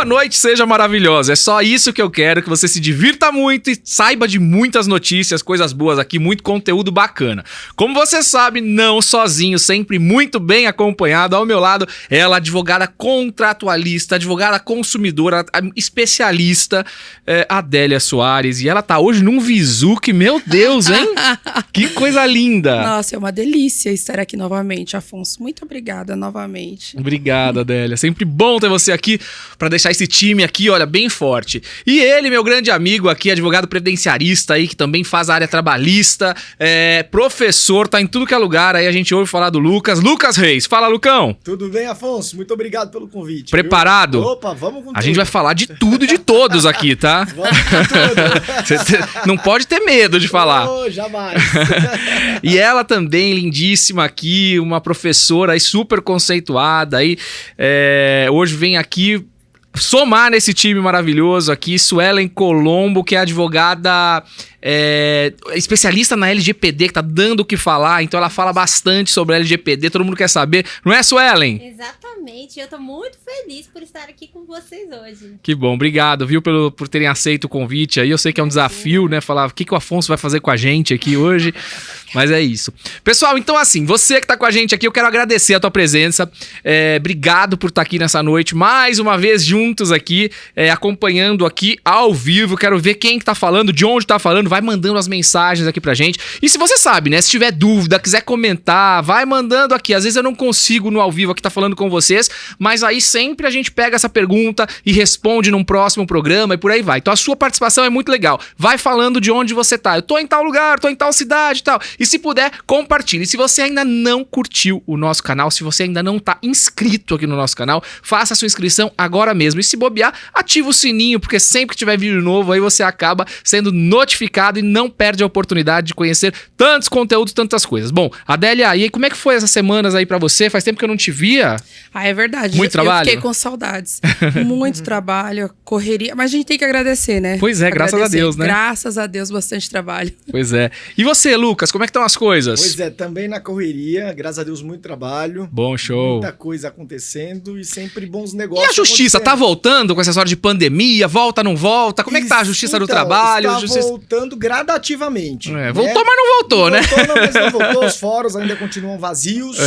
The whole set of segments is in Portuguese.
sua noite seja maravilhosa. É só isso que eu quero, que você se divirta muito e saiba de muitas notícias, coisas boas aqui, muito conteúdo bacana. Como você sabe, não sozinho, sempre muito bem acompanhado. Ao meu lado, ela, advogada contratualista, advogada consumidora, especialista, Adélia Soares. E ela tá hoje num visu que, meu Deus, hein? Que coisa linda. Nossa, é uma delícia estar aqui novamente, Afonso. Muito obrigada novamente. Obrigado, Adélia. Sempre bom ter você aqui para deixar esse time aqui, olha, bem forte. E ele, meu grande amigo aqui, advogado previdenciarista aí, que também faz a área trabalhista, professor, tá em tudo que é lugar. Aí a gente ouve falar do Lucas. Lucas Reis. Fala, Lucão. Tudo bem, Afonso? Muito obrigado pelo convite. Preparado? Viu? Opa, vamos com tudo. A gente vai falar de tudo e de todos aqui, tá? Vamos com tudo. Não pode ter medo de falar. Oh, jamais. E ela também, lindíssima aqui, uma professora aí super conceituada aí, hoje vem aqui somar nesse time maravilhoso aqui, Suelen Colombo, que é advogada especialista na LGPD, que tá dando o que falar, então ela fala bastante sobre a LGPD, todo mundo quer saber, não é, Suelen? Exatamente, eu tô muito feliz por estar aqui com vocês hoje. Que bom, obrigado, viu, por terem aceito o convite aí, eu sei que é um desafio, né, falar o que o Afonso vai fazer com a gente aqui hoje, mas é isso. Pessoal, então assim, você que tá com a gente aqui, eu quero agradecer a tua presença, obrigado por estar aqui nessa noite, mais uma vez juntos aqui, acompanhando aqui ao vivo, quero ver quem que tá falando, de onde tá falando, vai mandando as mensagens aqui pra gente. E se você sabe, né, se tiver dúvida, quiser comentar, vai mandando aqui. Às vezes eu não consigo no ao vivo aqui tá falando com vocês, mas aí sempre a gente pega essa pergunta e responde num próximo programa e por aí vai. Então a sua participação é muito legal. Vai falando de onde você tá. Eu tô em tal lugar, tô em tal cidade e tal. E se puder, compartilhe. E se você ainda não curtiu o nosso canal, se você ainda não tá inscrito aqui no nosso canal, faça a sua inscrição agora mesmo. E se bobear, ativa o sininho, porque sempre que tiver vídeo novo, aí você acaba sendo notificado e não perde a oportunidade de conhecer tantos conteúdos, tantas coisas. Bom, Adélia, e aí como é que foi essas semanas aí pra você? Faz tempo que eu não te via. Ah, é verdade. Muito trabalho? Eu fiquei com saudades. Muito trabalho, correria. Mas a gente tem que agradecer, né? Pois é, graças a Deus, né? Graças a Deus, bastante trabalho. Pois é. E você, Lucas, como é que estão as coisas? Pois é, também na correria, graças a Deus, muito trabalho. Bom, show. Muita coisa acontecendo e sempre bons negócios. E a justiça, tá voltando com essa história de pandemia? Volta, não volta? Como é que tá a justiça do trabalho? Está voltando gradativamente. Voltou, mas não voltou, né? Voltou, mas não voltou. Os fóruns ainda continuam vazios.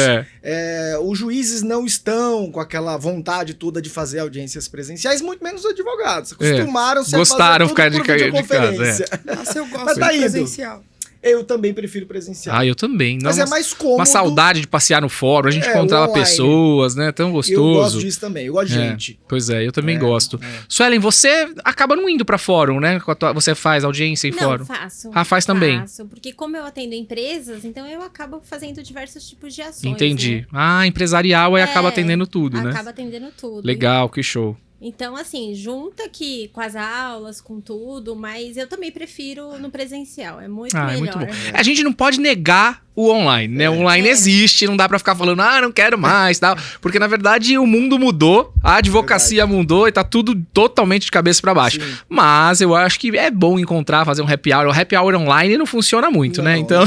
Os juízes não estão com aquela vontade toda de fazer audiências presenciais, muito menos os advogados. Acostumaram-se a fazer ficar tudo por videoconferência. Nossa, eu gosto Mas tá de indo. presencial. Eu também prefiro presencial. Eu também. Mas é mais cômodo. Uma saudade de passear no fórum, a gente encontrava pessoas, né? Tão gostoso. Eu gosto disso também, eu gosto de gente. Pois é, eu também gosto. Suelen, você acaba não indo pra fórum, né? Você faz audiência em fórum? Não, faço. Faz também? Faço, porque como eu atendo empresas, então eu acabo fazendo diversos tipos de ações. Entendi. Né? Empresarial acaba atendendo tudo, né? Acaba atendendo tudo. Legal, que show. Então, assim, junta aqui com as aulas, com tudo, mas eu também prefiro no presencial, é muito melhor. É muito bom. A gente não pode negar o online, né? O online existe, não dá pra ficar falando, não quero mais, tal. Porque, na verdade, o mundo mudou, a advocacia mudou e tá tudo totalmente de cabeça pra baixo. Sim. Mas eu acho que é bom encontrar, fazer um happy hour. O happy hour online não funciona muito, né? Então,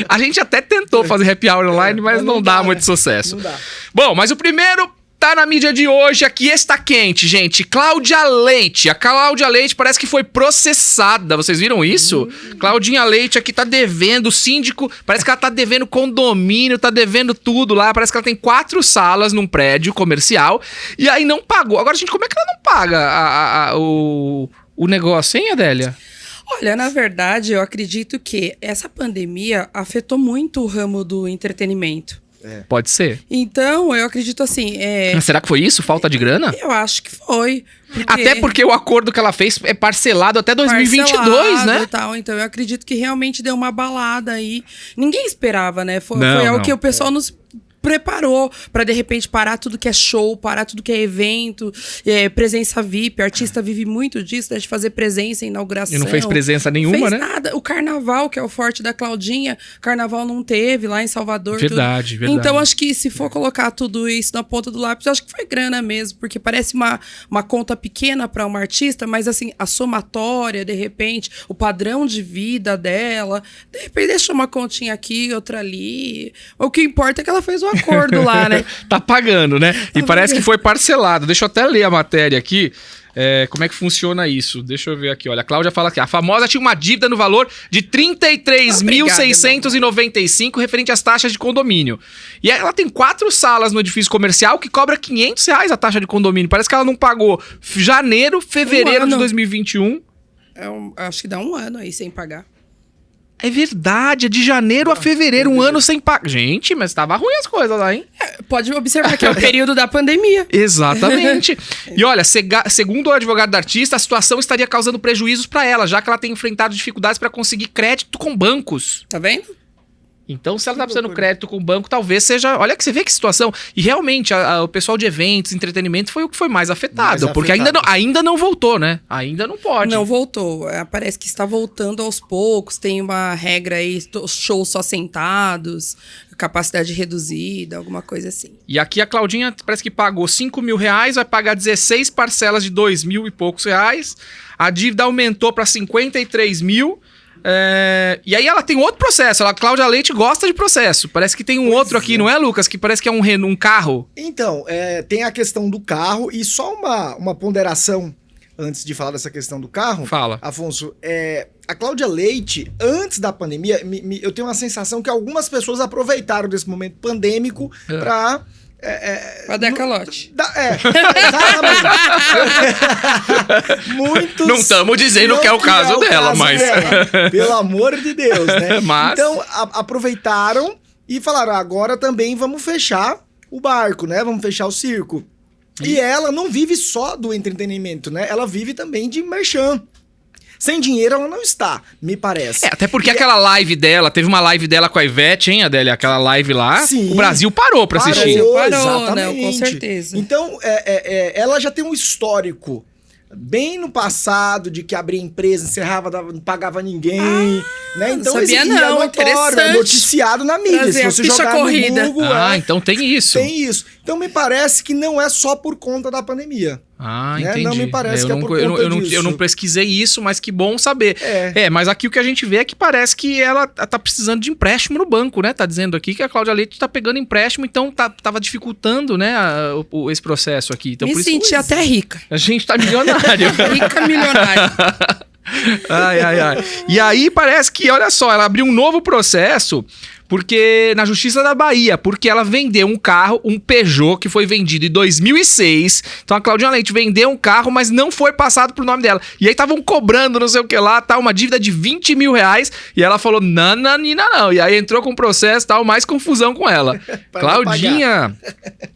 a gente até tentou fazer happy hour online, mas não dá muito sucesso. Não dá. Bom, mas o primeiro tá na mídia de hoje, aqui está quente, gente. Cláudia Leite. A Cláudia Leite parece que foi processada. Vocês viram isso? Claudinha Leite aqui tá devendo, o síndico, parece que ela tá devendo condomínio, tá devendo tudo lá. Parece que ela tem 4 salas num prédio comercial e aí não pagou. Agora, gente, como é que ela não paga o negócio, hein, Adélia? Olha, na verdade, eu acredito que essa pandemia afetou muito o ramo do entretenimento. Pode ser. Então, eu acredito assim... Será que foi isso? Falta de grana? Eu acho que foi. Até porque o acordo que ela fez é parcelado até 2022, né? E tal. Então, eu acredito que realmente deu uma balada aí. Ninguém esperava, né? Foi algo que o pessoal nos preparou pra de repente parar tudo que é show, parar tudo que é evento, presença VIP, artista vive muito disso, né, de fazer presença, inauguração. E não fez presença nenhuma, fez né? Nada. O carnaval, que é o forte da Claudinha, carnaval não teve lá em Salvador. Verdade. Então acho que se for colocar tudo isso na ponta do lápis, acho que foi grana mesmo, porque parece uma conta pequena pra uma artista, mas assim, a somatória, de repente, o padrão de vida dela, de repente deixa uma continha aqui, outra ali. O que importa é que ela fez o acordo lá, né? Tá pagando, né? E parece que foi parcelado. Deixa eu até ler a matéria aqui. Como é que funciona isso? Deixa eu ver aqui, olha. A Cláudia fala aqui. A famosa tinha uma dívida no valor de 33.695 referente às taxas de condomínio. E ela tem 4 salas no edifício comercial que cobra R$500 a taxa de condomínio. Parece que ela não pagou janeiro, fevereiro de 2021. Acho que dá 1 ano aí sem pagar. É verdade, é de janeiro a fevereiro, 1 ano sem pagar. Gente, mas tava ruim as coisas lá, hein? Pode observar que é o período da pandemia. Exatamente. E olha, segundo o advogado da artista, a situação estaria causando prejuízos para ela, já que ela tem enfrentado dificuldades para conseguir crédito com bancos. Tá vendo? Então, se ela tá precisando de crédito com o banco, talvez seja... Olha que você vê que situação. E realmente, o pessoal de eventos, entretenimento, foi o que foi mais afetado. Porque ainda não voltou, né? Ainda não pode. Não voltou. Parece que está voltando aos poucos. Tem uma regra aí, shows só sentados, capacidade reduzida, alguma coisa assim. E aqui a Claudinha parece que pagou R$5.000, vai pagar 16 parcelas de R$2.000 e poucos. A dívida aumentou para 53 mil. E aí ela tem outro processo. A Cláudia Leite gosta de processo. Parece que tem outro aqui, não é, Lucas? Que parece que é um carro. Então, tem a questão do carro. E só uma ponderação antes de falar dessa questão do carro. Fala. Afonso, a Cláudia Leite, antes da pandemia, eu tenho uma sensação que algumas pessoas aproveitaram desse momento pandêmico pra... Pra dar calote. Exatamente. Muitos. Não estamos dizendo que é o caso dela, mas. Pelo amor de Deus, né? Mas... Então, aproveitaram e falaram: agora também vamos fechar o barco, né? Vamos fechar o circo. E ela não vive só do entretenimento, né? Ela vive também de merchan. Sem dinheiro ela não está, me parece. Até porque aquela live dela, teve uma live dela com a Ivete, hein, Adélia? Aquela live lá, sim, o Brasil parou pra assistir. Parou, né? Com certeza. Então, ela já tem um histórico bem no passado de que abria empresa, encerrava, não pagava ninguém, né? Então, sabia não, interessante. Noticiado na mídia. Prazer, se você jogar corrida. no Google... então tem isso. Tem isso. Então, me parece que não é só por conta da pandemia. Entendi. Não me parece que é por conta disso. Eu não pesquisei isso, mas que bom saber. Mas aqui o que a gente vê é que parece que ela tá precisando de empréstimo no banco, né? Tá dizendo aqui que a Cláudia Leite tá pegando empréstimo, então tava dificultando, né, esse processo aqui. Então, me senti até rica. A gente tá milionário. Rica milionária. Ai. E aí parece que, olha só, ela abriu um novo processo... Porque na Justiça da Bahia, porque ela vendeu um carro, um Peugeot, que foi vendido em 2006. Então a Claudinha Leite vendeu um carro, mas não foi passado pro nome dela. E aí estavam cobrando não sei o que lá, uma dívida de R$20 mil. E ela falou, não. E aí entrou com o processo, mais confusão com ela. Claudinha,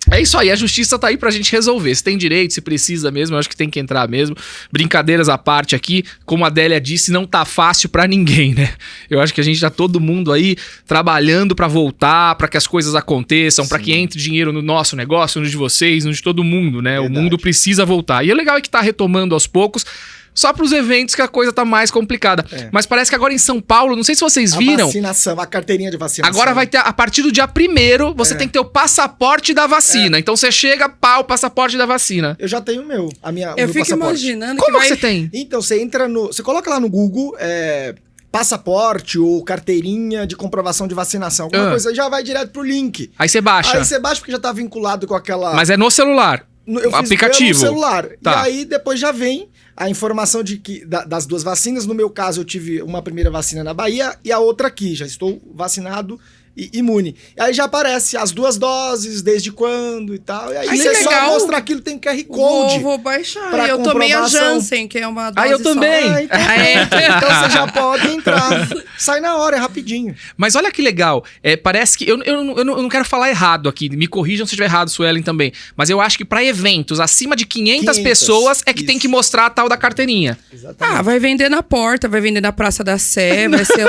é isso aí, a Justiça tá aí pra gente resolver. Se tem direito, se precisa mesmo, eu acho que tem que entrar mesmo. Brincadeiras à parte aqui, como a Adélia disse, não tá fácil pra ninguém, né? Eu acho que a gente tá todo mundo aí trabalhando para voltar, para que as coisas aconteçam, para que entre dinheiro no nosso negócio, no de vocês, no de todo mundo, né? Verdade. O mundo precisa voltar. E o legal é que tá retomando aos poucos, só para os eventos que a coisa tá mais complicada. Mas parece que agora em São Paulo, não sei se vocês viram... A vacinação, a carteirinha de vacinação. Agora vai ter, a partir do dia 1º, você tem que ter o passaporte da vacina. Então você chega, o passaporte da vacina. Eu já tenho o meu, eu fico imaginando Como que você tem? Então, você entra você coloca lá no Google... passaporte ou carteirinha de comprovação de vacinação, alguma coisa, já vai direto pro link. Aí você baixa. Porque já tá vinculado com aquela... Mas é no celular, eu fiz aplicativo. No celular. Tá. E aí depois já vem a informação de que das 2 vacinas. No meu caso, eu tive uma primeira vacina na Bahia e a outra aqui. Já estou vacinado e imune. E aí já aparece as 2 doses, desde quando e tal. E aí você só mostra aquilo, tem QR Code. Vou baixar. Eu tomei a Janssen, que é uma dose eu também. Então você já pode entrar. Sai na hora, é rapidinho. Mas olha que legal. Parece que... Eu não quero falar errado aqui. Me corrijam se estiver errado, Suelen também. Mas eu acho que para eventos acima de 500 pessoas é que tem que mostrar a tal da carteirinha. Exatamente. Vai vender na porta, vai vender na Praça da Sé, vai ser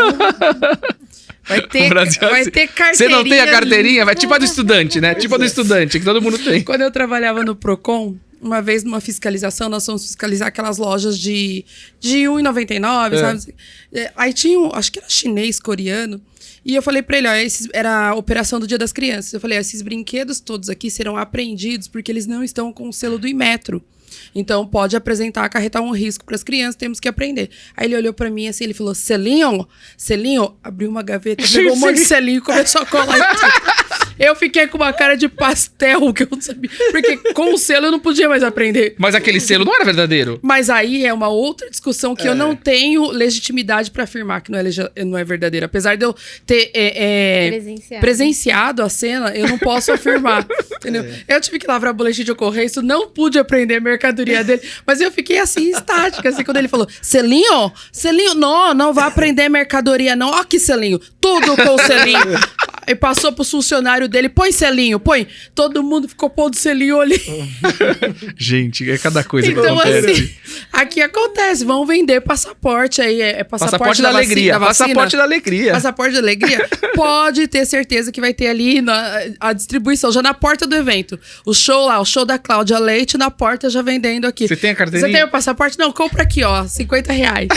Vai ter carteirinha. Você não tem a carteirinha? Vai tipo a do estudante, né? Tipo a do estudante, que todo mundo tem. Quando eu trabalhava no Procon, uma vez numa fiscalização, nós fomos fiscalizar aquelas lojas de R$1,99, sabe? Aí tinha acho que era chinês, coreano. E eu falei pra ele, era a operação do Dia das Crianças. Eu falei, esses brinquedos todos aqui serão apreendidos porque eles não estão com o selo do Inmetro. Então, pode acarretar um risco para as crianças, temos que aprender. Aí ele olhou para mim assim, ele falou, selinho, abriu uma gaveta, pegou um monte de selinho e começou a colar. Eu fiquei com uma cara de pastel que eu não sabia. Porque com o selo eu não podia mais aprender. Mas aquele selo não era verdadeiro. Mas aí é uma outra discussão que eu não tenho legitimidade pra afirmar que não é verdadeiro. Apesar de eu ter presenciado a cena, eu não posso afirmar. Entendeu? Eu tive que lavrar boletim de ocorrência, não pude aprender a mercadoria dele. Mas eu fiquei assim, estática, assim, quando ele falou: selinho? Selinho? Não vai aprender mercadoria, não. Ó que selinho. Tudo com selinho. E passou pro funcionário dele: põe selinho, põe. Todo mundo ficou pondo selinho ali. Gente, é cada coisa que Então, acontece. assim, aqui acontece. Vão vender passaporte aí. Passaporte da alegria. Passaporte da alegria. Passaporte da alegria. Pode ter certeza que vai ter ali a distribuição, já na porta do evento. O show da Cláudia Leite, na porta já vendendo aqui. Você tem a carteirinha? Você tem o passaporte? Não, compra aqui, ó, R$50.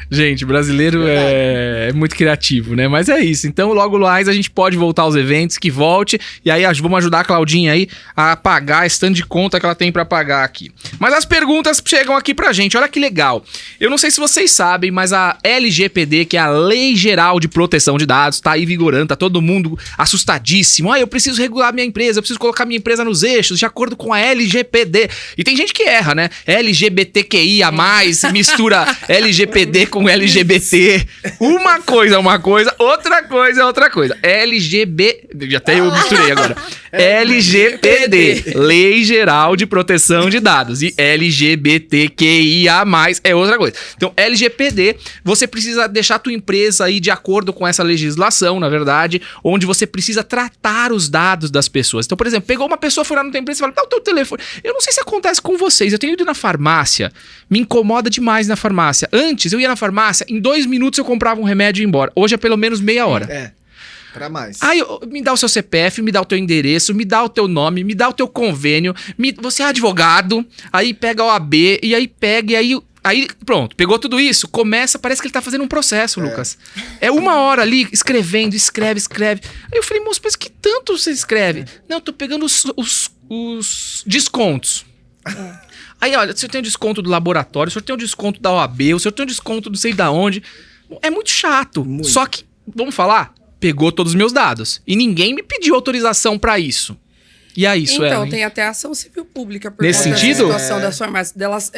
Gente, brasileiro é muito criativo, né? Mas é isso. Então, logo mais a gente pode voltar aos eventos, que volte. E aí, vamos ajudar a Claudinha aí a pagar esse tanto de conta que ela tem pra pagar aqui. Mas as perguntas chegam aqui pra gente. Olha que legal. Eu não sei se vocês sabem, mas a LGPD, que é a Lei Geral de Proteção de Dados, tá aí vigorando, tá todo mundo assustadíssimo. Eu preciso regular minha empresa, eu preciso colocar minha empresa nos eixos, de acordo com a LGPD. E tem gente que erra, né? LGBTQIA+, mistura LGPD com LGBT. Uma coisa é uma coisa, outra coisa é outra coisa. Até eu misturei agora. LGPD, Lei Geral de Proteção de Dados. E LGBTQIA+, é outra coisa. Então, LGPD, você precisa deixar a tua empresa aí de acordo com essa legislação, na verdade, onde você precisa tratar os dados das pessoas. Então, por exemplo, pegou uma pessoa, foi lá na tua empresa e fala: dá o teu telefone. Eu não sei se acontece com vocês, eu tenho ido na farmácia, me incomoda demais na farmácia. Antes, eu ia na farmácia, em 2 minutos eu comprava um remédio e ia embora. Hoje é pelo menos meia hora. Pra mais. Aí, me dá o seu CPF, me dá o teu endereço, me dá o teu nome, me dá o teu convênio, você é advogado, aí pega a OAB, e aí pega, Aí, pronto, pegou tudo isso, parece que ele tá fazendo um processo, Lucas. É 1 hora ali, escrevendo, escreve. Aí eu falei: moço, mas que tanto você escreve? Não, eu tô pegando os descontos. Aí, olha, o senhor tem o desconto do laboratório, o senhor tem o desconto da OAB, o senhor tem o desconto não sei da onde. É muito chato. Muito. Só que, vamos falar, pegou todos os meus dados. E ninguém me pediu autorização pra isso. E aí, Suelen? Então, tem até ação civil pública por nesse conta sentido? da situação das farmácias, delas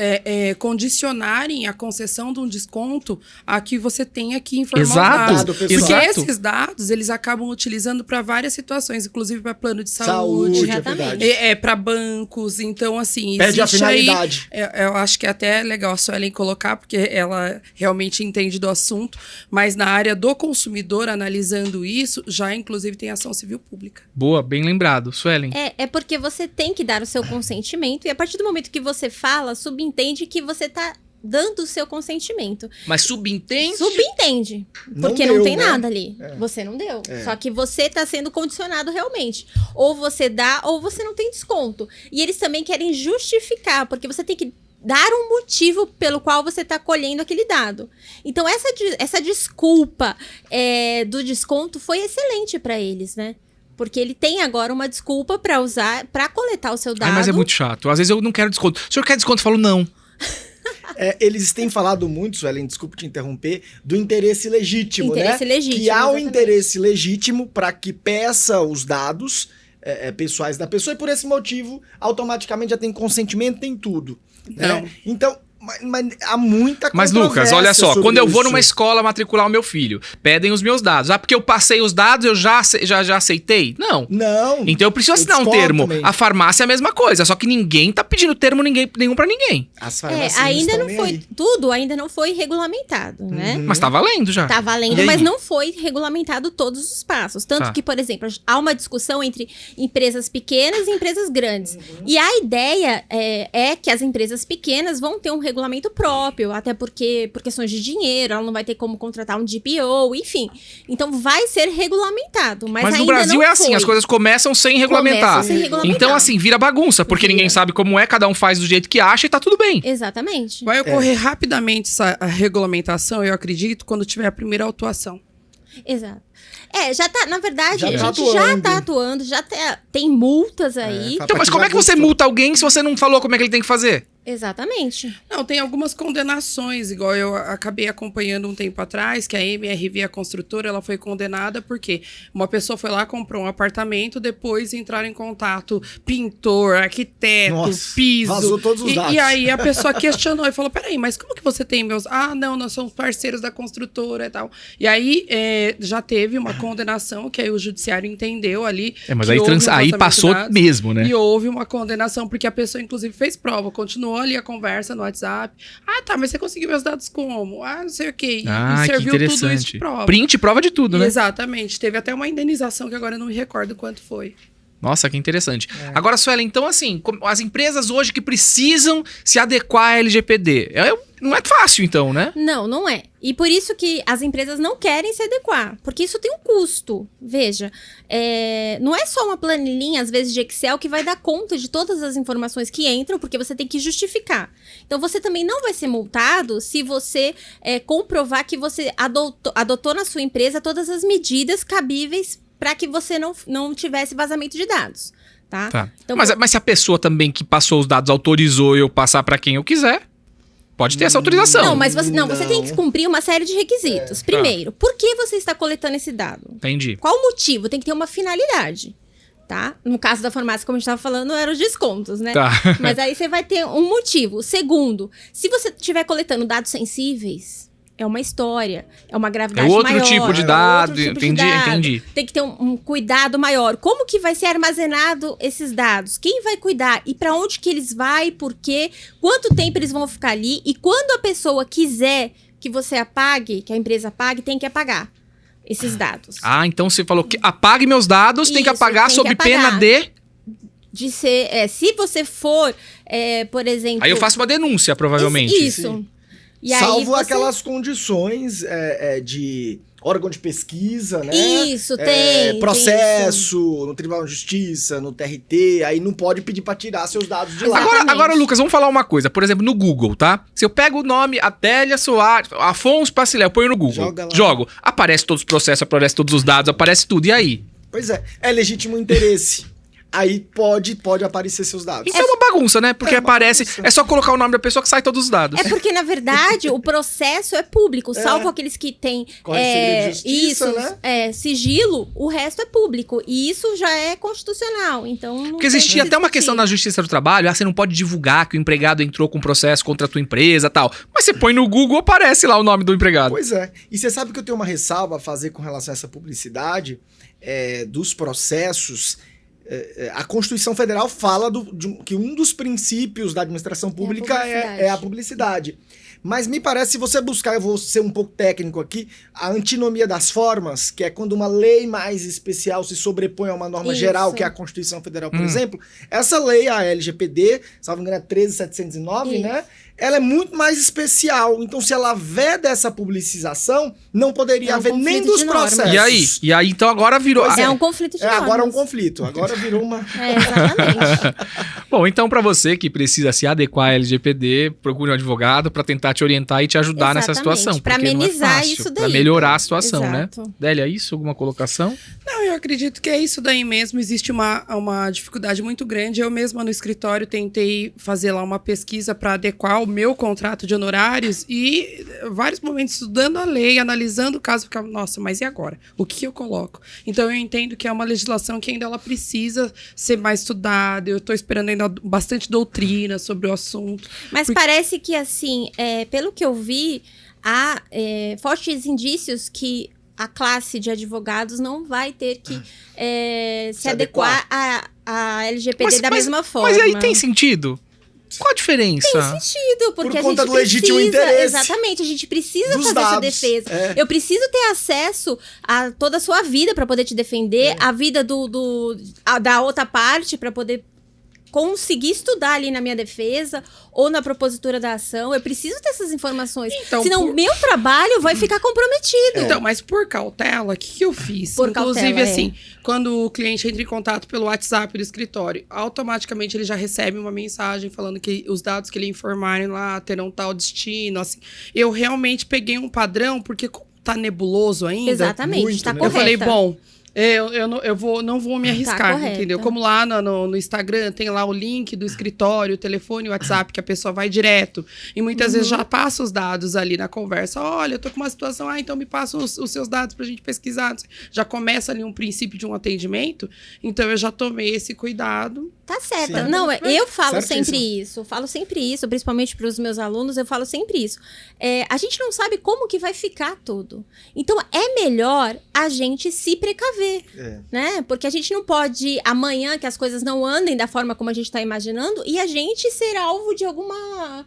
condicionarem a concessão de um desconto a que você tenha que informar os dados. Porque esses dados, eles acabam utilizando para várias situações, inclusive para plano de saúde, para bancos. Então, assim, perde a finalidade. Aí, eu acho que é até legal a Suelen colocar, porque ela realmente entende do assunto, mas na área do consumidor, analisando isso, já inclusive tem ação civil pública. Boa, bem lembrado. Suelen? É porque você tem que dar o seu consentimento, e a partir do momento que você fala, subentende que você tá dando o seu consentimento. Mas subentende? Subentende. Porque não tem nada ali. Você não deu. Só que você tá sendo condicionado realmente. Ou você dá, ou você não tem desconto. E eles também querem justificar, porque você tem que dar um motivo pelo qual você está colhendo aquele dado. Então, essa desculpa do desconto foi excelente para eles, né? Porque ele tem agora uma desculpa pra usar, pra coletar o seu dado. Mas é muito chato. Às vezes eu não quero desconto. O senhor quer desconto? Eu falo não. Eles têm falado muito, Suelen, desculpa te interromper, do interesse legítimo, interesse legítimo, que há exatamente. um interesse legítimo para que peça os dados pessoais da pessoa, e por esse motivo, automaticamente já tem consentimento, tem tudo. Né? Então, mas há muita Mas, Lucas, olha só, quando eu vou numa escola matricular o meu filho, pedem os meus dados. Porque eu passei os dados, eu já aceitei? Não. Não. Então eu preciso assinar um termo. Também. A farmácia é a mesma coisa, só que ninguém tá pedindo termo nenhum pra ninguém. As farmácias ainda não foi, aí. Tudo ainda não foi regulamentado, né? Mas tá valendo já. Tá valendo, mas não foi regulamentado todos os passos. Tanto que, por exemplo, há uma discussão entre empresas pequenas e empresas grandes. E a ideia é que as empresas pequenas vão ter um regulamento próprio, até porque por questões de dinheiro, ela não vai ter como contratar um DPO, enfim. Então vai ser regulamentado, mas ainda no Brasil não é assim, foi. as coisas começam sem regulamentar. Então assim, vira bagunça, porque ninguém sabe como é, cada um faz do jeito que acha e tá tudo bem. Exatamente. Vai ocorrer rapidamente essa regulamentação, eu acredito, quando tiver a primeira autuação. Exato. Já tá, na verdade, Já a tá gente já tá atuando, tem multas aí. Então, mas como é que você multa alguém se você não falou como é que ele tem que fazer? Exatamente. Não, tem algumas condenações, igual eu acabei acompanhando um tempo atrás, que a MRV, a construtora, ela foi condenada porque uma pessoa foi lá, comprou um apartamento, depois entraram em contato pintor, arquiteto, piso. Vazou todos os dados. E aí a pessoa questionou e falou, peraí, mas como que você tem meus... Ah, não, nós somos parceiros da construtora e tal. E aí já teve uma condenação, que aí o judiciário entendeu ali. Mas aí passou mesmo, né? E houve uma condenação, porque a pessoa, inclusive, fez prova, continuou ali a conversa no WhatsApp. Ah, tá, mas você conseguiu meus dados como? Ah, não sei o quê. Ah, e serviu que interessante. tudo isso de prova. Print, prova de tudo, né? Exatamente. Teve até uma indenização que agora eu não me recordo quanto foi. Nossa, que interessante. Agora, Suelen, então assim, as empresas hoje que precisam se adequar à LGPD, não é fácil então, né? Não, não é. E por isso que as empresas não querem se adequar, porque isso tem um custo. Veja, não é só uma planilhinha, às vezes, de Excel que vai dar conta de todas as informações que entram, porque você tem que justificar. Então, você também não vai ser multado se você comprovar que você adotou na sua empresa todas as medidas cabíveis para que você não tivesse vazamento de dados, tá? Então, mas se a pessoa também que passou os dados autorizou eu passar para quem eu quiser, pode ter essa autorização. Não, mas você tem que cumprir uma série de requisitos. Primeiro, por que você está coletando esse dado? Entendi. Qual o motivo? Tem que ter uma finalidade, tá? No caso da farmácia, como a gente estava falando, eram os descontos, né? Tá. Mas aí você vai ter um motivo. Segundo, se você estiver coletando dados sensíveis... É uma história, é uma gravidade maior. É outro tipo de dado, entendi. Tem que ter um cuidado maior. Como que vai ser armazenado esses dados? Quem vai cuidar? E para onde que eles vão? Por quê? Quanto tempo eles vão ficar ali? E quando a pessoa quiser que você apague, que a empresa apague, tem que apagar esses dados. Ah, então você falou que apague meus dados, tem que apagar sob pena de ser... se você for, por exemplo... Aí eu faço uma denúncia, provavelmente. Isso. Sim. E aí salvo aquelas condições de órgão de pesquisa, né? Isso, tem. Processo no Tribunal de Justiça, no TRT, aí não pode pedir pra tirar seus dados de lá. Agora, Lucas, vamos falar uma coisa. Por exemplo, no Google, tá? Se eu pego o nome Adélia Soares, Afonso Passilé, eu ponho no Google, jogo, aparece todos os processos, aparece todos os dados, aparece tudo. E aí? Pois é legítimo interesse. Aí pode aparecer seus dados. Isso é uma bagunça, né? Porque aparece... É só colocar o nome da pessoa que sai todos os dados. É porque, na verdade, o processo é público. Salvo aqueles que têm... segredo de justiça, né? Sigilo, o resto é público. E isso já é constitucional. Então, porque existia até uma questão na Justiça do Trabalho. Você não pode divulgar que o empregado entrou com processo contra a tua empresa e tal. Mas você põe no Google, aparece lá o nome do empregado. Pois é. E você sabe que eu tenho uma ressalva a fazer com relação a essa publicidade dos processos... A Constituição Federal fala que um dos princípios da administração pública é a publicidade. Mas me parece, se você buscar, eu vou ser um pouco técnico aqui, a antinomia das formas, que é quando uma lei mais especial se sobrepõe a uma norma geral, que é a Constituição Federal, por exemplo. Essa lei, a LGPD, salvo engano, é 13.709, né? Ela é muito mais especial. Então, se ela veda essa publicização, não poderia haver nem dos processos. E aí, então, agora virou... É um conflito de normas. Agora é um conflito. Agora virou uma... Exatamente. Bom, então, para você que precisa se adequar à LGPD, procure um advogado para tentar te orientar e te ajudar nessa situação. Para amenizar isso daí. Para melhorar a situação, Exato. Né? Délia, isso? Alguma colocação? Não, eu acredito que é isso daí mesmo. Existe uma dificuldade muito grande. Eu mesma no escritório tentei fazer lá uma pesquisa para adequar o meu contrato de honorários e vários momentos estudando a lei, analisando o caso, ficava, nossa, mas e agora? O que eu coloco? Então eu entendo que é uma legislação que ainda ela precisa ser mais estudada. Eu estou esperando ainda bastante doutrina sobre o assunto. Mas parece que, assim, pelo que eu vi, há fortes indícios que a classe de advogados não vai ter que se adequar à LGPD da mesma forma. Mas aí tem sentido? Qual a diferença? Tem sentido, porque por conta a gente do legítimo interesse. Exatamente, a gente precisa fazer dados, essa defesa. Eu preciso ter acesso a toda a sua vida para poder te defender, a vida da outra parte para poder conseguir estudar ali na minha defesa ou na propositura da ação. Eu preciso dessas informações. Então, senão o meu trabalho vai ficar comprometido. Então, mas por cautela, o que eu fiz? Por Inclusive, cautela, assim, quando o cliente entra em contato pelo WhatsApp do escritório, automaticamente ele já recebe uma mensagem falando que os dados que ele informarem lá terão tal destino, assim. Eu realmente peguei um padrão, porque como tá nebuloso ainda. Exatamente, muito, tá né? correta. Eu falei, bom, eu não vou me arriscar, correta. entendeu? Como lá no Instagram tem lá o link do escritório, o telefone, o WhatsApp, que a pessoa vai direto. E muitas vezes já passa os dados ali na conversa. Olha, eu tô com uma situação, então me passa os seus dados pra gente pesquisar. Já começa ali um princípio de um atendimento. Então eu já tomei esse cuidado. Tá certa. Sim. Não, eu falo Certíssimo. sempre isso, principalmente para os meus alunos, eu falo sempre isso. A gente não sabe como que vai ficar tudo. Então, é melhor a gente se precaver, né? Porque a gente não pode, amanhã, que as coisas não andem da forma como a gente está imaginando, e a gente ser alvo de alguma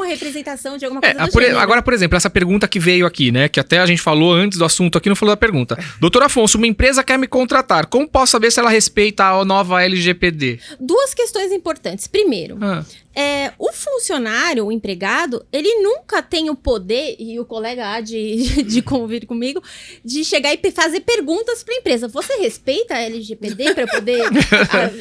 representação, de alguma coisa do gênero. Agora, por exemplo, essa pergunta que veio aqui, né? Que até a gente falou antes do assunto aqui, não falou da pergunta. Doutor Afonso, uma empresa quer me contratar. Como posso saber se ela respeita a nova LGPD? 2 questões importantes. Primeiro, o funcionário, o empregado, ele nunca tem o poder, e o colega há de convir comigo, de chegar e fazer perguntas para a empresa. Você respeita a LGPD para poder...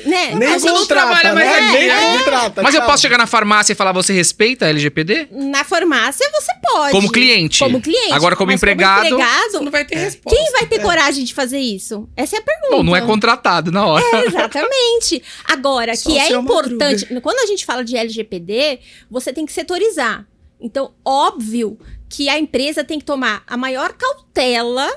né? Nem A gente não contrata, trabalha mais né? aqui, Nem contrata. Mas eu tchau. posso chegar na farmácia e falar, você respeita a LGPD? Na farmácia você pode. Como cliente. Como cliente. Agora, como mas empregado- Você não vai ter resposta. quem vai ter coragem de fazer isso? Essa é a pergunta. Bom, não é contratado na hora. Exatamente. Agora, Só que é se é uma importante, quando a gente fala de LGPD, você tem que setorizar. Então, óbvio que a empresa tem que tomar a maior cautela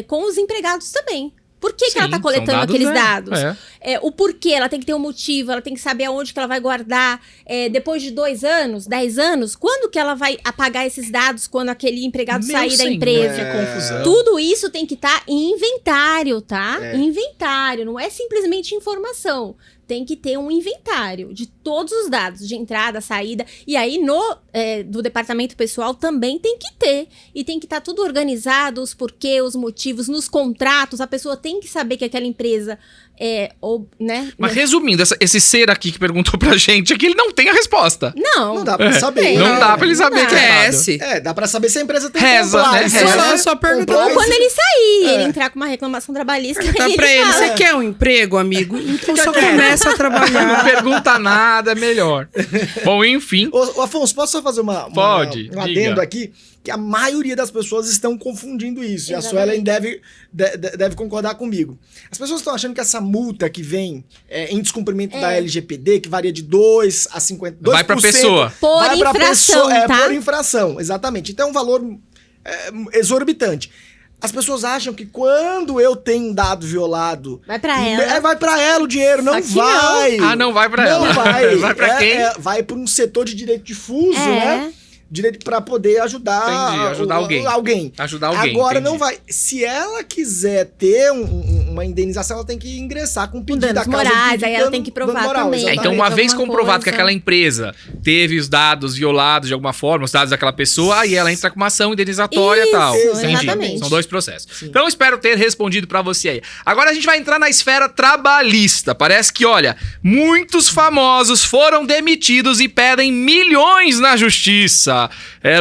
com os empregados também. Por que ela está Sim, coletando são dados, aqueles né? dados? É. O porquê, ela tem que ter um motivo, ela tem que saber aonde que ela vai guardar. Depois de 2 anos, 10 anos, quando que ela vai apagar esses dados quando aquele empregado Meu sair da senhor, empresa? que confusão. Tudo isso tem que estar em inventário, tá? Inventário, não é simplesmente informação. Tem que ter um inventário de todos os dados, de entrada, saída. E aí, do departamento pessoal também tem que ter. E tem que estar tudo organizado, os porquês, os motivos, nos contratos. A pessoa tem que saber que aquela empresa né? Mas resumindo, esse ser aqui que perguntou pra gente aqui, ele não tem a resposta. Não dá pra saber. Não dá pra ele saber que é errado. Esquece. Dá pra saber se a empresa tem Reza, compliance, né? Reza. Só pergunta Ou Compliance. quando ele sair, ele entrar com uma reclamação trabalhista, Tá aí pra ele, fala. você quer um emprego, amigo? Então só começa a Não trabalhar. pergunta nada, é melhor. Bom, enfim. Ô, Afonso, posso só fazer Pode, um diga. adendo aqui? Que a maioria das pessoas estão confundindo isso. E a Exatamente. Suelen deve concordar comigo. As pessoas estão achando que essa multa que vem em descumprimento da LGPD, que varia de 2 a 50%... Vai pra pessoa. Por vai pra infração, pessoa, tá? por infração, exatamente. Então é um valor exorbitante. As pessoas acham que quando eu tenho um dado violado... Vai pra ela. Vai pra ela o dinheiro, Só não que vai. Ah, não vai pra ela. Não vai. Vai pra quem? Vai pra um setor de direito difuso, né? Direito pra poder ajudar, Entendi, ajudar alguém. Ajudar alguém, Agora entendi. não vai. Se ela quiser ter uma indenização, ela tem que ingressar com um pedido danos da causa de morais, aí ela dano- tem que provar dano moral, também. exatamente. Então, uma vez alguma comprovado que coisa. aquela empresa teve os dados violados de alguma forma, os dados daquela pessoa, aí ela entra com uma ação indenizatória e tal. Isso, Entendi. exatamente. São 2 processos. Então, eu espero ter respondido pra você aí. Agora a gente vai entrar na esfera trabalhista. Parece que, olha, muitos famosos foram demitidos e pedem milhões na justiça.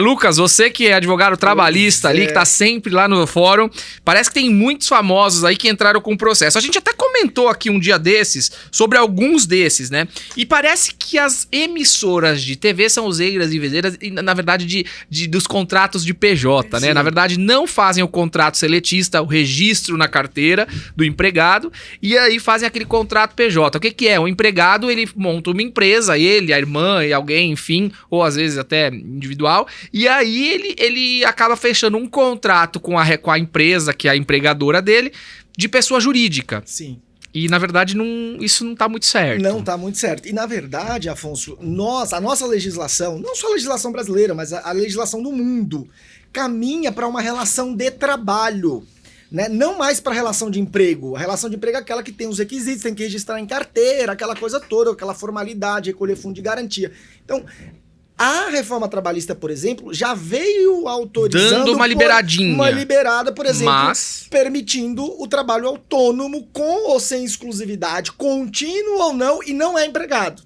Lucas, você que é advogado trabalhista ali, que tá sempre lá no fórum, parece que tem muitos famosos aí que entraram com processo. A gente até comentou aqui um dia desses sobre alguns desses, né? E parece que as emissoras de TV são useiras e vezeiras, na verdade, dos contratos de PJ, né? Sim. Na verdade, não fazem o contrato seletista, o registro na carteira do empregado, e aí fazem aquele contrato PJ. O que é? O empregado, ele monta uma empresa, ele, a irmã e alguém, enfim, ou às vezes até individual, e aí ele acaba fechando um contrato com a empresa, que é a empregadora dele, de pessoa jurídica. Sim. E, na verdade, isso não tá muito certo. Não tá muito certo. E, na verdade, Afonso, a nossa legislação, não só a legislação brasileira, mas a legislação do mundo, caminha para uma relação de trabalho. Né? Não mais para relação de emprego. A relação de emprego é aquela que tem os requisitos, tem que registrar em carteira, aquela coisa toda, aquela formalidade, recolher fundo de garantia. Então, a reforma trabalhista, por exemplo, já veio autorizando... Dando uma liberadinha. Uma liberada, por exemplo, Mas permitindo o trabalho autônomo com ou sem exclusividade, contínuo ou não, e não é empregado.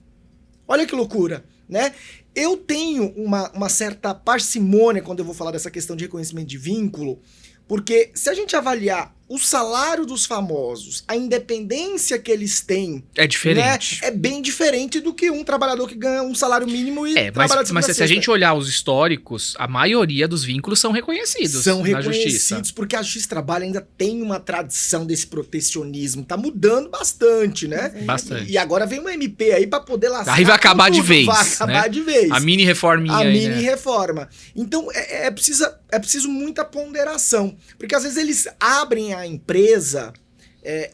Olha que loucura, né? Eu tenho uma certa parcimônia quando eu vou falar dessa questão de reconhecimento de vínculo, porque se a gente avaliar o salário dos famosos, a independência que eles têm... É diferente. Né, é bem diferente do que um trabalhador que ganha um salário mínimo e trabalha de mas se a gente olhar os históricos, a maioria dos vínculos são reconhecidos. São na reconhecidos, justiça. porque a Justiça do Trabalho ainda tem uma tradição desse protecionismo. Tá mudando bastante, né? Bastante. E agora vem uma MP aí pra poder lascar. Aí vai acabar tudo. de vez. Vai acabar, né, de vez. A mini reforminha A aí, mini né? reforma. Então, é preciso muita ponderação. Porque às vezes eles abrem a empresa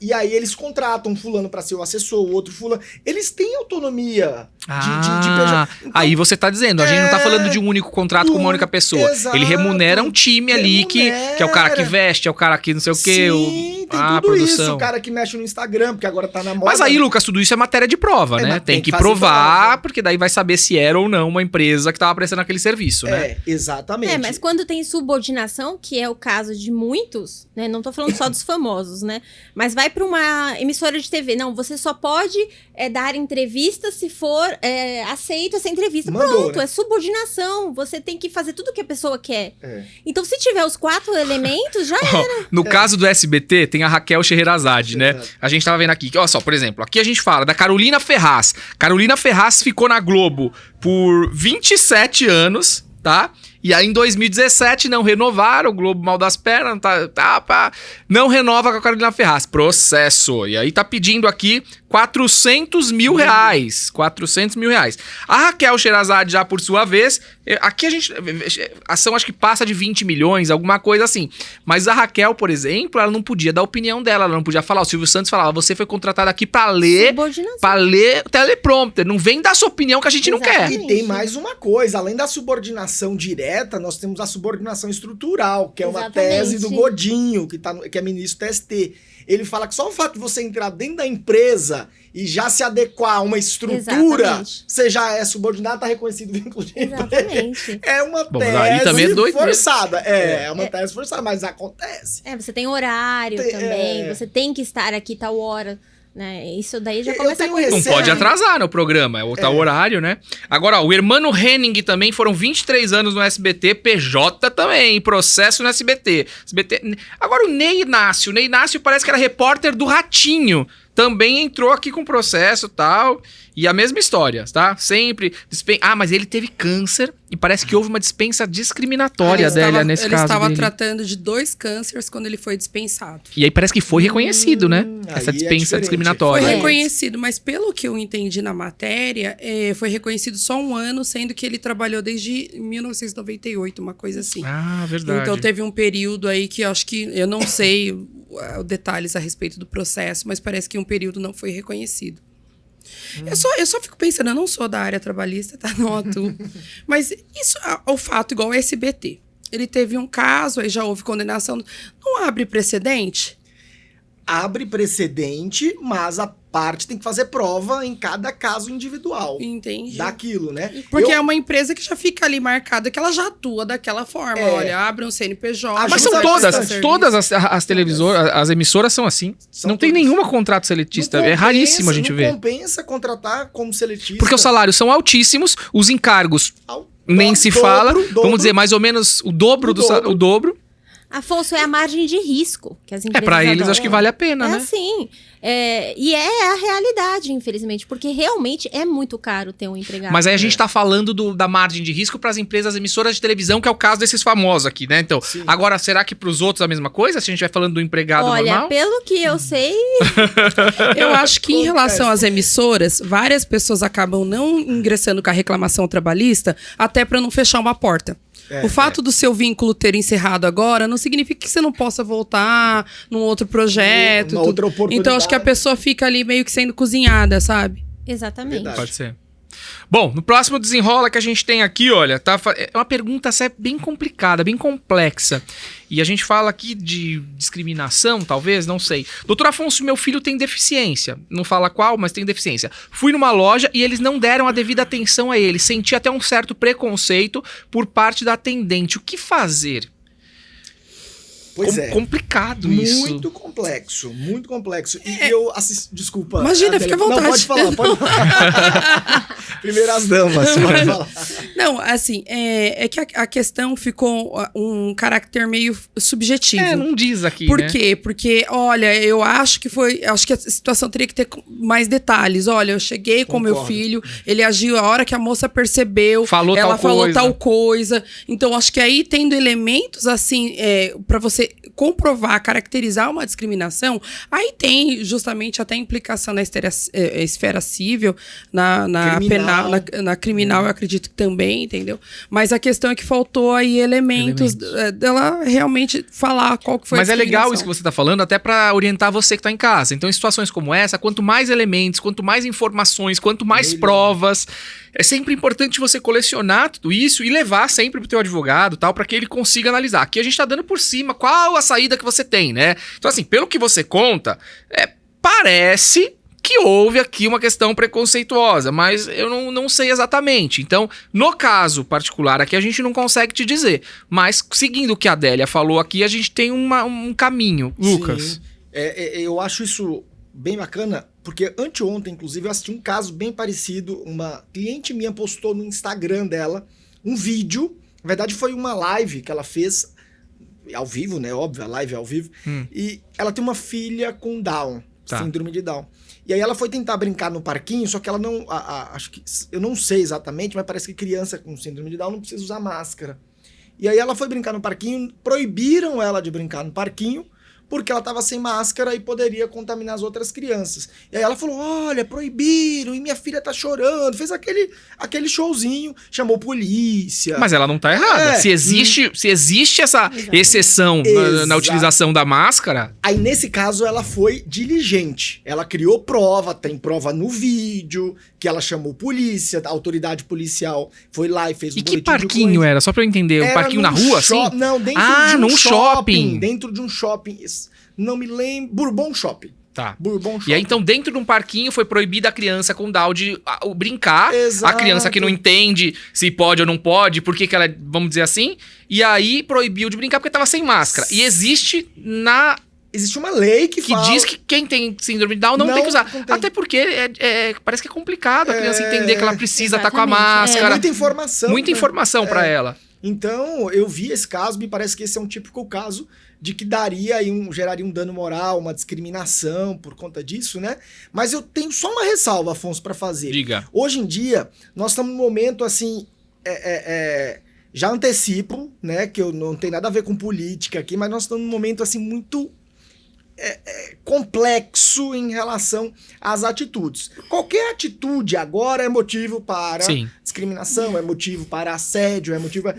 e aí eles contratam fulano para ser o assessor, o outro fulano. Eles têm autonomia de PJ. Então, aí você tá dizendo, a gente não tá falando de um único contrato com uma única pessoa. Exato. Ele remunera um time ali que é o cara que veste, é o cara que não sei o quê. Sim, tem tudo produção. isso. O cara que mexe no Instagram, porque agora tá na moda. Mas aí, Lucas, tudo isso é matéria de prova, né? Tem que provar, prova. Porque daí vai saber se era ou não uma empresa que tava prestando aquele serviço, né? Exatamente. Mas quando tem subordinação, que é o caso de muitos, né? Não tô falando só dos famosos, né? Mas vai pra uma emissora de TV. Não, você só pode dar entrevista se for aceito essa entrevista. Pronto, né? É subordinação. Você tem que fazer tudo o que a pessoa quer. Então, se tiver os 4 elementos, já era. No caso do SBT, tem a Raquel Scheherazade, né? A gente tava vendo aqui, olha só, por exemplo, aqui a gente fala da Carolina Ferraz. Carolina Ferraz ficou na Globo por 27 anos, tá? E aí, em 2017, não renovaram, o Globo mal das pernas, não renova com a Carolina Ferraz. Processo. E aí tá pedindo aqui 400 mil reais. 400 mil reais. A Raquel Scheherazade, já por sua vez, aqui a ação acho que passa de 20 milhões, alguma coisa assim. Mas a Raquel, por exemplo, ela não podia dar a opinião dela, ela não podia falar. O Silvio Santos falava, você foi contratada aqui pra ler teleprompter. Não vem dar sua opinião que a gente não quer. E tem mais uma coisa, além da subordinação direta, nós temos a subordinação estrutural, que é uma tese do Godinho, que é ministro do TST. Ele fala que só o fato de você entrar dentro da empresa e já se adequar a uma estrutura, você já é subordinado, tá reconhecido vínculo de emprego. É uma tese forçada. É uma tese forçada, mas acontece. Você tem horário também, você tem que estar aqui tal hora. Né? Isso daí já começa a acontecer. Não pode atrasar no programa, é o tal horário, né? Agora, ó, o Hermano Henning também foram 23 anos no SBT, PJ também, processo no SBT. Agora o Ney Inácio parece que era repórter do Ratinho, também entrou aqui com processo e tal, e a mesma história, tá? Sempre... mas ele teve câncer e parece que houve uma dispensa discriminatória dele nesse caso. Ele estava tratando de 2 cânceres quando ele foi dispensado. E aí parece que foi reconhecido, né? Essa dispensa discriminatória. Foi reconhecido, mas pelo que eu entendi na matéria, foi reconhecido só 1 ano, sendo que ele trabalhou desde 1998, uma coisa assim. Ah, verdade. Então teve um período aí que eu acho que... Eu não sei detalhes a respeito do processo, mas parece que um período não foi reconhecido. Eu só fico pensando, eu não sou da área trabalhista, tá? Não atuo. Mas isso, o fato igual o SBT. Ele teve um caso, aí já houve condenação. Não abre precedente? Abre precedente, mas a parte tem que fazer prova em cada caso individual. Entendi. Daquilo, né? Porque é uma empresa que já fica ali marcada, que ela já atua daquela forma. Olha, abre um CNPJ. Mas são todas as televisoras, as emissoras são assim. Não tem nenhuma contrato seletista. É raríssimo a gente ver. Não compensa contratar como seletista. Porque os salários são altíssimos, os encargos nem se fala. Vamos dizer, mais ou menos o dobro o dobro. Afonso, é a margem de risco que as empresas pra eles acho que vale a pena, né? Assim. E é a realidade, infelizmente, porque realmente é muito caro ter um empregado. Mas aí a gente tá falando da margem de risco pras empresas emissoras de televisão, que é o caso desses famosos aqui, né? Então, agora, será que pros outros a mesma coisa? Se a gente vai falando do empregado normal? Olha, pelo que eu sei... Eu acho que em relação às emissoras, várias pessoas acabam não ingressando com a reclamação trabalhista, até pra não fechar uma porta. O fato do seu vínculo ter encerrado agora não significa que você não possa voltar num outro projeto. Uma outra oportunidade. Então, acho que a pessoa fica ali meio que sendo cozinhada, sabe? Exatamente. Verdade. Pode ser. Bom, no próximo desenrola que a gente tem aqui, olha, é uma pergunta bem complicada, bem complexa. E a gente fala aqui de discriminação, talvez, não sei. Doutor Afonso, meu filho tem deficiência. Não fala qual, mas tem deficiência. Fui numa loja e eles não deram a devida atenção a ele. Senti até um certo preconceito por parte da atendente. O que fazer? Pois complicado isso. Muito complexo, muito complexo. E eu assisti... Desculpa. Imagina, fica à vontade. Não, pode falar. Primeiras damas, pode falar. Não, assim, é que a questão ficou um caráter meio subjetivo. Não diz aqui, Por né? quê? Porque, olha, eu acho que a situação teria que ter mais detalhes. Olha, eu cheguei com meu filho, ele agiu a hora que a moça percebeu, ela falou tal coisa. Então, acho que aí, tendo elementos, assim, pra você comprovar, caracterizar uma discriminação, aí tem justamente até implicação na esfera civil, na penal, na criminal, eu acredito que também, entendeu? Mas a questão é que faltou aí elementos dela realmente falar qual que foi a Mas é legal isso que você tá falando, até pra orientar você que tá em casa. Então, em situações como essa, quanto mais elementos, quanto mais informações, quanto mais provas, é sempre importante você colecionar tudo isso e levar sempre pro teu advogado, tal, para que ele consiga analisar. Aqui a gente tá dando por cima qual a saída que você tem, né? Então, assim, pelo que você conta, parece que houve aqui uma questão preconceituosa, mas eu não sei exatamente. Então, no caso particular aqui, a gente não consegue te dizer. Mas, seguindo o que a Adélia falou aqui, a gente tem um caminho. Lucas. Eu acho isso bem bacana, porque anteontem, inclusive, eu assisti um caso bem parecido. Uma cliente minha postou no Instagram dela um vídeo. Na verdade, foi uma live que ela fez ao vivo, né? Óbvio, a live é ao vivo. E ela tem uma filha com Down, síndrome de Down. E aí ela foi tentar brincar no parquinho, só que ela não... acho que... Eu não sei exatamente, mas parece que criança com síndrome de Down não precisa usar máscara. E aí ela foi brincar no parquinho, proibiram ela de brincar no parquinho, porque ela estava sem máscara e poderia contaminar as outras crianças. E aí ela falou, olha, proibiram, e minha filha tá chorando. Fez aquele showzinho, chamou polícia. Mas ela não tá errada. Se existe essa exceção na utilização da máscara... Aí, nesse caso, ela foi diligente. Ela criou prova, tem prova no vídeo, que ela chamou polícia, a autoridade policial foi lá e fez um boletim de ocorrência. E que parquinho era? Só pra eu entender, um parquinho na rua, assim? Não, dentro de um shopping. Dentro de um shopping. Não me lembro. Bourbon Shopping. Tá. Bourbon Shopping. E aí, então, dentro de um parquinho, foi proibida a criança com Down de brincar. Exato. A criança que não entende se pode ou não pode, por que ela é, vamos dizer assim. E aí, proibiu de brincar porque tava sem máscara. E existe uma lei que diz que quem tem síndrome de Down não tem que usar. Até porque parece que é complicado a criança entender que ela precisa estar com a máscara. Muita informação. Muita informação pra ela. Então, eu vi esse caso, me parece que esse é um típico caso de que geraria um dano moral, uma discriminação por conta disso, né? Mas eu tenho só uma ressalva, Afonso, para fazer. Diga. Hoje em dia, nós estamos num momento, assim, já antecipo, né, que eu não tem nada a ver com política aqui, mas nós estamos num momento, assim, muito complexo em relação às atitudes. Qualquer atitude agora é motivo para discriminação, é motivo para assédio, é motivo para...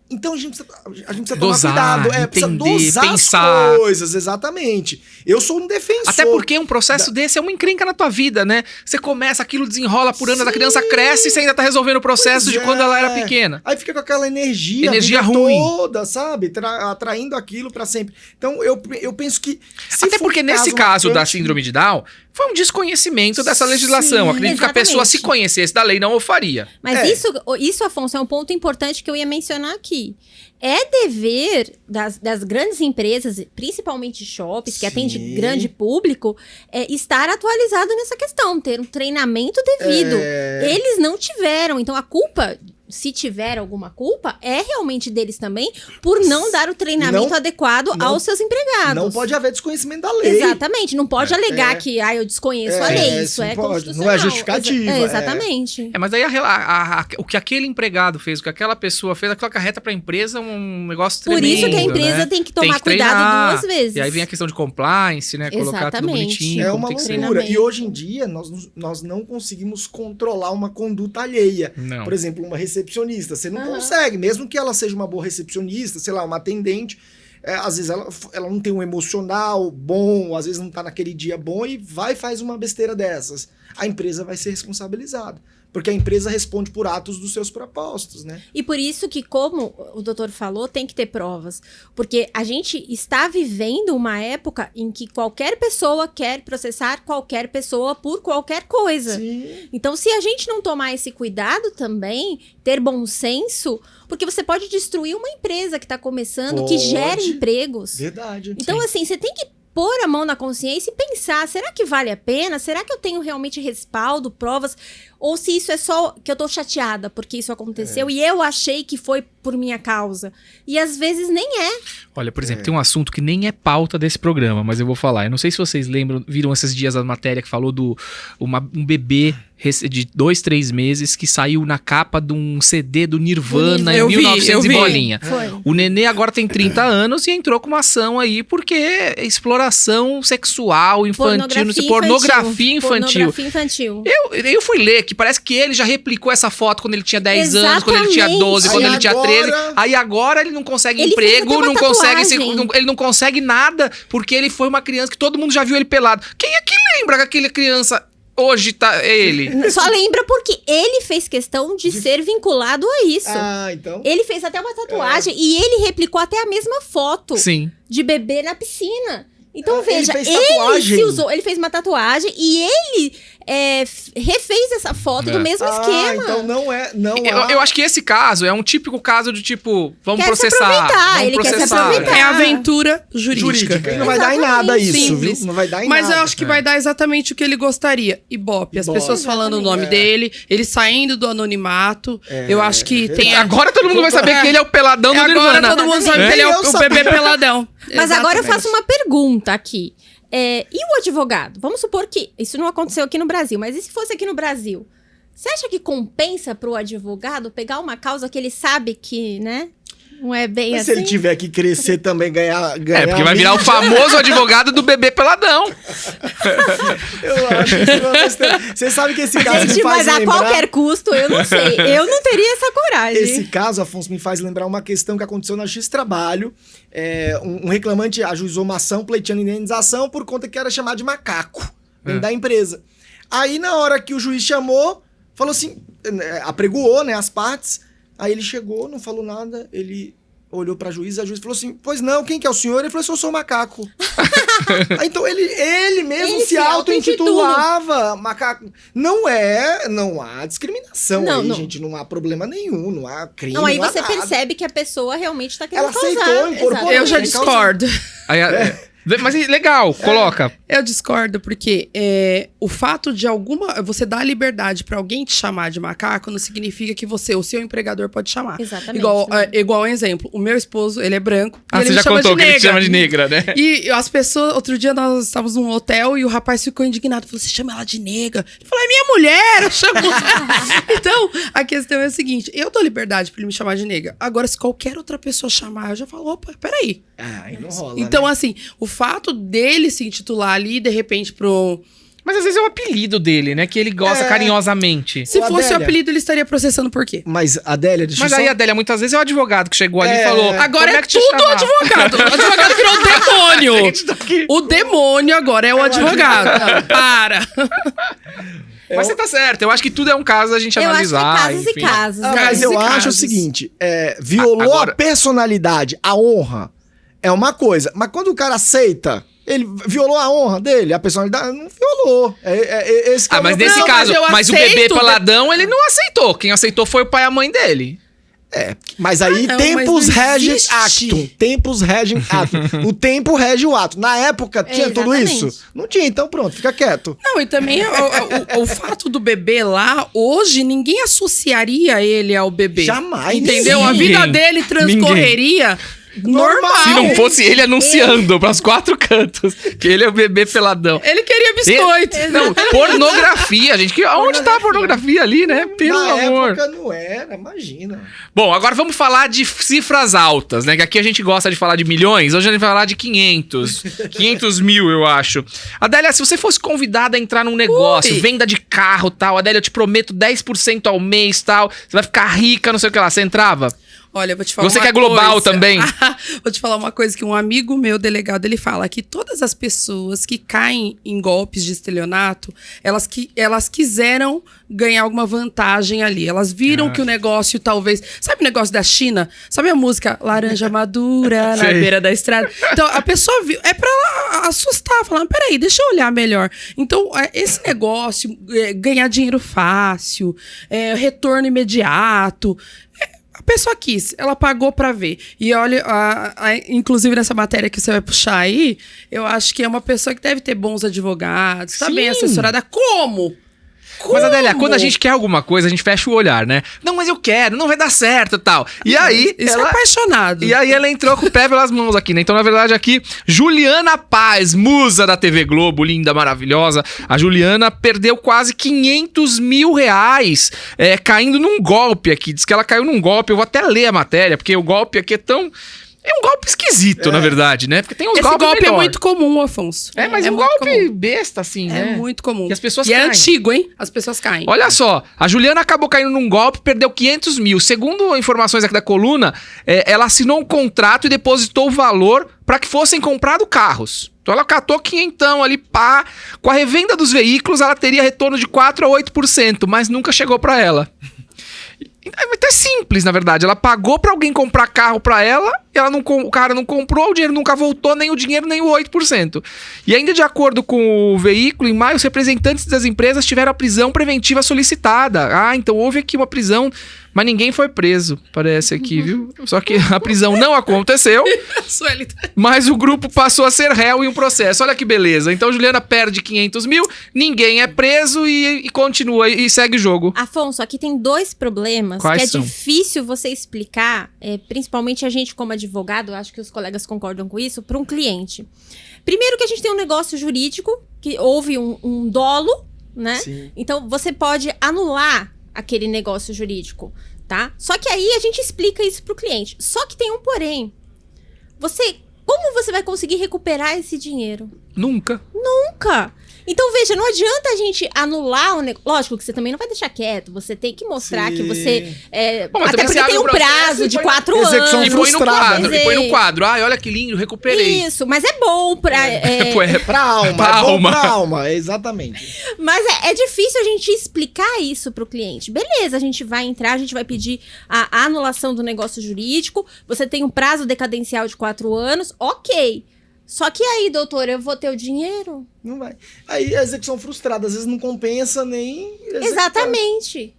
Então a gente precisa tomar cuidado, precisa dosar pensar as coisas, exatamente. Eu sou um defensor. Até porque um processo desse é uma encrenca na tua vida, né? Você começa, aquilo desenrola por anos, a criança cresce e você ainda tá resolvendo o processo de quando ela era pequena. Aí fica com aquela energia ruim toda, sabe? Atraindo aquilo pra sempre. Então eu penso que... Até porque nesse caso da síndrome de Down, foi um desconhecimento dessa legislação. Acredito que a pessoa, se conhecesse da lei, não o faria. Mas isso, Afonso, é um ponto importante que eu ia mencionar aqui. É dever das grandes empresas, principalmente shoppings, que atendem grande público, estar atualizado nessa questão, ter um treinamento devido. Eles não tiveram, então a culpa... Se tiver alguma culpa, é realmente deles também, por não dar o treinamento adequado aos seus empregados. Não pode haver desconhecimento da lei. Exatamente, não pode alegar que eu desconheço a lei, isso é constitucional. Não é justificativa. Exatamente. Mas aí o que aquele empregado fez, o que aquela pessoa fez, aquilo acarreta pra empresa um negócio tremendo. Por isso que a empresa tem que tomar cuidado 2 vezes. E aí vem a questão de compliance, né? Colocar tudo bonitinho. É uma loucura. E hoje em dia, nós não conseguimemos controlar uma conduta alheia. Não. Por exemplo, uma recepcionista. Você não consegue, mesmo que ela seja uma boa recepcionista, sei lá, uma atendente, às vezes ela não tem um emocional bom, às vezes não tá naquele dia bom e faz uma besteira dessas. A empresa vai ser responsabilizada. Porque a empresa responde por atos dos seus propósitos, né? E por isso que, como o doutor falou, tem que ter provas. Porque a gente está vivendo uma época em que qualquer pessoa quer processar qualquer pessoa por qualquer coisa. Sim. Então, se a gente não tomar esse cuidado também, ter bom senso, porque você pode destruir uma empresa que está começando, que gera empregos. Verdade. Então, assim, você tem que pôr a mão na consciência e pensar, será que vale a pena? Será que eu tenho realmente respaldo, provas? Ou se isso é só que eu tô chateada porque isso aconteceu e eu achei que foi por minha causa. E às vezes nem é. Olha, por exemplo, tem um assunto que nem é pauta desse programa, mas eu vou falar. Eu não sei se vocês lembram, viram esses dias a matéria que falou do um bebê de 2, 3 meses que saiu na capa de um CD do Nirvana em 1900 e bolinha. Foi. O nenê agora tem 30 anos e entrou com uma ação aí porque é exploração sexual infantil, pornografia infantil. Eu fui ler que parece que ele já replicou essa foto quando ele tinha 10 anos, quando ele tinha 12, quando ele tinha 13. Aí agora ele não consegue emprego, não consegue ele não consegue nada porque ele foi uma criança que todo mundo já viu ele pelado. Quem é que lembra que aquela criança hoje tá ele? Só lembra porque ele fez questão de ser vinculado a isso. Então. Ele fez até uma tatuagem e ele replicou até a mesma foto. Sim. De bebê na piscina. Então veja, ele fez uma tatuagem e ele refez essa foto do mesmo esquema. Então eu acho que esse caso é um típico caso de tipo, vamos quer processar. Ele quer se aproveitar. É aventura jurídica. E não vai dar em nada isso, simples. Viu? Não vai dar em Mas nada. eu acho que vai dar exatamente o que ele gostaria. Ibope. As pessoas falando o nome dele, ele saindo do anonimato. Eu acho que tem... Agora todo mundo vai saber que ele é o peladão do Nirvana. Agora todo mundo sabe que ele é o bebê peladão. Mas agora eu faço uma pergunta aqui. E o advogado? Vamos supor que isso não aconteceu aqui no Brasil, mas e se fosse aqui no Brasil? Você acha que compensa pro advogado pegar uma causa que ele sabe que, né, não é bem mas assim? se ele tiver que crescer também, ganhar porque vai virar o famoso advogado do bebê peladão. Eu acho que você sabe que esse caso me faz mas lembrar... a qualquer custo, eu não sei. Eu não teria essa coragem. Esse caso, Afonso, me faz lembrar uma questão que aconteceu na X Trabalho. Um reclamante ajuizou uma ação pleiteando indenização por conta que era chamado de macaco dentro da empresa. Aí, na hora que o juiz chamou, falou assim, apregoou, né, as partes. Aí ele chegou, não falou nada, ele olhou pra juíza, a juíza falou assim, pois não, quem que é o senhor? Ele falou assim, eu sou o macaco. Então ele mesmo se auto-intitulava macaco. Não há discriminação aí, gente, não há problema nenhum, não há crime, não, aí não há você nada. percebe que a pessoa realmente tá querendo causar. Ela aceitou, incorporou. Eu já discordo. Mas legal, coloca. Eu discordo, porque o fato de você dar liberdade pra alguém te chamar de macaco não significa que o seu empregador pode chamar. Exatamente. Igual um exemplo, o meu esposo, ele é branco. Ah, você já contou que ele te chama de negra, né? E as pessoas, outro dia nós estávamos num hotel e o rapaz ficou indignado. Falou, você chama ela de negra? Ele falou, é minha mulher, eu chamo. Então, a questão é a seguinte, eu dou liberdade pra ele me chamar de negra. Agora, se qualquer outra pessoa chamar, eu já falo, opa, peraí. Aí não rola, então, né? assim, o fato dele se intitular ali, de repente, Mas às vezes é o apelido dele, né? Que ele gosta carinhosamente. Se fosse o apelido, ele estaria processando por quê? Mas, Adélia, Mas aí, Adélia, muitas vezes é o advogado que chegou ali e falou... Agora como é que te tudo o chamar? advogado. O advogado virou o demônio. O demônio agora é o advogado. Para. Mas você tá certo. Eu acho que tudo é um caso da gente analisar. Acho que casos enfim. e casos. Mas eu acho o seguinte, violou a personalidade, a honra, é uma coisa. Mas quando o cara aceita... Ele violou a honra dele, a personalidade, não violou. Mas nesse caso, mas o bebê peladão, ele não aceitou. Quem aceitou foi o pai e a mãe dele. Mas aí tempus regem actum. Tempus regem actum. O tempo rege o ato. Na época, tinha tudo isso? Não tinha, então pronto, fica quieto. Não, e também o fato do bebê lá, hoje, ninguém associaria ele ao bebê. Jamais. Entendeu? A vida dele transcorreria... normal. Se não fosse ele anunciando pras 4 cantos que ele é o bebê peladão. Ele queria biscoito. Não, pornografia, gente. Onde tá a pornografia ali, né? Pelo amor. Na época não era, imagina. Bom, agora vamos falar de cifras altas, né? Que aqui a gente gosta de falar de milhões, hoje a gente vai falar de 500 mil, eu acho. Adélia, se você fosse convidada a entrar num negócio, venda de carro, tal, Adélia, eu te prometo 10% ao mês, tal, você vai ficar rica, não sei o que lá, você entrava? Olha, eu vou te falar Você uma que é global coisa. também. Vou te falar uma coisa que um amigo meu, delegado, ele fala que todas as pessoas que caem em golpes de estelionato, elas quiseram ganhar alguma vantagem ali. Elas viram que o negócio talvez... Sabe o negócio da China? Sabe a música Laranja Madura na beira da estrada? Então, a pessoa viu... É pra ela assustar, falar, peraí, deixa eu olhar melhor. Então, esse negócio, ganhar dinheiro fácil, retorno imediato... A pessoa quis, ela pagou pra ver. E olha, inclusive nessa matéria que você vai puxar aí, eu acho que é uma pessoa que deve ter bons advogados, tá bem assessorada. Como? Mas, Adélia, quando a gente quer alguma coisa, a gente fecha o olhar, né? Não, mas eu quero, não vai dar certo e tal. E aí... Isso é apaixonado. E aí ela entrou com o pé pelas mãos aqui, né? Então, na verdade, aqui, Juliana Paz, musa da TV Globo, linda, maravilhosa. A Juliana perdeu quase 500 mil reais caindo num golpe aqui. Diz que ela caiu num golpe. Eu vou até ler a matéria, porque o golpe aqui é tão... É um golpe esquisito, na verdade, né? Porque tem uns golpes golpe melhor. É muito comum, Afonso. Mas é um muito golpe comum. besta, assim, né? É muito comum. E as pessoas caem. caem. É antigo, hein? As pessoas caem. Olha só, a Juliana acabou caindo num golpe, perdeu 500 mil. Segundo informações aqui da coluna, ela assinou um contrato e depositou o valor para que fossem comprados carros. Então ela catou 500 ali, pá. Com a revenda dos veículos, ela teria retorno de 4 a 8%, mas nunca chegou para ela. É simples, na verdade. Ela pagou pra alguém comprar carro pra ela, o cara não comprou, o dinheiro nunca voltou, nem o dinheiro, nem o 8%. E ainda de acordo com o veículo, em maio, os representantes das empresas tiveram a prisão preventiva solicitada. Então houve aqui uma prisão, mas ninguém foi preso, parece aqui, viu? Só que a prisão não aconteceu, mas o grupo passou a ser réu em um processo. Olha que beleza. Então Juliana perde 500 mil, ninguém é preso e continua e segue o jogo. Afonso, aqui tem 2 problemas Quais que é são? difícil você explicar, principalmente a gente como advogado, acho que os colegas concordam com isso, para um cliente. Primeiro que a gente tem um negócio jurídico, que houve um dolo, né? Sim. Então você pode anular aquele negócio jurídico, tá? Só que aí a gente explica isso pro cliente. Só que tem um porém. Como você vai conseguir recuperar esse dinheiro? Nunca. Então, veja, não adianta a gente anular o negócio. Lógico que você também não vai deixar quieto. Você tem que mostrar que você... Bom, mas até porque tem um prazo de 4 execução anos. E põe no quadro, Dizer, e põe no quadro. Olha que lindo, recuperei. Isso, mas é bom pra... Pra alma, Pra alma. Pra alma, exatamente. Mas é difícil a gente explicar isso pro cliente. Beleza, a gente vai entrar, a gente vai pedir a anulação do negócio jurídico. Você tem um prazo decadencial de 4 anos. Ok. Só que aí, doutora, eu vou ter o dinheiro? Não vai. Aí a execução frustrada, às vezes não compensa nem executar. Exatamente.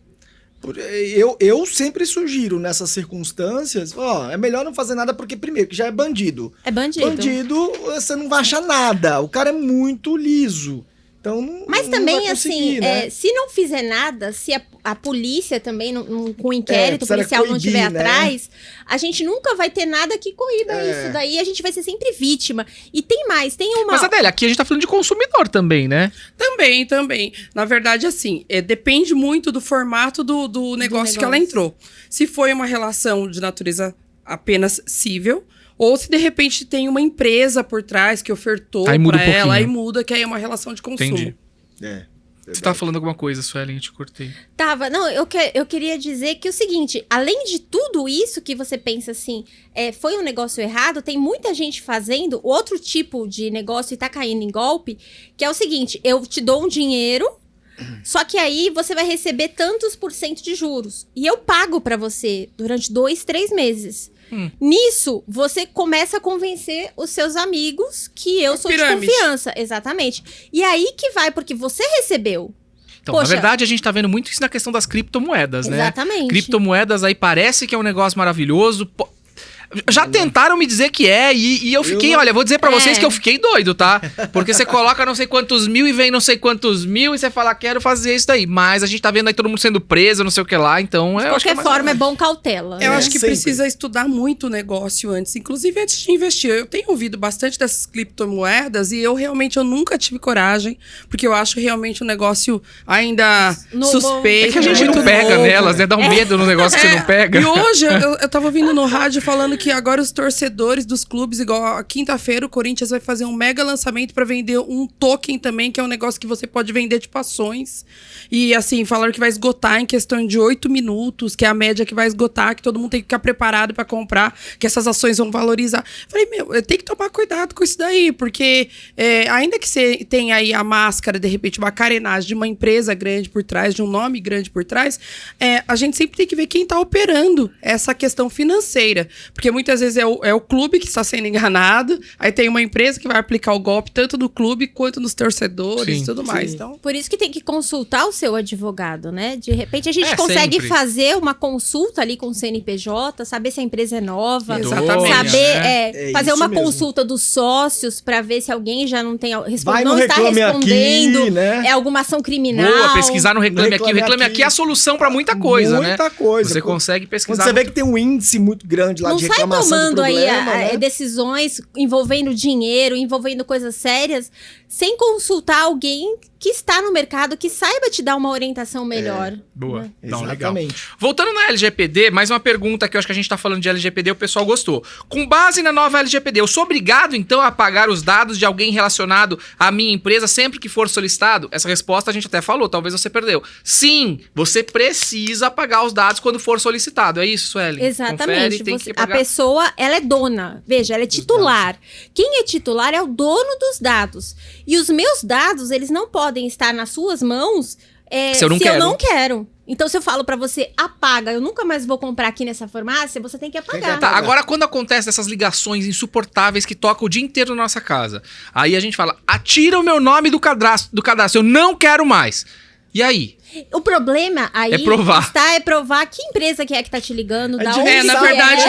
Eu sempre sugiro nessas circunstâncias, é melhor não fazer nada porque, primeiro, que já é bandido. É bandido. Bandido, você não vai achar nada. O cara é muito liso. Então, mas não também, vai conseguir, assim, né? se não fizer nada, se a polícia também, com o inquérito policial coibir, não estiver né? atrás, a gente nunca vai ter nada que coíba isso. Daí a gente vai ser sempre vítima. E tem mais, tem uma... Mas, Adélia, aqui a gente tá falando de consumidor também, né? Também. Na verdade, assim, depende muito do formato do negócio que ela entrou. Se foi uma relação de natureza apenas cível, ou se de repente tem uma empresa por trás que ofertou aí muda pra um ela, aí pouquinho. muda, que aí é uma relação de consumo. Entendi. Você tava falando alguma coisa, Suelen, eu te cortei. Não, eu queria dizer que é o seguinte, além de tudo isso que você pensa assim, foi um negócio errado, tem muita gente fazendo outro tipo de negócio e tá caindo em golpe, que é o seguinte, eu te dou um dinheiro, só que aí você vai receber tantos % de juros. E eu pago pra você durante 2, 3 meses. Nisso, você começa a convencer os seus amigos que eu sou pirâmide. de confiança. Exatamente. E aí que vai, porque você recebeu. Então, Poxa, na verdade, a gente tá vendo muito isso na questão das criptomoedas, né? Exatamente. Criptomoedas aí parece que é um negócio maravilhoso. Já tentaram me dizer que e eu fiquei, olha, vou dizer pra vocês que eu fiquei doido, tá? Porque você coloca não sei quantos mil e vem não sei quantos mil e você fala, quero fazer isso daí. Mas a gente tá vendo aí todo mundo sendo preso, não sei o que lá, então... De qualquer forma, é bom cautela. Eu acho que sempre. precisa estudar muito o negócio antes, inclusive antes de investir. Eu tenho ouvido bastante dessas criptomoedas e eu nunca tive coragem, porque eu acho realmente um negócio ainda suspeito. É que a gente não muito pega novo. nelas, né? Dá um medo no negócio que você não pega. E hoje eu tava ouvindo no rádio falando que agora os torcedores dos clubes, igual a quinta-feira, o Corinthians vai fazer um mega lançamento pra vender um token também, que é um negócio que você pode vender tipo ações. E assim, falaram que vai esgotar em questão de 8 minutos, que é a média que vai esgotar, que todo mundo tem que ficar preparado pra comprar, que essas ações vão valorizar. Falei, tem que tomar cuidado com isso daí, porque ainda que você tenha aí a máscara, de repente, uma carenagem de uma empresa grande por trás, de um nome grande por trás, a gente sempre tem que ver quem tá operando essa questão financeira. Porque Porque muitas vezes é o clube que está sendo enganado, aí tem uma empresa que vai aplicar o golpe tanto no clube quanto nos torcedores e tudo mais. Então... Por isso que tem que consultar o seu advogado, né? De repente a gente consegue sempre fazer uma consulta ali com o CNPJ, saber se a empresa é nova, Exatamente. saber fazer uma mesmo. consulta dos sócios para ver se alguém já não tem Vai no não está Reclame respondendo, Aqui, né? é alguma ação criminal. Boa, pesquisar no Reclame Aqui. O Reclame Aqui é a solução pra muita coisa, né? Muita coisa. Você consegue pesquisar. Quando você vê que tem um índice muito grande lá Não de sai reclamação tomando de problema, aí né? decisões envolvendo dinheiro, envolvendo coisas sérias, sem consultar alguém que está no mercado, que saiba te dar uma orientação melhor. Boa. Não, legal. Exatamente. Voltando na LGPD, mais uma pergunta que eu acho que a gente tá falando de LGPD, o pessoal gostou. Com base na nova LGPD, eu sou obrigado, então, a apagar os dados de alguém relacionado à minha empresa sempre que for solicitado? Essa resposta a gente até falou, talvez você perdeu. Sim, você precisa apagar os dados quando for solicitado. É isso, Suelen? Exatamente. Confere, tem que A apagar. pessoa, ela é dona. Veja, ela é titular. Quem é titular é o dono dos dados. E os meus dados, eles não podem estar nas suas mãos Se eu não quero. Então, se eu falo pra você, apaga, eu nunca mais vou comprar aqui nessa farmácia, você tem que apagar. Tá, agora quando acontece essas ligações insuportáveis que tocam o dia inteiro na nossa casa, aí a gente fala, atira o meu nome do cadastro, eu não quero mais. E aí? O problema aí É provar. é provar que empresa que tá te ligando, da de- onde na você verdade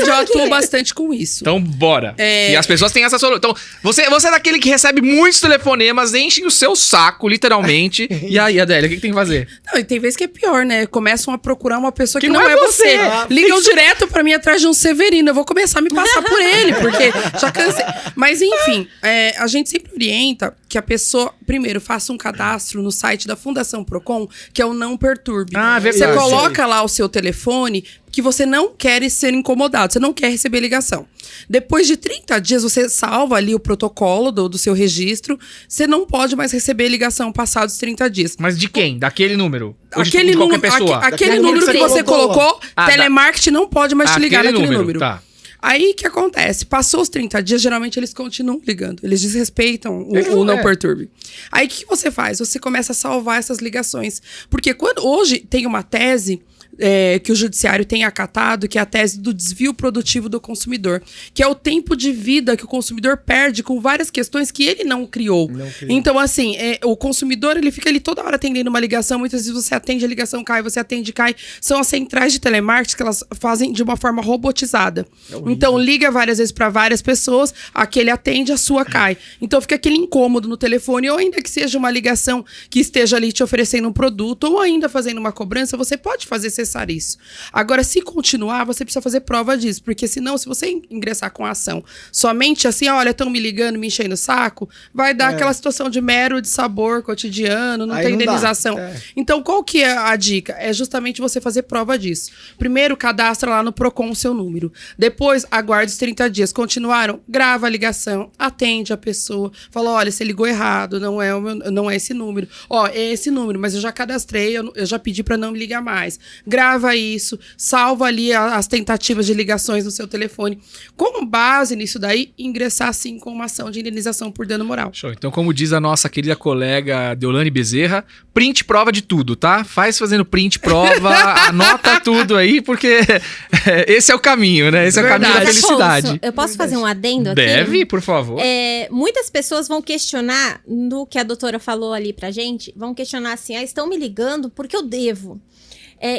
eu Sabe atuo que- bastante com isso. Então, bora. E as pessoas têm essa solução. Então, você é daquele que recebe muitos telefonemas, enchem o seu saco, literalmente. E aí, Adélia, o que tem que fazer? Não, e tem vezes que é pior, né? Começam a procurar uma pessoa que, Que não não é é você. você. Ligam direto pra mim atrás de um Severino. Eu vou começar a me passar por ele, porque já cansei. Mas, enfim, a gente sempre orienta que a pessoa, primeiro, faça um cadastro no site da Fundação Procon, que é o Não Perturbe. Ah, verdade. Você coloca lá o seu telefone que você não quer ser incomodado, você não quer receber ligação. Depois de 30 dias, você salva ali o protocolo do seu registro, você não pode mais receber ligação passados 30 dias. Mas de quem? Daquele número? Ou de Aquele qualquer número, pessoa? aquele Daquele número número que que você você colocou. colocou, Ah, telemarketing não pode mais te ligar Aquele naquele número. Tá. Aí, o que acontece? Passou os 30 dias, geralmente eles continuam ligando. Eles desrespeitam o não perturbe. Aí, o que você faz? Você começa a salvar essas ligações. Porque hoje tem uma tese que o judiciário tem acatado, que é a tese do desvio produtivo do consumidor, que é o tempo de vida que o consumidor perde com várias questões que ele não criou. Então, assim, o consumidor, ele fica ali toda hora atendendo uma ligação, muitas vezes você atende a ligação, cai, você atende, cai. São as centrais de telemarketing que elas fazem de uma forma robotizada. Então, liga várias vezes para várias pessoas, aquele atende, a sua cai. Então, fica aquele incômodo no telefone, ou ainda que seja uma ligação que esteja ali te oferecendo um produto, ou ainda fazendo uma cobrança, você pode fazer cessar isso. Agora, se continuar, você precisa fazer prova disso, porque senão, se você ingressar com a ação somente assim, olha, estão me ligando, me enchendo o saco, vai dar aquela situação de mero de sabor cotidiano, não Aí tem não dá. indenização. Então, qual que é a dica? É justamente você fazer prova disso. Primeiro, cadastra lá no Procon o seu número. Depois, aguarde os 30 dias. Continuaram? Grava a ligação, atende a pessoa, fala, olha, você ligou errado, não é esse número. Ó, é esse número, mas eu já cadastrei, eu já pedi para não me ligar mais. Grava isso, salva ali as tentativas de ligações no seu telefone. Com base nisso daí, ingressar sim com uma ação de indenização por dano moral. Show. Então, como diz a nossa querida colega Deolane Bezerra, print prova de tudo, tá? Faz fazendo print prova, anota tudo aí, porque esse é o caminho, né? Esse é o caminho da Verdade. felicidade. Afonso, eu posso fazer um adendo aqui? Deve, por favor. Muitas pessoas vão questionar, no que a doutora falou ali pra gente, vão questionar assim, estão me ligando porque eu devo.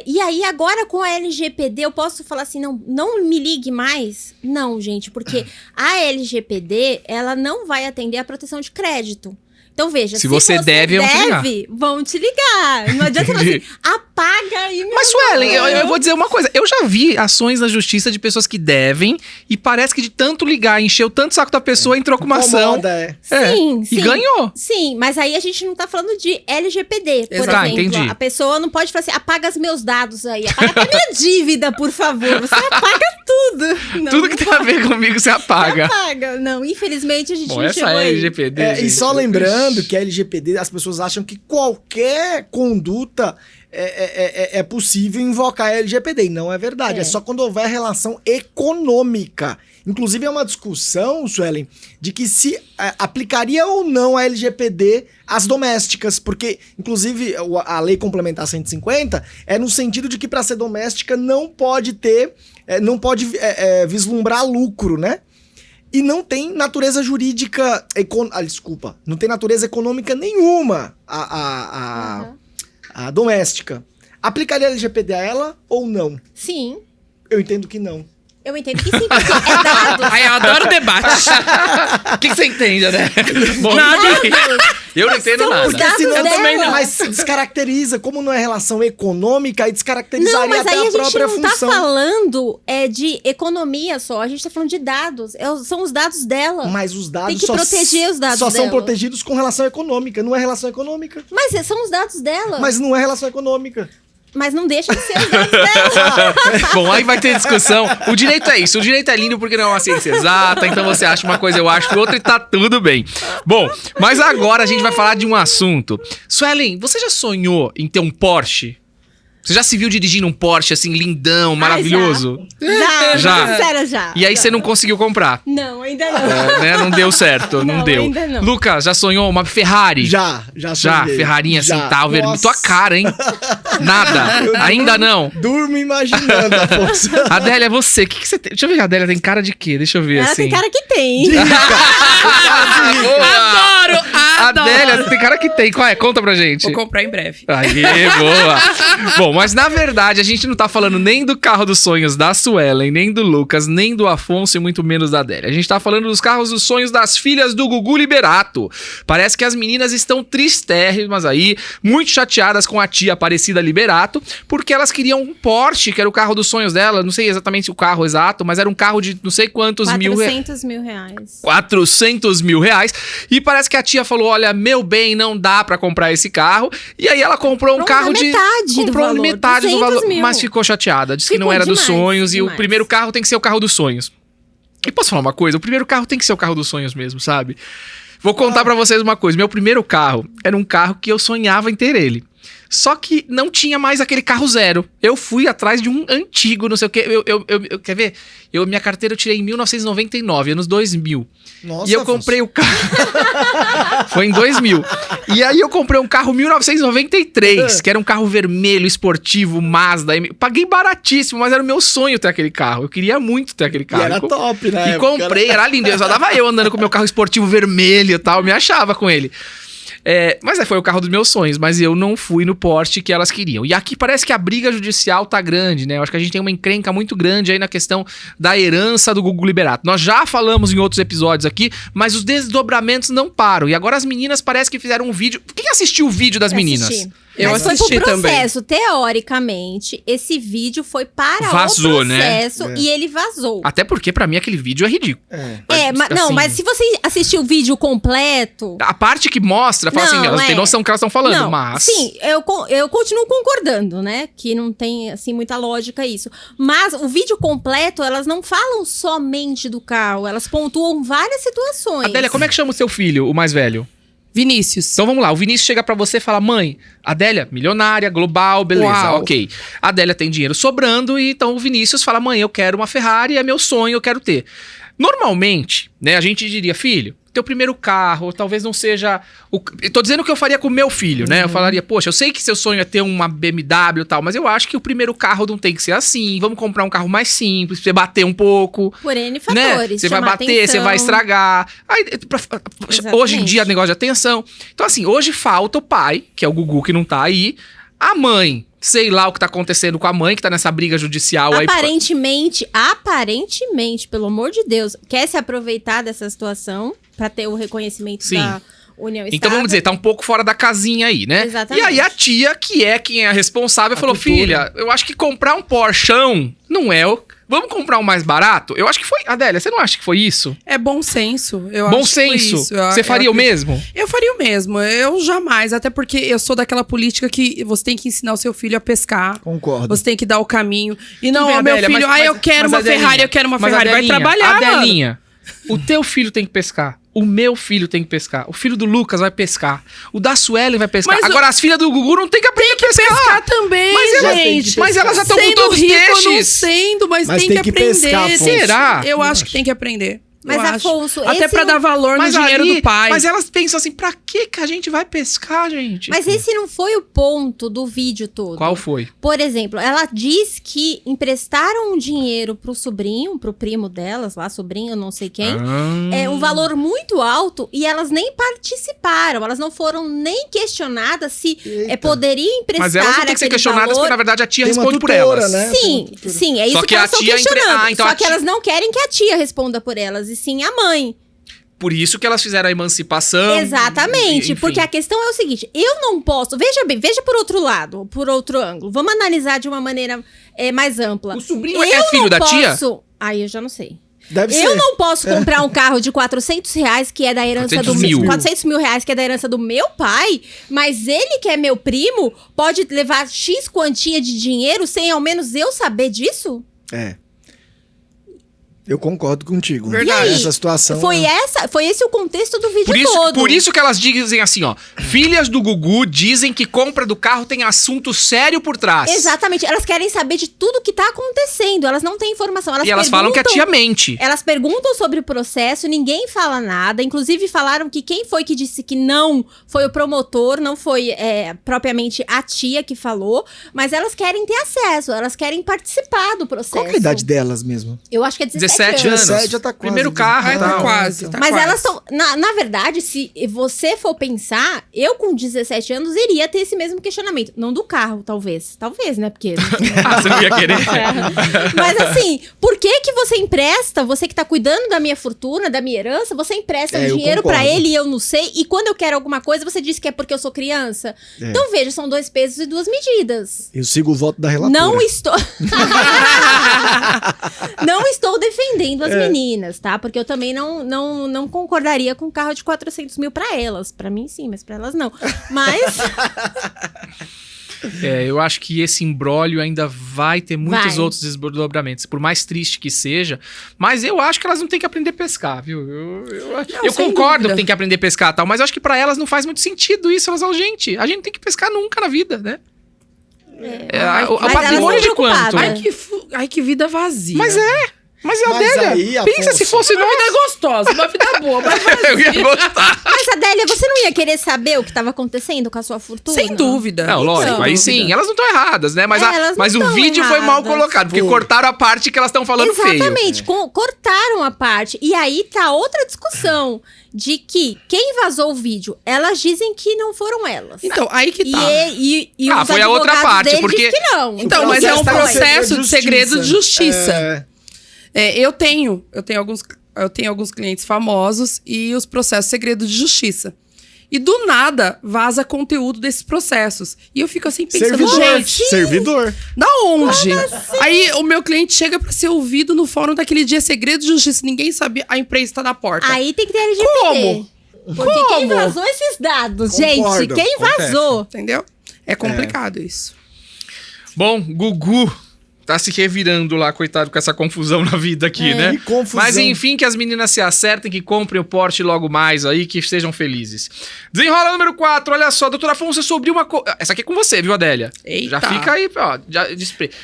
E aí, agora com a LGPD, eu posso falar assim, não me ligue mais? Não, gente, porque a LGPD, ela não vai atender a proteção de crédito. Então, veja, Se você deve, vão te ligar. Não adianta falar assim, apaga aí meu Mas, Suelen, nome. eu vou dizer uma coisa. Eu já vi ações na justiça de pessoas que devem e parece que de tanto ligar, encheu tanto o saco da pessoa, entrou com uma ação. Incomoda, Sim, E ganhou. Sim, mas aí a gente não tá falando de LGPD, por Exato. exemplo. Entendi. A pessoa não pode falar assim, apaga os meus dados aí, apaga até minha dívida, por favor. Você apaga tudo. Não, Tudo que tem a ver comigo, você apaga. apaga. Não, infelizmente a gente Bom, não essa chegou é a aí. LGPD. E gente. só lembrando que a LGPD, as pessoas acham que qualquer conduta é possível invocar a LGPD. E não é verdade. É só quando houver relação econômica. Inclusive, é uma discussão, Suelen, de que se aplicaria ou não a LGPD às domésticas. Porque, inclusive, a Lei Complementar 150 é no sentido de que para ser doméstica não pode ter não pode vislumbrar lucro, né? E não tem natureza jurídica... desculpa. Não tem natureza econômica nenhuma a doméstica. Aplicaria a LGPD a ela ou não? Sim. Eu entendo que não. Eu entendo que sim, porque é dados. Ai, eu adoro o debate. O que você entende, né? Bom, Nada. eu não entendo São nada. os dados Senão dela. também não. Mas se descaracteriza, como não é relação econômica, aí descaracterizaria Não, mas até aí a a gente própria não função. tá falando de economia só, a gente tá falando de dados. São os dados dela. Mas os dados Tem que proteger os dados só são dela. protegidos com relação econômica. Não é relação econômica. Mas são os dados dela. Mas não é relação econômica. Mas não deixa de ser os dados dela. Bom, aí vai ter discussão. O direito é isso. O direito é lindo porque não é uma ciência exata. Então você acha uma coisa, eu acho outra e tá tudo bem. Bom, mas agora a gente vai falar de um assunto. Suelen, você já sonhou em ter um Porsche? Você já se viu dirigindo um Porsche assim, lindão, maravilhoso? Já. Sério, já. E aí você não conseguiu comprar? Não, ainda não. Né? Não deu certo, não Não, deu. ainda não. Lucas, já sonhou uma Ferrari? Já sonhei. Ferrarinha assim, Já. tal, vermelho. Nossa. Tua cara, hein? Nada. Ainda não. Durmo imaginando, Afonso. Adélia, você, o que você tem? Deixa eu ver, a Adélia tem cara de quê? Deixa eu ver Ela assim. tem cara que tem. Adoro! Adélia, tem cara que tem. Qual é? Conta pra gente. Vou comprar em breve. Aí, boa. Bom, mas na verdade a gente não tá falando nem do carro dos sonhos da Suelen, nem do Lucas, nem do Afonso e muito menos da Adélia. A gente tá falando dos carros dos sonhos das filhas do Gugu Liberato. Parece que as meninas estão tristérrimas aí, muito chateadas com a tia Aparecida Liberato, porque elas queriam um Porsche, que era o carro dos sonhos dela. Não sei exatamente o carro exato, mas era um carro de não sei quantos mil... 400 mil reais. 400 mil reais. E parece que a tia falou, olha, meu bem, não dá pra comprar esse carro. E aí ela comprou um carro de... Comprou metade do valor, mas ficou chateada. Disse que não era dos sonhos. E o primeiro carro tem que ser o carro dos sonhos. E posso falar uma coisa? O primeiro carro tem que ser o carro dos sonhos mesmo, sabe? Vou contar pra vocês uma coisa. Meu primeiro carro era um carro que eu sonhava em ter ele. Só que não tinha mais aquele carro zero. Eu fui atrás de um antigo, não sei o quê. Quer ver? Minha carteira eu tirei em 1999, anos 2000. Nossa, e eu comprei o carro... Foi em 2000. E aí eu comprei um carro 1993, que era um carro vermelho, esportivo, Mazda. Paguei baratíssimo, mas era o meu sonho ter aquele carro. Eu queria muito ter aquele carro. E era top, né? E comprei, era lindo. Só dava eu andando com o meu carro esportivo vermelho e tal. Me achava com ele. Mas foi o carro dos meus sonhos, mas eu não fui no Porsche que elas queriam. E aqui parece que a briga judicial tá grande, né? Eu acho que a gente tem uma encrenca muito grande aí na questão da herança do Gugu Liberato. Nós já falamos em outros episódios aqui, mas os desdobramentos não param. E agora as meninas parece que fizeram um vídeo... Quem assistiu o vídeo das meninas? Eu Mas assisti foi pro também. processo. Teoricamente, esse vídeo foi para Vazou, o processo, né? e ele vazou. Até porque pra mim aquele vídeo é ridículo. Mas, não, assim, mas se você assistir o vídeo completo... A parte que mostra, fala assim, elas têm noção do que elas estão falando, não, mas... Sim, eu continuo concordando, né? Que não tem, assim, muita lógica isso. Mas o vídeo completo, elas não falam somente do carro. Elas pontuam várias situações. Adélia, como é que chama o seu filho, o mais velho? Vinícius. Então vamos lá, o Vinícius chega pra você e fala, mãe, Adélia, milionária, global, beleza, Uau. ok. A Adélia tem dinheiro sobrando e então o Vinícius fala, mãe, eu quero uma Ferrari, é meu sonho, eu quero ter. Normalmente, né, a gente diria, filho, teu primeiro carro, talvez não seja... Eu tô dizendo o que eu faria com o meu filho, né? Eu falaria, poxa, eu sei que seu sonho é ter uma BMW e tal, mas eu acho que o primeiro carro não tem que ser assim, vamos comprar um carro mais simples, pra você bater um pouco. Por N Né? fatores. Você vai chamar bater, atenção. você vai estragar. Aí, hoje em dia, negócio de atenção. Então, assim, hoje falta o pai, que é o Gugu, que não tá aí. A mãe, sei lá o que tá acontecendo com a mãe, que tá nessa briga judicial aí. Aparentemente, pelo amor de Deus, quer se aproveitar dessa situação pra ter o reconhecimento Sim. da união estável. Então, vamos dizer, tá um pouco fora da casinha aí, né? Exatamente. E aí a tia, que é quem é a responsável, falou, tutora. filha, eu acho que comprar um Porschão não é o... Vamos comprar um mais barato? Eu acho que foi... Adélia, você não acha que foi isso? É bom senso. Eu Bom acho que foi senso. isso. Você faria o mesmo? Eu faria o mesmo. Eu jamais. Até porque eu sou daquela política que você tem que ensinar o seu filho a pescar. Concordo. Você tem que dar o caminho. E Tudo não, bem, meu Adélia, filho, mas- eu quero mas, uma Adelinha, Ferrari, eu quero uma mas, Ferrari. Vai Adelinha, trabalhar, mano. Adelinha, o teu filho tem que pescar. O meu filho tem que pescar. O filho do Lucas vai pescar. O da Suelen vai pescar. Mas Agora, as filhas do Gugu não tem que aprender a pescar. Pescar também, Mas elas- gente. mas elas já estão com Sendo todos os rico ou não peixes. sendo, mas tem tem que que aprender. pescar, Afonso. Será? Eu acho que tem que aprender. Mas, Afonso, até pra dar valor no dinheiro do pai. Mas elas pensam assim, pra que a gente vai pescar, gente? Mas esse não foi o ponto do vídeo todo. Qual foi? Por exemplo, ela diz que emprestaram um dinheiro pro sobrinho, pro primo delas, lá, sobrinho, não sei quem. É um valor muito alto e elas nem participaram. Elas não foram nem questionadas se poderiam emprestar. Mas elas não têm que ser questionadas valor. porque, na verdade, a tia Tem uma responde por tutora, elas. né? Sim, é isso Só que elas estão questionando. então Só que elas não querem que a tia responda por elas, e sim a mãe. Por isso que elas fizeram a emancipação. Exatamente, enfim. porque a questão é o seguinte, eu não posso, veja bem, veja por outro lado, por outro ângulo, vamos analisar de uma maneira mais ampla. O sobrinho é filho da tia? Aí eu já não sei. Deve ser. Eu não posso comprar um carro de R$400 que é da herança 400 mil reais que é da herança do meu pai, mas ele que é meu primo pode levar X quantia de dinheiro sem ao menos eu saber disso? Eu concordo contigo. Verdade. Essa situação. Foi esse o contexto do vídeo todo. Por isso que elas dizem assim, ó. Filhas do Gugu dizem que compra do carro tem assunto sério por trás. Exatamente. Elas querem saber de tudo que tá acontecendo. Elas não têm informação. E elas falam que a tia mente. Elas perguntam sobre o processo, ninguém fala nada. Inclusive, falaram que quem foi que disse que não foi o promotor, não foi propriamente a tia que falou. Mas elas querem ter acesso, elas querem participar do processo. Qual que é a idade delas mesmo? Eu acho que é 17 17 anos. 17 já tá quase. Primeiro carro. Tá quase. Mas elas estão. Na verdade, se você for pensar, eu com 17 anos iria ter esse mesmo questionamento. Não do carro, talvez. Talvez, né? Porque. Você não ia querer? Mas assim, por que você empresta, você que tá cuidando da minha fortuna, da minha herança, você empresta um dinheiro pra ele e eu não sei, e quando eu quero alguma coisa, você diz que é porque eu sou criança? Então veja, são 2 pesos e 2 medidas. Eu sigo o voto da relatora. Não estou. Não estou defendendo as meninas, tá? Porque eu também não concordaria com um carro de 400 mil pra elas. Pra mim, sim, mas pra elas não. Mas. Eu acho que esse imbróglio ainda vai ter muitos outros desdobramentos, por mais triste que seja. Mas eu acho que elas não têm que aprender a pescar, viu? Eu concordo que tem que aprender a pescar e tal, mas eu acho que pra elas não faz muito sentido isso. Elas falam, gente, a gente não tem que pescar nunca na vida, né? O patrimônio de quanto? Ai, que vida vazia. Mas Adélia, pensa se fosse uma vida gostosa, uma vida boa, mas eu ia gostar. Mas, Adélia, você não ia querer saber o que estava acontecendo com a sua fortuna? Sem dúvida. Não, lógico, Então, aí sim, elas não estão erradas, né? Mas o vídeo foi mal colocado, porque cortaram a parte que elas estão falando feio. Exatamente, cortaram a parte. E aí tá outra discussão de que quem vazou o vídeo, elas dizem que não foram elas. Então, aí que tá. E os foi a outra advogados parte, deles porque... diz que não. Então, mas é um processo de segredo de justiça. Eu tenho alguns clientes famosos e os processos segredo de justiça. E do nada vaza conteúdo desses processos. E eu fico assim pensando, Servidor. Da onde? Aí o meu cliente chega pra ser ouvido no fórum daquele dia segredo de justiça. Ninguém sabe, a imprensa tá na porta. Aí tem que ter LGBT. Como? Porque quem vazou esses dados, Concordo, gente? Quem vazou? Entendeu? É complicado isso. Bom, Gugu tá se revirando lá, coitado, com essa confusão na vida aqui, né? Que confusão. Mas enfim, que as meninas se acertem, que comprem o Porsche logo mais aí, que sejam felizes. Desenrola número 4, olha só, doutor Afonso, eu sofri uma... Essa aqui é com você, viu, Adélia? Eita. Já fica aí, ó.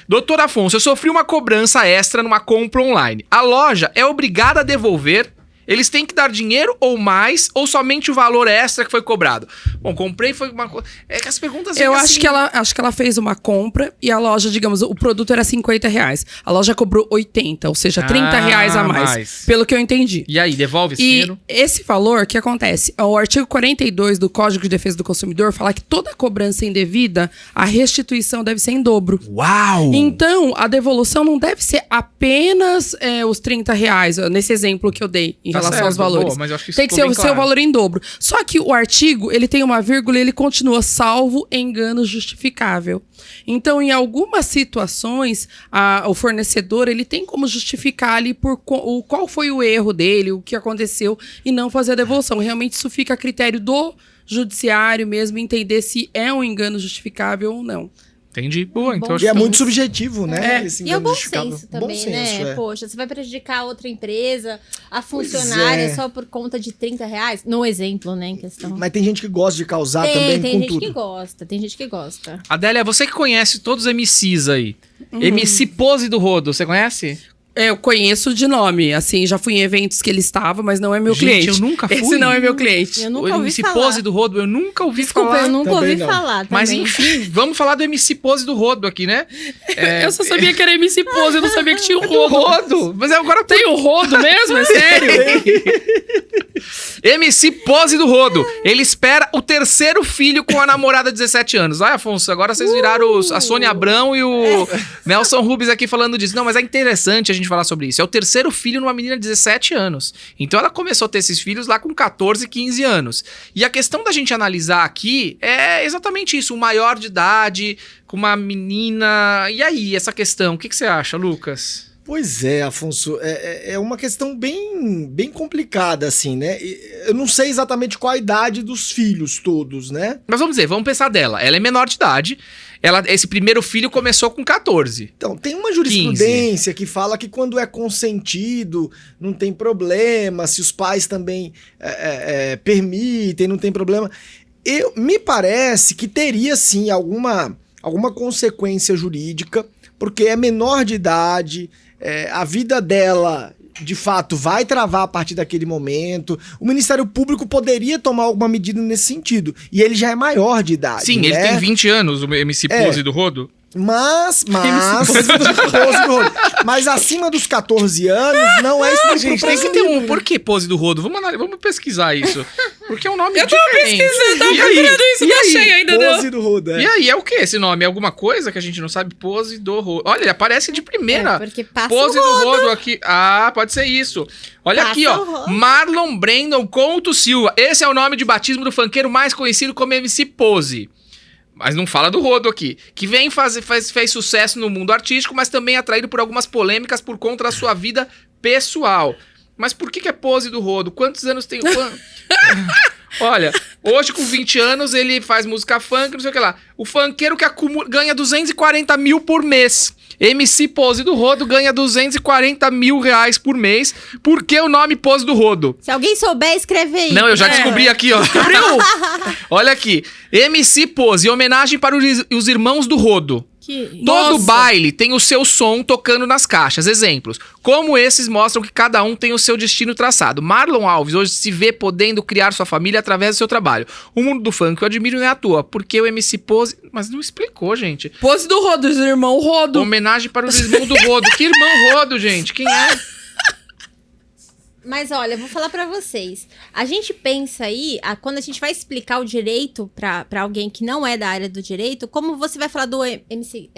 Doutor Afonso, eu sofri uma cobrança extra numa compra online. A loja é obrigada a devolver... Eles têm que dar dinheiro ou mais, ou somente o valor extra que foi cobrado? Bom, comprei, foi uma coisa... É que as perguntas... Eu assim... acho que ela fez uma compra e a loja, digamos, o produto era R$50. A loja cobrou 80, ou seja, R$30 a mais. Pelo que eu entendi. E aí, devolve esse dinheiro? E esse valor, o que acontece? O artigo 42 do Código de Defesa do Consumidor fala que toda cobrança indevida, a restituição deve ser em dobro. Uau! Então, a devolução não deve ser apenas os R$30, nesse exemplo que eu dei, em relação aos valores. Boa, mas eu acho que isso tem que ser o seu claro. valor em dobro. Só que o artigo, ele tem uma vírgula e ele continua salvo engano justificável. Então, em algumas situações, o fornecedor, ele tem como justificar ali qual foi o erro dele, o que aconteceu, e não fazer a devolução. Realmente, isso fica a critério do judiciário mesmo, entender se é um engano justificável ou não. Entendi. Boa, então E é muito subjetivo, né? E é o bom senso também, né? Poxa, você vai prejudicar outra empresa, a funcionária, só por conta de R$30? No exemplo, né, em questão. Mas tem gente que gosta de causar também tem com gente tudo. que gosta, tem gente que gosta. Adélia, você que conhece todos os MCs aí. MC Pose do Rodo, você conhece? Eu conheço de nome, assim, já fui em eventos que ele estava, mas não é meu cliente. Eu nunca fui. Esse não é meu cliente. Eu nunca ouvi MC falar. Pose do Rodo, eu nunca ouvi Desculpa, falar. eu nunca Também ouvi não. falar também. Mas enfim, vamos falar do MC Pose do Rodo aqui, né? Eu só sabia que era MC Pose, eu não sabia que tinha o Do rodo. Rodo! Mas agora Tem o rodo mesmo? É sério? MC Pose do Rodo. Ele espera o terceiro filho com a namorada de 17 anos. Ai, Afonso, agora vocês viraram a Sônia Abrão e o Nelson Rubens aqui falando disso. Não, mas é interessante a gente falar sobre isso. É o terceiro filho numa menina de 17 anos. Então ela começou a ter esses filhos lá com 14, 15 anos. E a questão da gente analisar aqui é exatamente isso. Um maior de idade, com uma menina... E aí, essa questão? O que você acha, Lucas? Pois é, Afonso, é uma questão bem complicada, assim, né? Eu não sei exatamente qual a idade dos filhos todos, né? Mas vamos dizer, vamos pensar dela. Ela é menor de idade. Esse primeiro filho começou com 14. Então, tem uma jurisprudência que fala que quando é consentido, não tem problema, se os pais também permitem, não tem problema. Me parece que teria, sim, alguma consequência jurídica, porque é menor de idade, a vida dela, de fato, vai travar a partir daquele momento. O Ministério Público poderia tomar alguma medida nesse sentido. E ele já é maior de idade. Sim, né? ele tem 20 anos, o MC Pose do Rodo. Mas acima dos 14 anos, não é isso. Gente, tem que ter um... Por que Pose do Rodo? Vamos pesquisar isso. Porque é um nome Eu tava diferente. pesquisando, tava procurando isso, não achei ainda não. Pose do Rodo, E aí, é o que esse nome? É alguma coisa que a gente não sabe? Pose do Rodo. Olha, ele aparece de primeira. Porque passa Pose o do rodo. Rodo aqui. Ah, pode ser isso. Olha Passa aqui, o ó. rodo. Marlon Brandon Couto Silva. Esse é o nome de batismo do funkeiro mais conhecido como MC Pose. Mas não fala do Rodo aqui. Que fez sucesso no mundo artístico, mas também é atraído por algumas polêmicas por conta da sua vida pessoal. Mas por que é Pose do Rodo? Quantos anos tem o Olha, hoje com 20 anos ele faz música funk, não sei o que lá. O funkeiro que ganha 240 mil por mês. MC Pose do Rodo ganha 240 mil reais por mês. Por que o nome Pose do Rodo? Se alguém souber, escreve aí. Não, eu já descobri aqui, ó. Olha aqui. MC Pose, homenagem para os irmãos do Rodo. Todo Nossa. baile tem o seu som tocando nas caixas. Exemplos. Como esses mostram que cada um tem o seu destino traçado. Marlon Alves hoje se vê podendo criar sua família através do seu trabalho. O mundo do funk eu admiro não é à toa. Porque o MC Pose... Mas não explicou, gente. Pose do Rodo, os irmãos Rodo. Homenagem para os irmãos do Rodo. Que irmão Rodo, gente? Quem é? Mas olha, eu vou falar pra vocês. A gente pensa aí, quando a gente vai explicar o direito pra alguém que não é da área do direito, como você vai falar do MC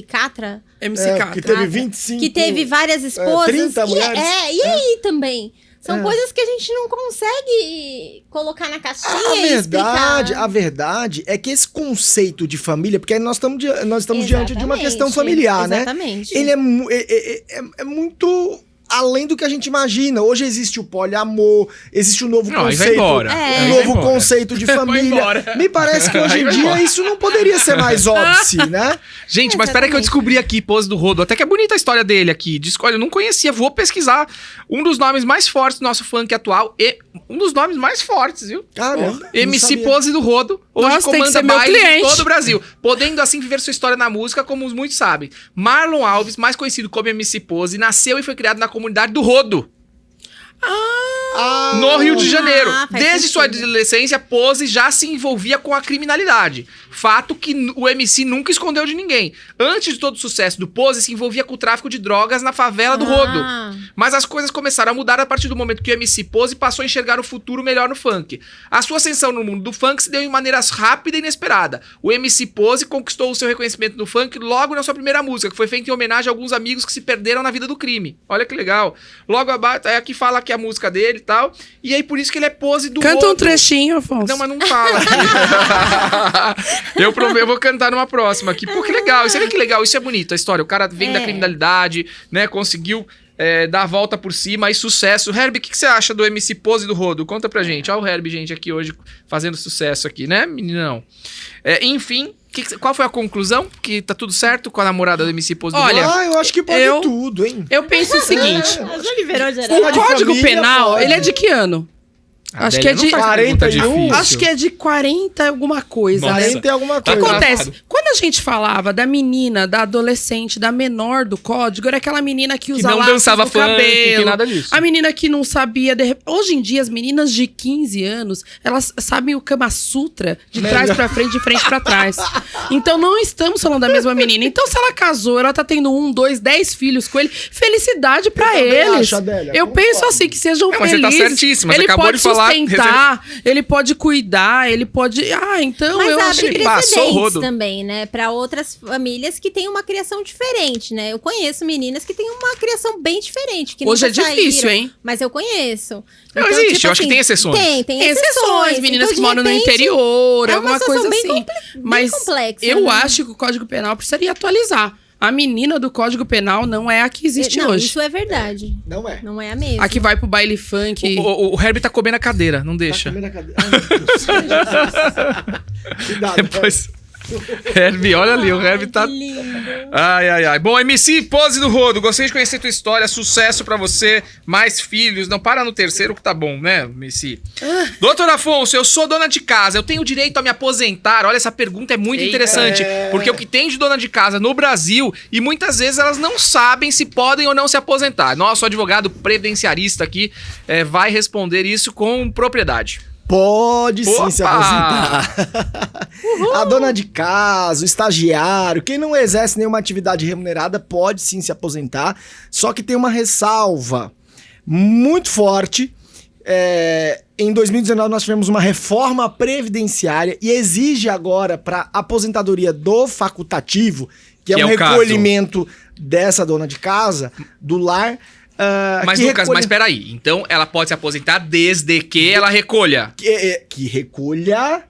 Catra? MC Catra. Que teve 25... Que teve várias esposas. 30 mulheres. E aí também? São coisas que a gente não consegue colocar na caixinha e explicar. A verdade é que esse conceito de família, porque nós estamos diante de uma questão familiar, exatamente. né? Ele é muito... além do que a gente imagina. Hoje existe o poliamor, existe o novo conceito. Conceito de família. Me parece que hoje em dia isso não poderia ser mais óbvio, né? Gente, mas peraí que eu descobri aqui, Pose do Rodo. Até que é bonita a história dele aqui. Olha, eu não conhecia, vou pesquisar. Um dos nomes mais fortes do nosso funk atual. E um dos nomes mais fortes, viu? Caramba. MC Pose do Rodo. Hoje Nossa, comanda baile de todo o Brasil. Podendo assim viver sua história na música, como muitos sabem. Marlon Alves, mais conhecido como MC Pose, nasceu e foi criado na comunidade do Rodo. No Rio de Janeiro. Desde sua adolescência, Pose já se envolvia com a criminalidade. Fato que o MC nunca escondeu de ninguém. Antes de todo o sucesso do Pose, se envolvia com o tráfico de drogas na favela do Rodo. Mas as coisas começaram a mudar a partir do momento que o MC Pose passou a enxergar o futuro melhor no funk. A sua ascensão no mundo do funk se deu em maneira rápida e inesperada. O MC Pose conquistou o seu reconhecimento no funk logo na sua primeira música, que foi feita em homenagem a alguns amigos que se perderam na vida do crime. Olha que legal. Logo abaixo, aqui fala que é a música dele e tal. E aí por isso que ele é Pose do Rodo. Canta um trechinho, Afonso. Não, mas não fala. Eu vou cantar numa próxima aqui. Pô, que legal. Você vê que legal. Isso é bonito, a história. O cara vem da criminalidade, né? Conseguiu dar a volta por cima e sucesso. Herbie, o que você acha do MC Pose do Rodo? Conta pra gente. Olha o Herbie, gente, aqui hoje fazendo sucesso aqui, né, meninão? Enfim, qual foi a conclusão? Que tá tudo certo com a namorada do MC Pose do Rodo? Olha, eu acho que pode tudo, hein? Eu penso o seguinte. Já liberou geral. O Código Penal, ele é de que ano? Acho que é de 41. Acho que é de 40 alguma coisa. Nossa. 40 e alguma O que coisa. acontece? Quando a gente falava da menina, da adolescente, da menor do código, era aquela menina que usa não laços dançava no funk, cabelo. que nada disso. A menina que não sabia... Hoje em dia, as meninas de 15 anos, elas sabem o Kama Sutra de trás pra frente, de frente pra trás. Então, não estamos falando da mesma menina. Então, se ela casou, ela tá tendo 1, 2, 10 filhos com ele, felicidade pra eles. Acho, Adélia, eu penso assim, que sejam mas felizes. você tá certíssima, você ele acabou pode de falar... sustentar, ele pode cuidar, ele pode... então Mas eu abre acho que... passou o rodo. também, né? Pra outras famílias que têm uma criação diferente, né? Eu conheço meninas que têm uma criação bem diferente. Que Hoje é nunca difícil, saíram, hein? Mas eu conheço. Não existe, eu acho que tem exceções. Tem exceções, meninas Então, que de moram no repente, interior, é alguma uma coisa situação assim. Mas complexa, eu né? acho que o Código Penal precisaria atualizar. A menina do Código Penal não é a que existe não, hoje. Isso é verdade. Não é. Não é a mesma. A que vai pro baile funk. O Herbie tá comendo a cadeira, não Tá deixa. comendo a cadeira. Ai, meu Deus. Cuidado. Depois... Herbie, olha ali, o Herbie tá... Que lindo. Ai. Bom, MC, pose do rodo. Gostei de conhecer tua história. Sucesso pra você. Mais filhos. Não para no terceiro que tá bom, né, MC? Doutor Afonso, eu sou dona de casa. Eu tenho direito a me aposentar? Olha, essa pergunta é muito interessante. Porque o que tem de dona de casa no Brasil, e muitas vezes elas não sabem se podem ou não se aposentar. Nosso advogado previdenciarista aqui vai responder isso com propriedade. Pode sim Opa! se aposentar. A dona de casa, o estagiário, quem não exerce nenhuma atividade remunerada pode sim se aposentar. Só que tem uma ressalva muito forte. Em 2019 nós tivemos uma reforma previdenciária e exige agora para aposentadoria do facultativo, que é um recolhimento dessa dona de casa, do lar. Mas, Lucas, mas peraí. Então, ela pode se aposentar desde que ela recolha. Que recolha,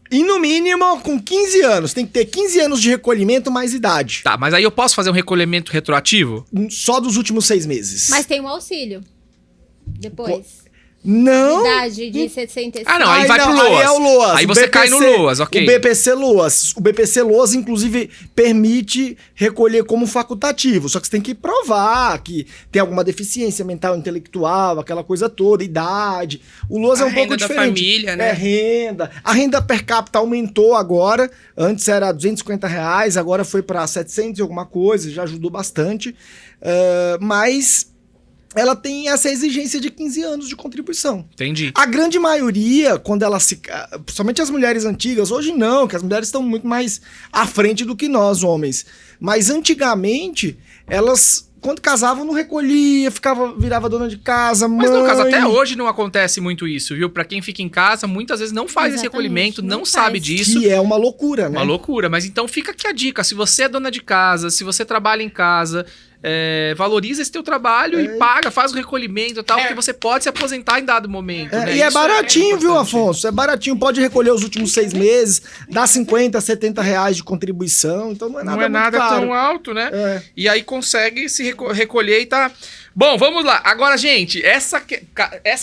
e no mínimo, com 15 anos. Tem que ter 15 anos de recolhimento mais idade. Tá, mas aí eu posso fazer um recolhimento retroativo? Só dos últimos 6 meses. Mas tem um auxílio. Depois. Não. Idade de 65. Ah, não, aí vai pro LOAS. Aí é o LOAS. Aí o você cai no LOAS, ok. O BPC LOAS. O BPC LOAS, inclusive, permite recolher como facultativo. Só que você tem que provar que tem alguma deficiência mental, intelectual, aquela coisa toda, idade. O LOAS é um pouco diferente. A renda da família, né? É renda. A renda per capita aumentou agora. Antes era R$250, agora foi para 700 e alguma coisa. Já ajudou bastante. Mas... ela tem essa exigência de 15 anos de contribuição. Entendi. A grande maioria, quando ela se... Principalmente as mulheres antigas, hoje não, que as mulheres estão muito mais à frente do que nós, homens. Mas antigamente, elas, quando casavam, não recolhia, virava dona de casa, mãe... Mas, Lucas, até hoje não acontece muito isso, viu? Pra quem fica em casa, muitas vezes não faz esse Exatamente, recolhimento, não não sabe faz. disso. Que é uma loucura, né? Uma loucura. Mas então fica aqui a dica. Se você é dona de casa, se você trabalha em casa... valoriza esse teu trabalho e paga, faz o recolhimento e tal, porque você pode se aposentar em dado momento. Né? E é Isso baratinho, viu, importante. Afonso? É baratinho, pode recolher os últimos 6 meses, dá R$50, R$70 de contribuição, então não é nada Não é muito nada caro. tão alto, né? É. E aí consegue se recolher e tá... Bom, vamos lá. Agora, gente, essa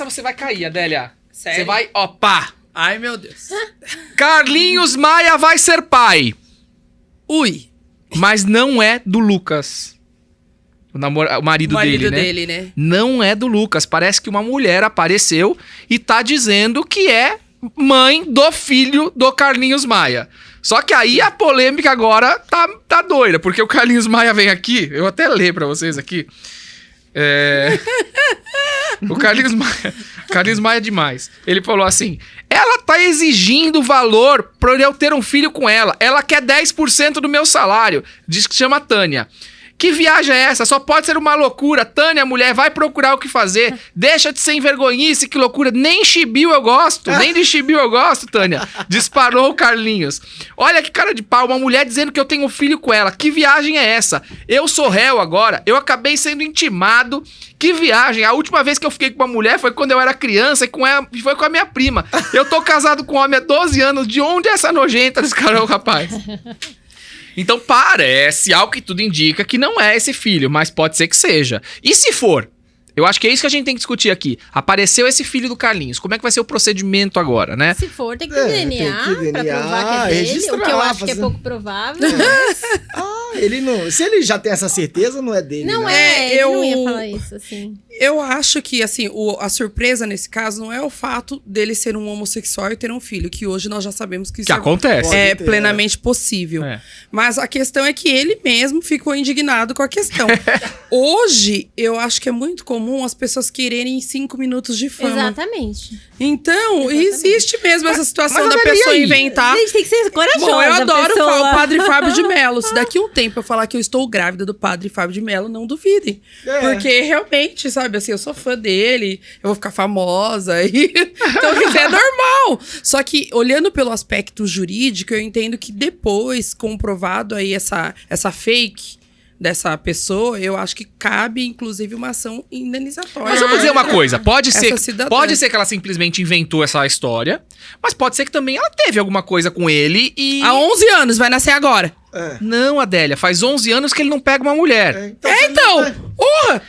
você vai cair, Adélia. Sério? Você vai, ó, pá. Ai, meu Deus. Carlinhos Maia vai ser pai. Ui. Mas não é do Lucas. O marido dele, né? Não é do Lucas. Parece que uma mulher apareceu e tá dizendo que é mãe do filho do Carlinhos Maia. Só que aí a polêmica agora tá doida, porque o Carlinhos Maia vem aqui, eu até ler pra vocês aqui. O Carlinhos Maia é demais. Ele falou assim: ela tá exigindo valor pra eu ter um filho com ela. Ela quer 10% do meu salário. Diz que chama Tânia. Que viagem é essa? Só pode ser uma loucura. Tânia, mulher, vai procurar o que fazer. Deixa de ser envergonhice, que loucura. Nem chibiu eu gosto. Nem de chibiu eu gosto, Tânia. Disparou o Carlinhos. Olha que cara de pau. Uma mulher dizendo que eu tenho um filho com ela. Que viagem é essa? Eu sou réu agora. Eu acabei sendo intimado. Que viagem. A última vez que eu fiquei com uma mulher foi quando eu era criança e foi com a minha prima. Eu tô casado com um homem há 12 anos. De onde é essa nojenta desse cara, rapaz? Então parece, algo que tudo indica, que não é esse filho, mas pode ser que seja. E se for? Eu acho que é isso que a gente tem que discutir aqui. Apareceu esse filho do Carlinhos. Como é que vai ser o procedimento agora, né? Se for, tem que ter DNA, tem que pra provar que é dele. O que eu acho que é pouco provável. Ele não... Se ele já tem essa certeza, não é dele. Não né? ele não ia falar isso, assim. Eu acho que, assim, a surpresa nesse caso não é o fato dele ser um homossexual e ter um filho, que hoje nós já sabemos que isso acontece. É plenamente possível. Mas a questão é que ele mesmo ficou indignado com a questão. Hoje, eu acho que é muito comum as pessoas quererem 5 minutos de fama. Exatamente. Então, existe mesmo essa situação da pessoa inventar. A gente tem que ser corajosa. Bom, eu adoro o Padre Fábio de Mello. Se daqui a um tempo eu falar que eu estou grávida do Padre Fábio de Mello, não duvidem. Porque realmente, sabe, assim, eu sou fã dele, eu vou ficar famosa. Então, isso é normal. Só que, olhando pelo aspecto jurídico, eu entendo que depois, comprovado aí essa fake dessa pessoa, eu acho que cabe, inclusive, uma ação indenizatória. Mas vamos dizer uma coisa, pode ser que ela simplesmente inventou essa história, mas pode ser que também ela teve alguma coisa com ele e... Há 11 anos, vai nascer agora. Não, Adélia, faz 11 anos que ele não pega uma mulher.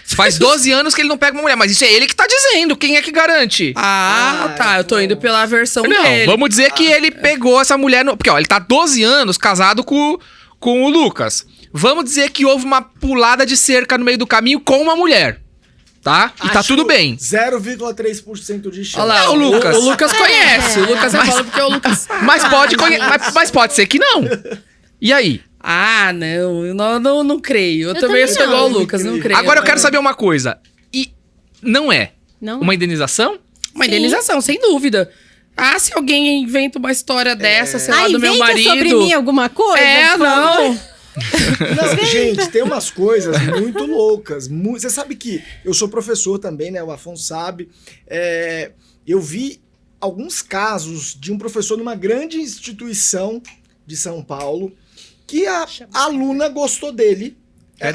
Faz 12 anos que ele não pega uma mulher, mas isso é ele que tá dizendo, quem é que garante? Tá, eu tô indo pela versão dele. Não, vamos dizer que ele pegou essa mulher, porque ó, ele tá 12 anos casado com o Lucas. Vamos dizer que houve uma pulada de cerca no meio do caminho com uma mulher. Tá? E tá tudo bem. 0,3% de chance. Olha lá, o Lucas conhece. O Lucas fala porque o Lucas... Mas pode ser que não. E aí? Não creio. Eu também sou igual ao Lucas, não creio. Agora eu quero saber uma coisa. E não é uma indenização? Uma indenização, sem dúvida. Se alguém inventa uma história dessa, sei lá, do meu marido... sobre mim alguma coisa? Não. Não, gente, tem umas coisas muito loucas. Você sabe que eu sou professor também, né? O Afonso sabe. Eu vi alguns casos de um professor numa grande instituição de São Paulo que a aluna gostou dele.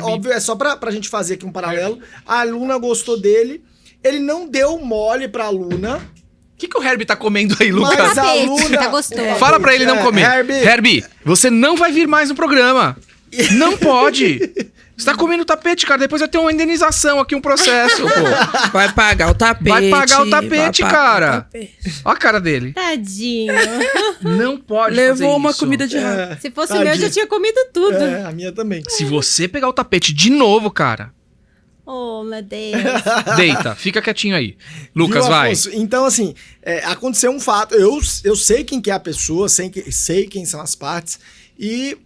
Óbvio, é só pra gente fazer aqui um paralelo. A aluna gostou dele. Ele não deu mole pra aluna. O que o Herbie tá comendo aí, Lucas? Mas a aluna... Tá gostoso. Fala pra ele não comer. Herbie, você não vai vir mais no programa. Não pode. Você tá comendo tapete, cara. Depois vai ter uma indenização aqui, um processo, pô. Vai pagar o tapete. Vai pagar o tapete, cara. Olha a cara dele. Tadinho. Não pode Levou uma isso. comida de errado. Se fosse meu, eu já tinha comido tudo. A minha também. Se você pegar o tapete de novo, cara... Oh, meu Deus. Deita, fica quietinho aí. Lucas, vai. Então, assim, aconteceu um fato. Eu sei quem que é a pessoa, sei quem são as partes. E...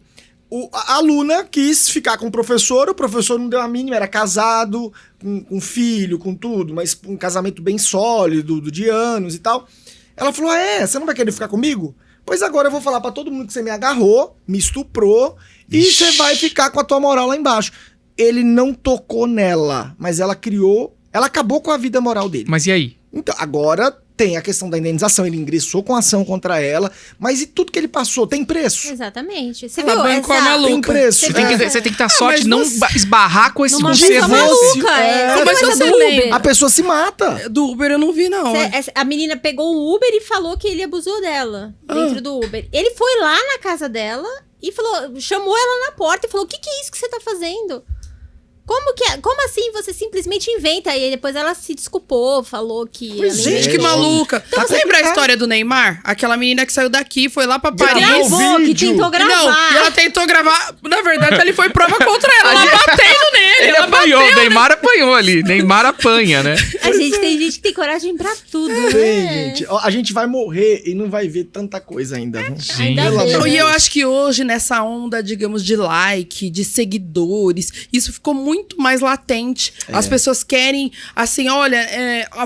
a aluna quis ficar com o professor não deu a mínima, era casado, com filho, com tudo, mas um casamento bem sólido, de anos e tal. Ela falou, você não vai querer ficar comigo? Pois agora eu vou falar pra todo mundo que você me agarrou, me estuprou, e você vai ficar com a tua moral lá embaixo. Ele não tocou nela, mas ela acabou com a vida moral dele. Mas e aí? Então, agora... tem a questão da indenização, ele ingressou com ação contra ela, mas e tudo que ele passou? Tem preço. Exatamente. Você viu? Tem preço. Você tem que ter sorte de não esbarrar com esse você maluca. Mas você lembra? A pessoa se mata. Do Uber eu não vi, não. A menina pegou o Uber e falou que ele abusou dela dentro do Uber. Ele foi lá na casa dela e chamou ela na porta e falou, o que é isso que você tá fazendo? Como assim você simplesmente inventa? E depois ela se desculpou, falou que... Gente, que maluca. Então, você lembra a história do Neymar? Aquela menina que saiu daqui, foi lá pra Paris. Que tentou gravar. Não, e ela tentou gravar. Na verdade, ele foi prova contra ela. Ela batendo nele. Ele apanhou, o Neymar apanhou ali. Neymar apanha, né? Tem gente que tem coragem pra tudo, né? Tem, gente. A gente vai morrer e não vai ver tanta coisa ainda. E eu acho que hoje, nessa onda, digamos, de like, de seguidores, isso ficou muito mais latente. As pessoas querem, assim, olha,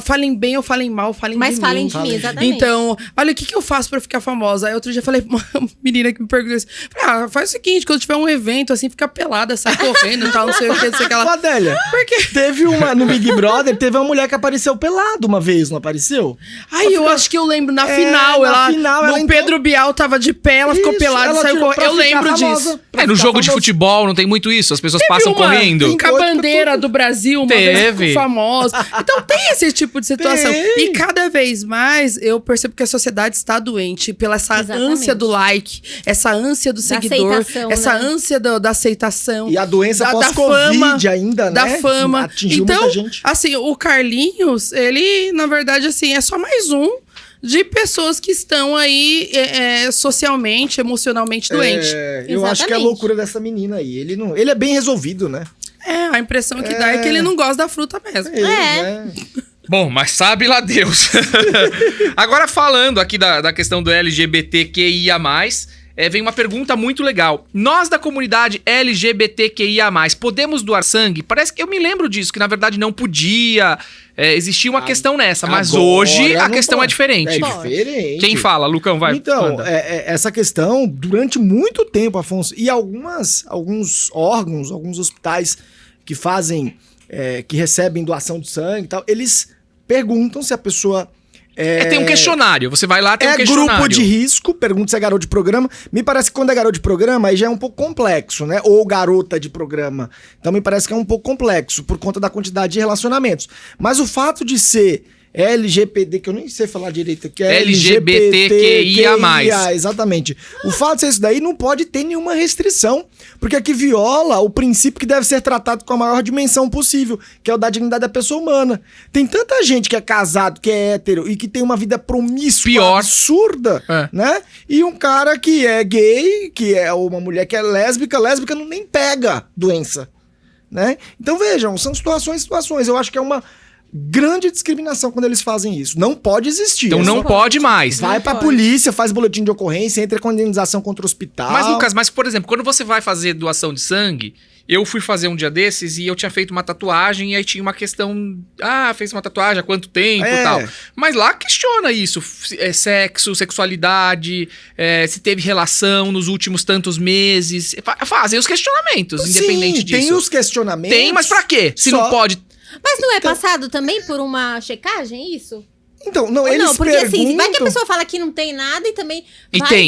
falem bem ou falem mal, falem de mim. Mas falem de mim, exatamente. Então, olha, o que eu faço pra ficar famosa? Aí outro dia eu falei pra uma menina que me perguntou isso. Faz o seguinte, quando tiver um evento, assim, fica pelada, sai correndo e tal, não sei o que, não sei o que lá. Adélia, por quê? Teve no Big Brother, teve uma mulher que apareceu pelada uma vez, não apareceu? Eu acho que eu lembro, na final, o Pedro Bial tava de pé, ela ficou pelada e saiu correndo. Eu lembro disso. No jogo de futebol não tem muito isso, as pessoas passam correndo. Com a bandeira do Brasil, uma vez ficou famosa. Então tem esse tipo de situação. E cada vez mais eu percebo que a sociedade está doente pela essa ânsia do like, essa ânsia do seguidor, essa ânsia da aceitação. E a doença pós-Covid ainda, né? Da fama. Atingiu muita gente. Assim, o Carlinhos, ele, na verdade, assim, é só mais um de pessoas que estão aí socialmente, emocionalmente doentes. Eu acho que é a loucura dessa menina aí. Ele é bem resolvido, né? A impressão que dá é que ele não gosta da fruta mesmo. Bom, mas sabe lá Deus. Agora falando aqui da questão do LGBTQIA+, vem uma pergunta muito legal. Nós da comunidade LGBTQIA+, podemos doar sangue? Parece que eu me lembro disso, que na verdade não podia. Existia uma questão nessa, mas hoje a questão é diferente. É diferente. Quem fala? Lucão, vai. Então, essa questão, durante muito tempo, Afonso, e alguns órgãos, alguns hospitais que fazem, que recebem doação de sangue e tal, eles perguntam se a pessoa... tem um questionário. Você vai lá, tem um questionário. Grupo de risco, pergunta se é garoto de programa. Me parece que quando é garoto de programa, aí já é um pouco complexo, né? Ou garota de programa. Então me parece que é um pouco complexo, por conta da quantidade de relacionamentos. Mas o fato de ser LGBT, que eu nem sei falar direito, que é LGBTQIA+. Exatamente. O fato de ser isso daí não pode ter nenhuma restrição, porque aqui viola o princípio que deve ser tratado com a maior dimensão possível, que é o da dignidade da pessoa humana. Tem tanta gente que é casado, que é hétero e que tem uma vida promíscua, absurda, né? E um cara que é gay, que é uma mulher que é lésbica não nem pega doença, né? Então vejam, são situações. Eu acho que é uma grande discriminação quando eles fazem isso. Não pode existir. Então não pode mais. Vai pra polícia, faz boletim de ocorrência, entra com indenização contra o hospital. Mas, Lucas, por exemplo, quando você vai fazer doação de sangue, eu fui fazer um dia desses e eu tinha feito uma tatuagem e aí tinha uma questão... fez uma tatuagem há quanto tempo e tal. Mas lá questiona isso. Sexo, sexualidade, se teve relação nos últimos tantos meses. Fazem os questionamentos, independente disso. Tem os questionamentos. Tem, mas pra quê? Se não pode... Mas não é passado também por uma checagem, isso? Então, não, eles porque perguntam... assim, vai que a pessoa fala que não tem nada e também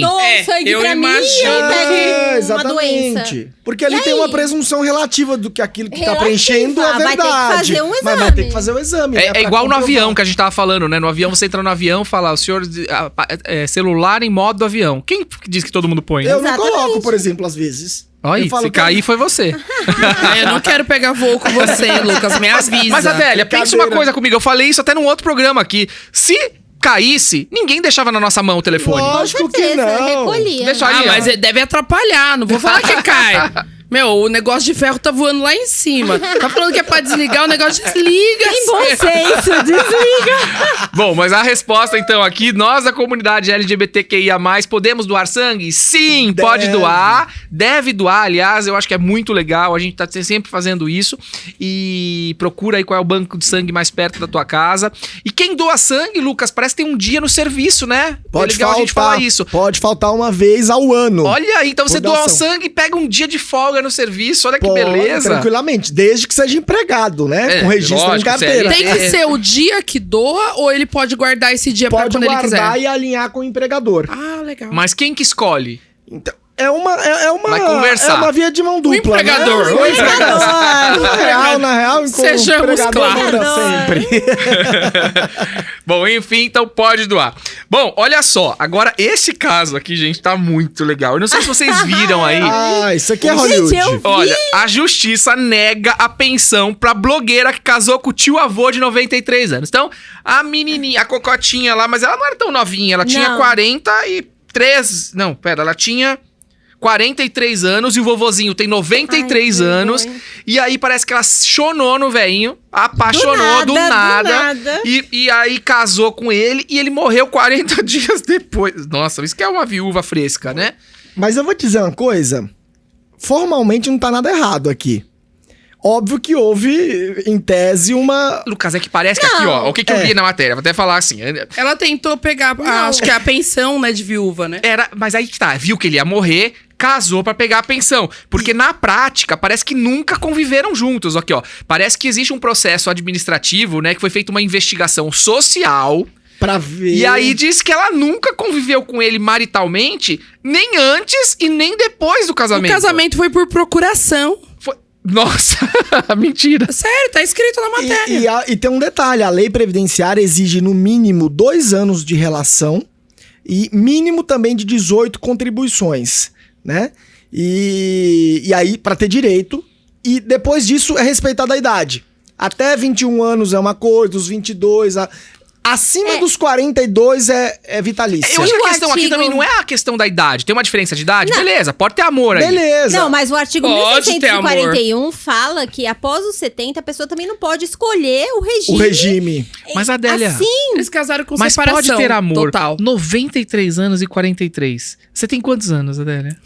doa sangue pra mim e aí pega uma doença. Porque ali tem uma presunção relativa do que aquilo que tá preenchendo é verdade. Vai ter que fazer um exame. Mas vai ter que fazer o exame. É igual no avião que a gente tava falando, né? No avião, você entra no avião e fala, o senhor, celular em modo avião. Quem diz que todo mundo põe? Eu não coloco, por exemplo, às vezes. Olha, se cair foi você. Eu não quero pegar voo com você, Lucas, me avisa. Mas, Adélia, pensa uma coisa comigo. Eu falei isso até num outro programa aqui. Se caísse, ninguém deixava na nossa mão o telefone. Lógico que não. Recolhia. Deixaria. Mas deve atrapalhar, não vou falar que cai. Meu, o negócio de ferro tá voando lá em cima. Tá falando que é pra desligar, o negócio desliga. Tem bom senso, desliga. Bom, mas a resposta então aqui, nós da comunidade LGBTQIA+, podemos doar sangue? Sim, pode doar. Deve doar, aliás, eu acho que é muito legal. A gente tá sempre fazendo isso. E procura aí qual é o banco de sangue mais perto da tua casa. E quem doa sangue, Lucas, parece que tem um dia no serviço, né? Pode é legal faltar, a gente falar isso. Pode faltar uma vez ao ano. Olha aí, então você doa o sangue e pega um dia de folga no serviço, olha que beleza. Tranquilamente, desde que seja empregado, né? Com registro em carteira. Tem que ser o dia que doa ou ele pode guardar esse dia pra quando ele quiser? Pode guardar e alinhar com o empregador. Ah, legal. Mas quem que escolhe? Então, é uma via de mão dupla. O empregador. Né? Na real, sejamos claros. Sempre. Bom, enfim, então pode doar. Bom, olha só, agora esse caso aqui, gente, tá muito legal. Eu não sei se vocês viram aí. Isso aqui é Hollywood. Gente, olha, a justiça nega a pensão pra blogueira que casou com o tio-avô de 93 anos. Então, a menininha, a cocotinha lá, mas ela não era tão novinha, ela tinha 43... Não, pera, ela tinha 43 anos e o vovozinho tem 93 anos. E aí parece que ela chonou no velhinho, apaixonou do nada. E aí casou com ele e ele morreu 40 dias depois. Nossa, isso que é uma viúva fresca, né? Mas eu vou te dizer uma coisa. Formalmente não tá nada errado aqui. Óbvio que houve, em tese, uma... Lucas, é que parece que aqui, ó, o que eu li na matéria, vou até falar assim... Ela tentou pegar, acho que é a pensão, né, de viúva, né? Mas aí que tá, viu que ele ia morrer, casou pra pegar a pensão. Porque na prática, parece que nunca conviveram juntos. Aqui, ó, parece que existe um processo administrativo, né, que foi feita uma investigação social... Pra ver... E aí diz que ela nunca conviveu com ele maritalmente, nem antes e nem depois do casamento. O casamento foi por procuração. Nossa, mentira. Sério, tá escrito na matéria. E tem um detalhe, a lei previdenciária exige no mínimo 2 anos de relação e mínimo também de 18 contribuições, né? E aí, pra ter direito, e depois disso é respeitada a idade. Até 21 anos é uma coisa, dos 22... Acima dos 42 é vitalícia. Eu acho que a questão aqui também não é a questão da idade. Tem uma diferença de idade? Não. Beleza, pode ter amor aí. Beleza. Não, mas o artigo 1641 fala que após os 70, a pessoa também não pode escolher o regime. Mas, Adélia... Assim, eles casaram com mas separação. Mas pode ter amor. Total. 93 anos e 43. Você tem quantos anos, Adélia?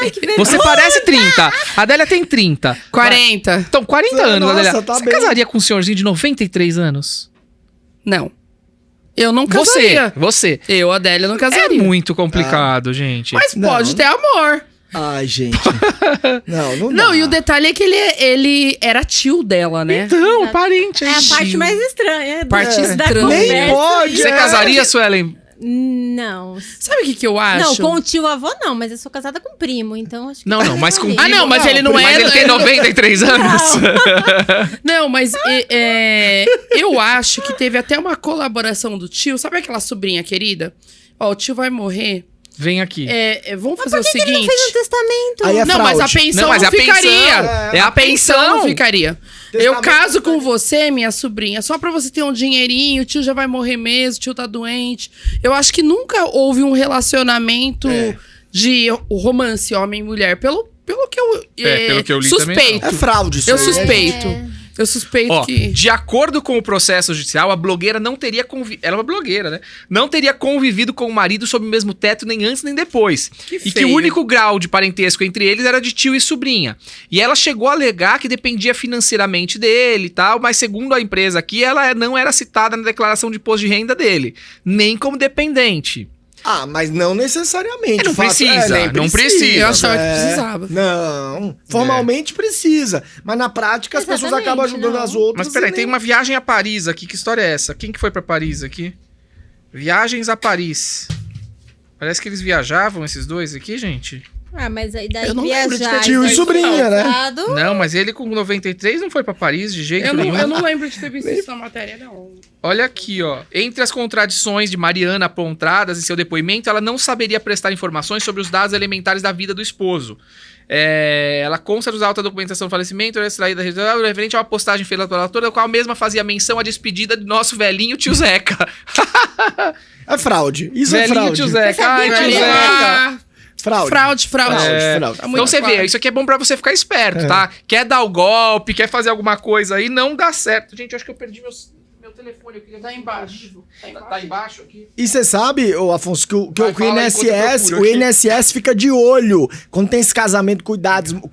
Ai, que vergonha. Você parece 30. A Adélia tem 30. 40. Então, 40 anos, nossa, Adélia. Tá você bem. casaria com um senhorzinho de 93 anos? Não. Eu não casaria. Você. Eu, Adélia, não casaria. É muito complicado, gente. Mas pode ter amor. Ai, gente. Não dá. Não, e o detalhe é que ele era tio dela, né? Então, parente. é a parte mais estranha. Parte da estranha. conversa. Nem pode. Você casaria, Suelen? Não. Sabe o que eu acho? Não, com o tio avô não, mas eu sou casada com primo, então acho que... Não, mas com Ah, não, mas ele não Mas ele tem 93 anos? Não, mas eu acho que teve até uma colaboração do tio. Sabe aquela sobrinha querida? Ó, o tio vai morrer. Vem aqui. Vamos fazer o seguinte. Ele não fez um testamento. Aí é Não, mas a fraude. pensão Não, mas não a ficaria. pensão. É a pensão. Não ficaria. Testamento Eu caso com não você, minha sobrinha, só pra você ter um dinheirinho, o tio já vai morrer mesmo, o tio tá doente. Eu acho que nunca houve um relacionamento de romance homem e mulher. Pelo que eu, pelo que eu li suspeito. também É fraude isso Eu aí, né, suspeito. gente? Eu suspeito Ó, que... de acordo com o processo judicial, a blogueira não teria ela é uma blogueira, né? Não teria convivido com o marido sob o mesmo teto nem antes nem depois. Que e que feio. o único grau de parentesco entre eles era de tio e sobrinha. E ela chegou a alegar que dependia financeiramente dele e tal, mas segundo a empresa aqui, ela não era citada na declaração de imposto de renda dele, nem como dependente. Ah, mas não necessariamente. Não O fato- precisa, nem não precisa. Eu achava que precisava. Não, formalmente precisa. Mas na prática as pessoas Exatamente, acabam ajudando não. as outras. Mas peraí, e tem nem- uma viagem a Paris aqui, que história é essa? Quem que foi pra Paris aqui? Viagens a Paris. Parece que eles viajavam, esses dois aqui, gente. Ah, mas aí daí Eu não lembro de viajar... ter tio e daí sobrinha, né? casado, Não, mas ele com 93 não foi pra Paris de jeito Eu nenhum. não lembro de ter visto essa matéria, não. Olha aqui, ó. Entre as contradições de Mariana apontadas em seu depoimento, ela não saberia prestar informações sobre os dados elementares da vida do esposo. Ela consta dos autos da documentação do falecimento, extraída referente a uma postagem feita pela autora, da qual a mesma fazia menção à despedida do nosso velhinho tio Zeca. É fraude. Isso Velhinho é fraude. tio Zeca. Ai, tio Velhinho, Zeca. Fraude. Fraude. Fraude. Tá muito Então você claro. vê, isso aqui é bom pra você ficar esperto, tá? Quer dar o golpe, quer fazer alguma coisa aí, não dá certo. Gente, eu acho que eu perdi meu telefone. Eu queria Tá embaixo. Tá embaixo aqui? E você sabe, ô Afonso, que o Vai, fala aí enquanto eu INSS, procuro o aqui. INSS fica de olho quando tem esse casamento com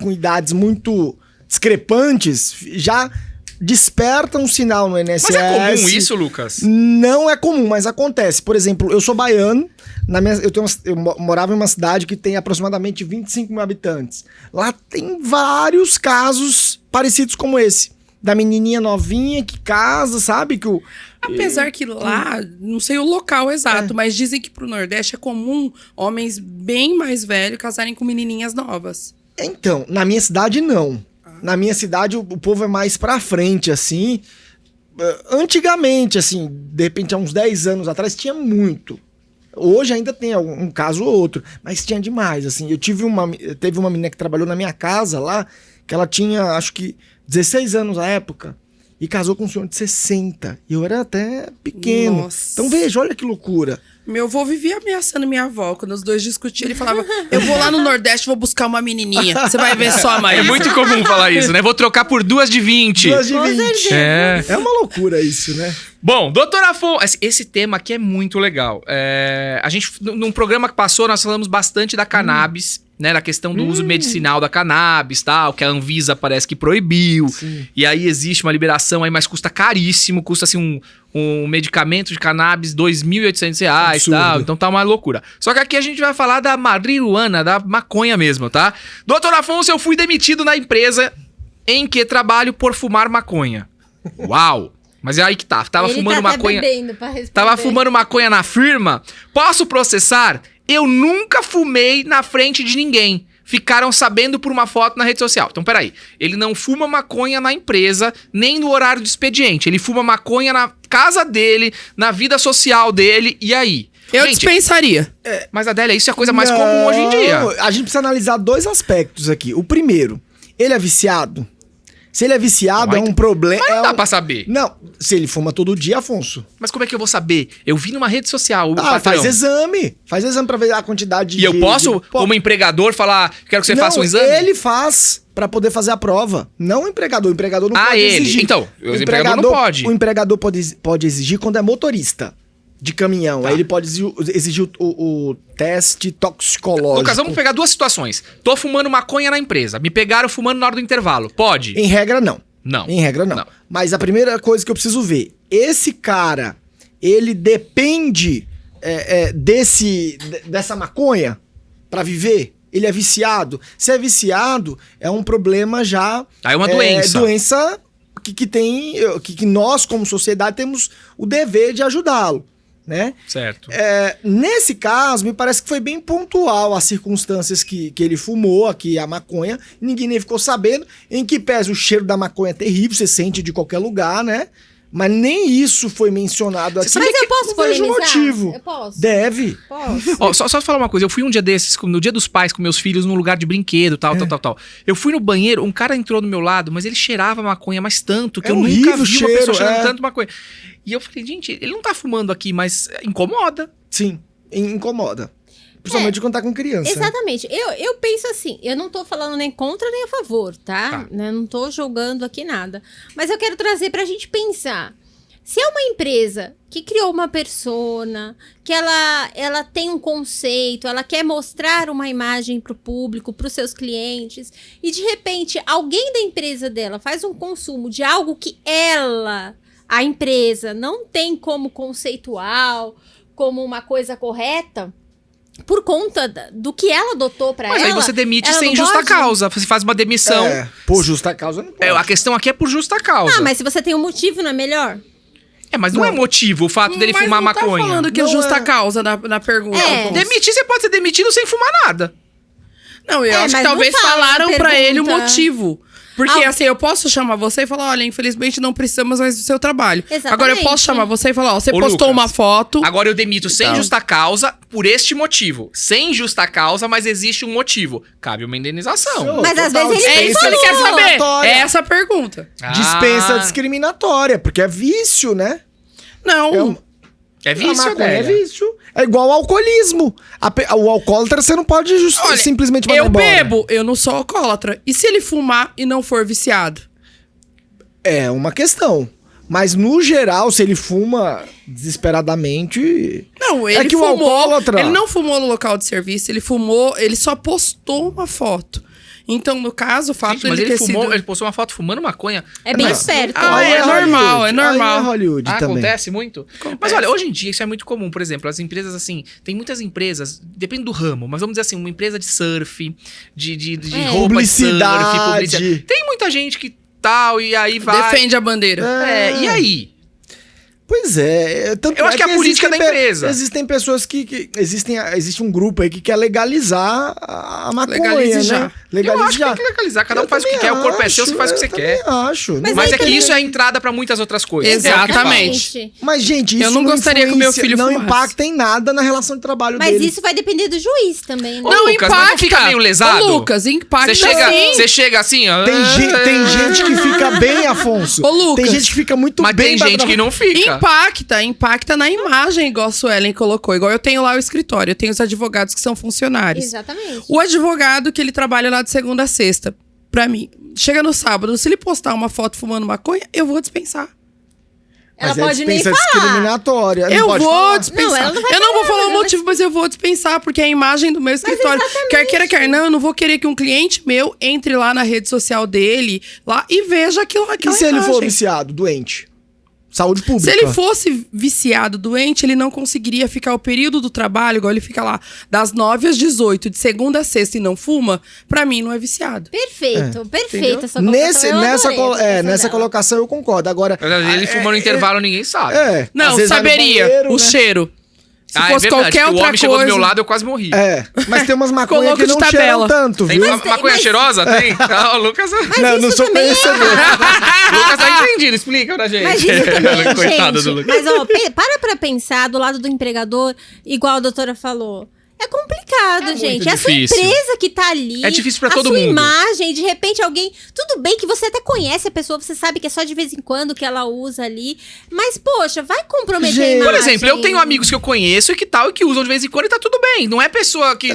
idades muito discrepantes, já desperta um sinal no INSS. Mas é comum isso, Lucas? Não é comum, mas acontece. Por exemplo, eu sou baiano, eu morava em uma cidade que tem aproximadamente 25 mil habitantes. Lá tem vários casos parecidos como esse. Da menininha novinha que casa, sabe? Apesar que lá, não sei o local exato, mas dizem que pro Nordeste é comum homens bem mais velhos casarem com menininhas novas. Então, na minha cidade não. Na minha cidade o povo é mais pra frente, assim. Antigamente, assim, de repente há uns 10 anos atrás tinha muito. Hoje ainda tem um caso ou outro, mas tinha demais, assim. Teve uma menina que trabalhou na minha casa lá, que ela tinha, acho que 16 anos na época, e casou com um senhor de 60. E eu era até pequeno. Nossa. Então veja, olha que loucura. Meu avô vivia ameaçando minha avó. Quando os dois discutiam, ele falava: eu vou lá no Nordeste, vou buscar uma menininha. Você vai ver só, mãe. É muito comum falar isso, né? Vou trocar por 2 de 20. 2 de 20. É. É uma loucura isso, né? Bom, doutor Afonso, esse tema aqui é muito legal. A gente, num programa que passou, nós falamos bastante da cannabis, né? Da questão do uso medicinal da cannabis, tal, que a Anvisa parece que proibiu. Sim. E aí existe uma liberação aí, mas custa caríssimo, custa assim um medicamento de cannabis R$2.800, Absurdo. tal. Então tá uma loucura. Só que aqui a gente vai falar da marihuana, da maconha mesmo, tá? Doutor Afonso, eu fui demitido na empresa em que trabalho por fumar maconha. Uau! Mas é aí que tá. Tava ele fumando tá até maconha. bebendo pra responder. Tava fumando maconha na firma. Posso processar? Eu nunca fumei na frente de ninguém. Ficaram sabendo por uma foto na rede social. Então, peraí. Ele não fuma maconha na empresa, nem no horário de expediente. Ele fuma maconha na casa dele, na vida social dele. E aí? Eu Gente, dispensaria. mas, Adélia, isso é a coisa mais comum hoje em dia. A gente precisa analisar 2 aspectos aqui. O primeiro, ele é viciado? Se ele é viciado, é um problema. Mas não dá pra saber. Não, se ele fuma todo dia, Afonso. Mas como é que eu vou saber? Eu vi numa rede social, faz exame. Faz exame pra ver a quantidade E eu posso, como empregador, falar, quero que você faça um exame? Ele faz pra poder fazer a prova. Não o empregador. O empregador não pode exigir. Então, o empregador não pode. O empregador pode exigir quando é motorista de caminhão. Tá. Aí ele pode exigir o teste toxicológico. Lucas, vamos pegar duas situações. Tô fumando maconha na empresa. Me pegaram fumando na hora do intervalo. Pode? Em regra, não. Não. Em regra, não. Mas a primeira coisa que eu preciso ver, esse cara, ele depende dessa maconha pra viver? Ele é viciado? Se é viciado, é um problema já... Aí é uma doença. Doença que nós, como sociedade, temos o dever de ajudá-lo, né? Certo. Nesse caso, me parece que foi bem pontual as circunstâncias que ele fumou aqui, a maconha, ninguém nem ficou sabendo, em que pese o cheiro da maconha é terrível, você sente de qualquer lugar, né? Mas nem isso foi mencionado aqui. Mas eu posso polemizar? Motivo. Eu posso. Deve. Posso. Só falar uma coisa. Eu fui um dia desses, no dia dos pais, com meus filhos, num lugar de brinquedo, tal. Eu fui no banheiro, um cara entrou do meu lado, mas ele cheirava maconha, mas tanto, que eu nunca vi uma pessoa cheirando tanto maconha. E eu falei, gente, ele não tá fumando aqui, mas incomoda. Sim, incomoda. Principalmente quando tá com criança. Exatamente. Eu penso assim, eu não tô falando nem contra nem a favor, tá? Não tô julgando aqui nada. Mas eu quero trazer pra gente pensar. Se é uma empresa que criou uma persona, que ela tem um conceito, ela quer mostrar uma imagem pro público, pros seus clientes, e de repente alguém da empresa dela faz um consumo de algo que a empresa, não tem como conceitual, como uma coisa correta, por conta do que ela adotou pra ela. Mas aí você demite sem justa causa. Você faz uma demissão. Por justa causa não pode. A questão aqui é por justa causa. Mas se você tem um motivo, não é melhor? Mas não é motivo o fato dele fumar maconha. Mas não tá falando que é justa causa na pergunta. Demitir, você pode ser demitido sem fumar nada. Não, eu acho que talvez falaram pra ele o motivo. Porque assim, eu posso chamar você e falar, olha, infelizmente não precisamos mais do seu trabalho. Exatamente. Agora eu posso chamar você e falar, você postou Lucas, uma foto. Agora eu demito sem justa causa por este motivo. Sem justa causa, mas existe um motivo. Cabe uma indenização. Mas às vezes ele isso que ele quer saber. É essa a pergunta. Dispensa discriminatória, porque é vício, né? Não. É vício, né? É vício. É igual ao alcoolismo. O alcoólatra você não pode simplesmente mandar embora. Eu bebo, eu não sou alcoólatra. E se ele fumar e não for viciado? É uma questão. Mas no geral, se ele fuma desesperadamente... Não, ele fumou. O alcoólatra... Ele não fumou no local de serviço, ele só postou uma foto. Então, no caso, o fato dele ter sido... Ele postou uma foto fumando maconha. É bem esperto. É normal. É Hollywood também. Acontece muito? Mas olha, hoje em dia isso é muito comum. Por exemplo, as empresas assim... Tem muitas empresas, depende do ramo, mas vamos dizer assim, uma empresa de surf, de roupa de surf, publicidade. Tem muita gente que tal, e aí vai... Defende a bandeira. E aí? Pois é. Eu acho que é a política da empresa. Existem pessoas existe um grupo aí que quer legalizar a maconha, né? Eu acho que tem que legalizar. Cada um faz o que quer. O corpo é seu, você faz o que você quer. Acho. Mas é que isso é a entrada pra muitas outras coisas. Exatamente. Mas, gente, isso eu não gostaria que o meu filho não fumasse. Impacta em nada na relação de trabalho dele. Mas isso vai depender do juiz também, né? Não, Lucas, impacta. Não fica meio lesado? Lucas, impacta. Você chega assim... Tem gente que fica bem, Afonso. Lucas. Tem gente que fica muito bem. Mas tem gente que não fica. Impacta na imagem, igual a Suelen colocou. Igual eu tenho lá o escritório, eu tenho os advogados que são funcionários. Exatamente. O advogado que ele trabalha lá de segunda a sexta, pra mim, chega no sábado, se ele postar uma foto fumando maconha, eu vou dispensar. Ela pode nem falar. Discriminatória. Eu vou dispensar. Não, eu não vou falar o motivo, mas eu vou dispensar, porque é a imagem do meu escritório. Quer queira, quer não, eu não vou querer que um cliente meu entre lá na rede social dele lá e veja aquela imagem. E se ele for viciado, doente? Saúde pública. Se ele fosse viciado, doente, ele não conseguiria ficar o período do trabalho, igual ele fica lá, das 9 às 18, de segunda a sexta e não fuma, pra mim não é viciado. Perfeito, perfeita essa colocação. Nessa colocação eu concordo. Agora, ele fuma no intervalo, ninguém sabe. Não, saberia. Banheiro, o cheiro. Se fosse qualquer outra coisa... O homem chegou do meu lado, eu quase morri. Mas tem umas maconhas que não cheiram tanto, viu? Tem maconha cheirosa? Tem? O Lucas... Não sou conhecedor. Lucas tá entendido, explica pra gente. Mas isso também, Coitado do Lucas. Mas, para pra pensar do lado do empregador, igual a doutora falou. É complicado. complicado, gente. É a sua difícil. empresa que tá ali. É difícil pra todo mundo. A sua mundo. imagem, de repente alguém... Tudo bem que você até conhece a pessoa, você sabe que é só de vez em quando que ela usa ali. Mas, poxa, vai comprometer a imagem. Por exemplo, eu tenho amigos que eu conheço e que tal, e que usam de vez em quando e tá tudo bem. Não é pessoa que...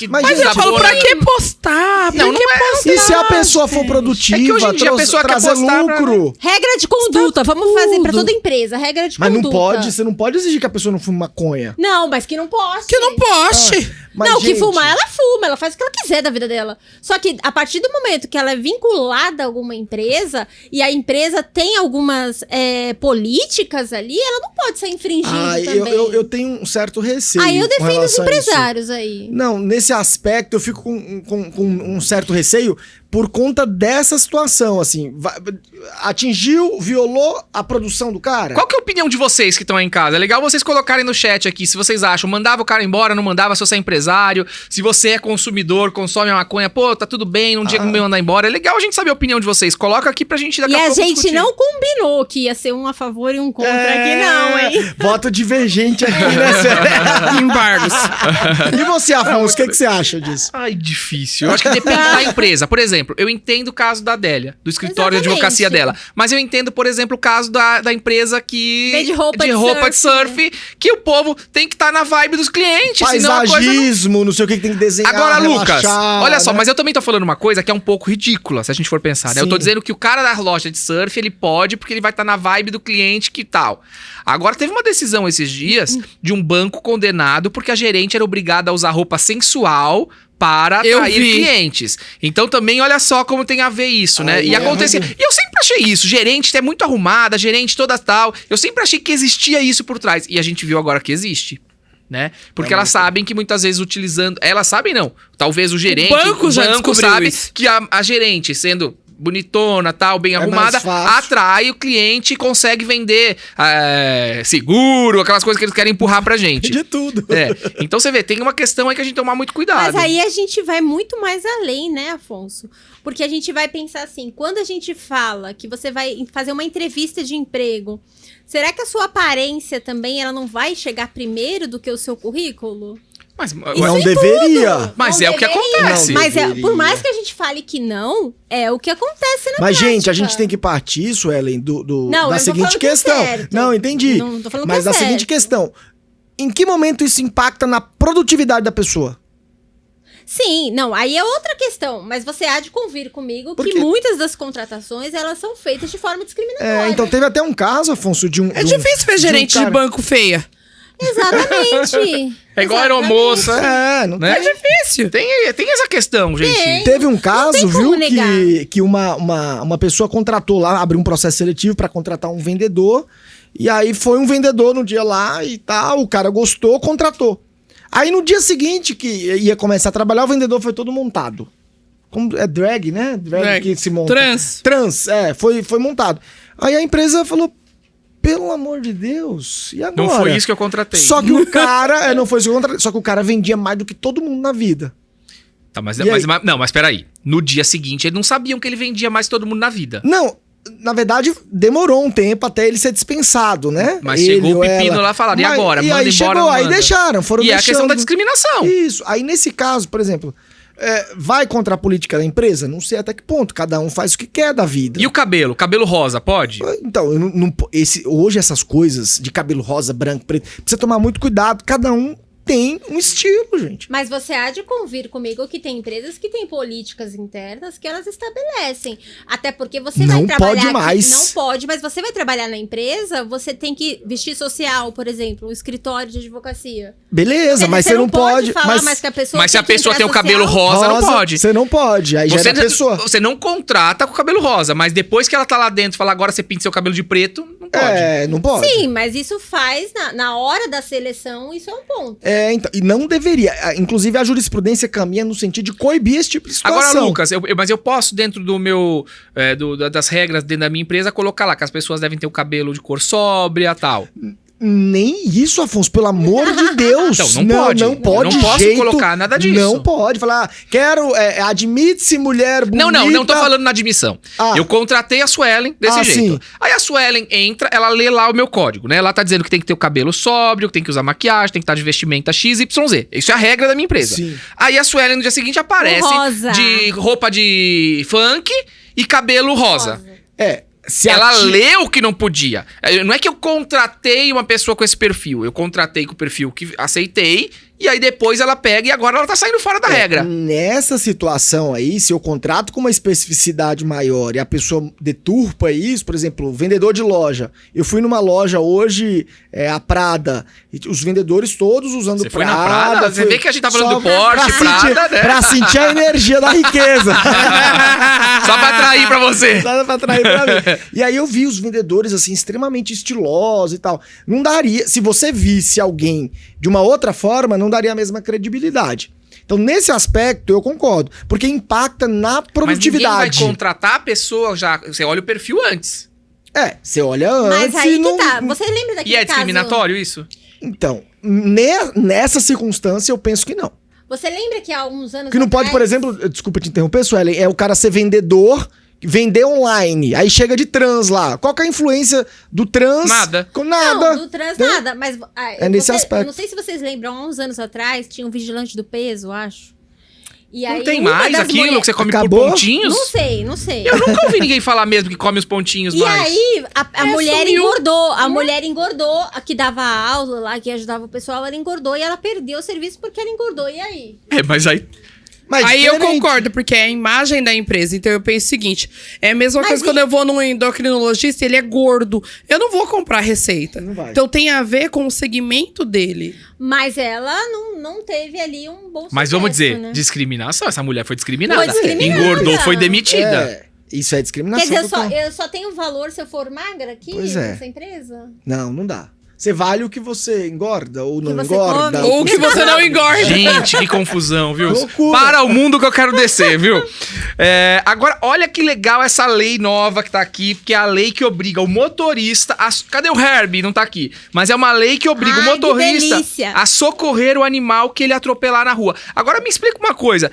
Mas eu falo, pra que postar? Não, não é. E se a pessoa for produtiva, É que hoje em dia a pessoa quer trazer postar lucro? Regra de conduta, vamos fazer pra toda empresa. Regra de Mas conduta. não pode, você não pode exigir que a pessoa não fume maconha. Não, mas que não poste. Que não poste. Mas, não, gente, que fumar, ela fuma, ela faz o que ela quiser da vida dela. Só que a partir do momento que ela é vinculada a alguma empresa e a empresa tem algumas políticas ali, ela não pode ser infringida também. Eu tenho um certo receio. Aí eu com defendo os relação a isso. empresários aí. Não, nesse aspecto eu fico com um certo receio por conta dessa situação, assim. Atingiu, violou a produção do cara? Qual que é a opinião de vocês que estão aí em casa? É legal vocês colocarem no chat aqui se vocês acham. Mandava o cara embora, não mandava, se você é empresário. Se você é consumidor, consome a maconha, pô, tá tudo bem, num dia que me mandar embora. É legal a gente saber a opinião de vocês. Coloca aqui pra gente daqui a pouco gente discutir. não combinou que ia ser um a favor e um contra aqui, não, hein? Voto divergente aqui, né? Embargos. E você, Afonso, o que você acha disso? Ai, difícil. Eu acho que depende da empresa. Por exemplo, eu entendo o caso da Adélia, do escritório de advocacia dela. Mas eu entendo, por exemplo, o caso da empresa que... Vende roupa de surf, que o povo tem que estar na vibe dos clientes. Senão a coisa Paisagismo, não sei o que tem que desenhar. Agora, Lucas, relaxar, olha só, né? mas eu também tô falando uma coisa que é um pouco ridícula, se a gente for pensar, né? Sim. Eu tô dizendo que o cara da loja de surf, ele pode porque ele vai estar na vibe do cliente que tal. Agora, teve uma decisão esses dias de um banco condenado porque a gerente era obrigada a usar roupa sensual para atrair clientes. Então também, olha só como tem a ver isso, né? E acontecia... E eu sempre achei isso. Gerente é muito arrumada, gerente toda tal. Eu sempre achei que existia isso por trás. E a gente viu agora que existe. Né? Porque elas sabem que muitas vezes utilizando... Elas sabem não. Talvez o gerente... O banco já sabe isso. que a gerente, sendo bonitona, tal, bem arrumada, atrai o cliente e consegue vender seguro, aquelas coisas que eles querem empurrar pra gente. De tudo. Então você vê, tem uma questão aí que a gente tem que tomar muito cuidado. Mas aí a gente vai muito mais além, né, Afonso? Porque a gente vai pensar assim, quando a gente fala que você vai fazer uma entrevista de emprego, será que a sua aparência também ela não vai chegar primeiro do que o seu currículo? Mas não deveria. Mas não é o que acontece. Mas por mais que a gente fale que não, é o que acontece na Mas, prática. gente, a gente tem que partir, Suelen, da seguinte questão. Não, entendi. Não tô falando mas que é da seguinte questão. Em que momento isso impacta na produtividade da pessoa? Sim, não, aí é outra questão. Mas você há de convir comigo que muitas das contratações, elas são feitas de forma discriminatória. Então teve até um caso, Afonso, de um... É difícil ver gerente de banco feia. Exatamente. É igual a aeromoça. Não né? É difícil. Tem essa questão, gente. Teve um caso, viu, negar. que uma pessoa contratou lá, abriu um processo seletivo pra contratar um vendedor. E aí foi um vendedor no dia lá e tal, o cara gostou, contratou. Aí no dia seguinte que ia começar a trabalhar, o vendedor foi todo montado. Como é drag, né? Drag que se monta. Trans, foi montado. Aí a empresa falou: pelo amor de Deus, e agora? Não foi isso que eu contratei. Só que o cara, não foi isso que eu contratei, só que o cara vendia mais do que todo mundo na vida. Tá, mas peraí. No dia seguinte, eles não sabiam que ele vendia mais que todo mundo na vida. Não, na verdade, demorou um tempo até ele ser dispensado, né? Mas chegou o pepino lá e falaram, e agora? Manda embora, chegou, não manda. aí deixaram, foram deixando. E é a questão da discriminação. Isso, aí nesse caso, por exemplo... vai contra a política da empresa? Não sei até que ponto. Cada um faz o que quer da vida. E o cabelo? Cabelo rosa, pode? Então, hoje essas coisas de cabelo rosa, branco, preto, precisa tomar muito cuidado. Cada um tem um estilo, gente. Mas você há de convir comigo que tem empresas que têm políticas internas que elas estabelecem. Até porque você vai trabalhar pode mais. Não pode, mas você vai trabalhar na empresa, você tem que vestir social, por exemplo, um escritório de advocacia. Beleza, mas você não pode falar mais que a pessoa mas se a pessoa tem o cabelo rosa, não pode. Você não pode, aí já é da pessoa. Você não contrata com o cabelo rosa, mas depois que ela tá lá dentro e fala, agora você pinta seu cabelo de preto, não pode. Não pode. Sim, mas isso faz, na hora da seleção, isso é um ponto. Então, e não deveria. Inclusive, a jurisprudência caminha no sentido de coibir esse tipo de situação. Agora, Lucas, mas eu posso, dentro do meu... das regras dentro da minha empresa, colocar lá que as pessoas devem ter o cabelo de cor sóbria e tal. Nem isso, Afonso, pelo amor de Deus. Então, não pode. Não pode. Não posso colocar nada disso. Não pode. Falar, quero, admite-se mulher bonita. Não tô falando na admissão. Eu contratei a Suelen desse jeito. Sim. Aí a Suelen entra, ela lê lá o meu código, né? Ela tá dizendo que tem que ter o cabelo sóbrio, que tem que usar maquiagem, tem que estar de vestimenta XYZ. Isso é a regra da minha empresa. Sim. Aí a Suelen no dia seguinte aparece de roupa de funk e cabelo rosa. Ela leu que não podia. Não é que eu contratei uma pessoa com esse perfil. Eu contratei com o perfil que aceitei. E aí depois ela pega e agora ela tá saindo fora da regra. Nessa situação aí, se eu contrato com uma especificidade maior e a pessoa deturpa isso, por exemplo, vendedor de loja. Eu fui numa loja hoje, a Prada, e os vendedores todos usando Prada. Você foi na Prada? Você vê que a gente tá falando do Porsche, Prada, né? Pra sentir a energia da riqueza. Só pra atrair pra você. Só pra atrair pra mim. E aí eu vi os vendedores, assim, extremamente estilosos e tal. Não daria... Se você visse alguém de uma outra forma, não daria a mesma credibilidade. Então, nesse aspecto, eu concordo. Porque impacta na produtividade. Mas ninguém vai contratar a pessoa já... Você olha o perfil antes. Você olha antes. Mas aí que tá. Você lembra daquele caso... E é discriminatório isso? Então, nessa circunstância, eu penso que não. Você lembra que há uns anos que não pode, por exemplo... Desculpa te interromper, Suelen. É o cara ser vendedor... Vender online, aí chega de trans lá. Qual que é a influência do trans? Nada. Com nada. Não, do trans nada, mas... nesse aspecto. Não sei se vocês lembram, há uns anos atrás, tinha um vigilante do peso, acho. E não aí, tem mais aquilo que você come por pontinhos? Não sei. Eu nunca ouvi ninguém falar mesmo que come os pontinhos mais. E aí, a mulher engordou. A mulher engordou, a que dava aula lá, que ajudava o pessoal, ela engordou e ela perdeu o serviço porque ela engordou. E aí? Mas aí... Aí eu concordo, porque é a imagem da empresa. Então eu penso o seguinte: é a mesma coisa quando eu vou num endocrinologista, ele é gordo. Eu não vou comprar receita. Não vai. Então tem a ver com o segmento dele. Mas ela não teve ali um bom sucesso, mas vamos dizer, né? Discriminação. Essa mulher foi discriminada. Engordou, foi demitida. Isso é discriminação. Quer dizer, eu só tenho valor se eu for magra aqui nessa empresa? Não dá. Você vale o que você engorda ou não engorda. Ou que você não engorda. Gente, que confusão, viu? Loucura. Para o mundo que eu quero descer, viu? Agora, olha que legal essa lei nova que tá aqui, porque é a lei que obriga o motorista a... Cadê o Herbie? Não tá aqui. Mas é uma lei que obriga o motorista a socorrer o animal que ele atropelar na rua. Agora me explica uma coisa.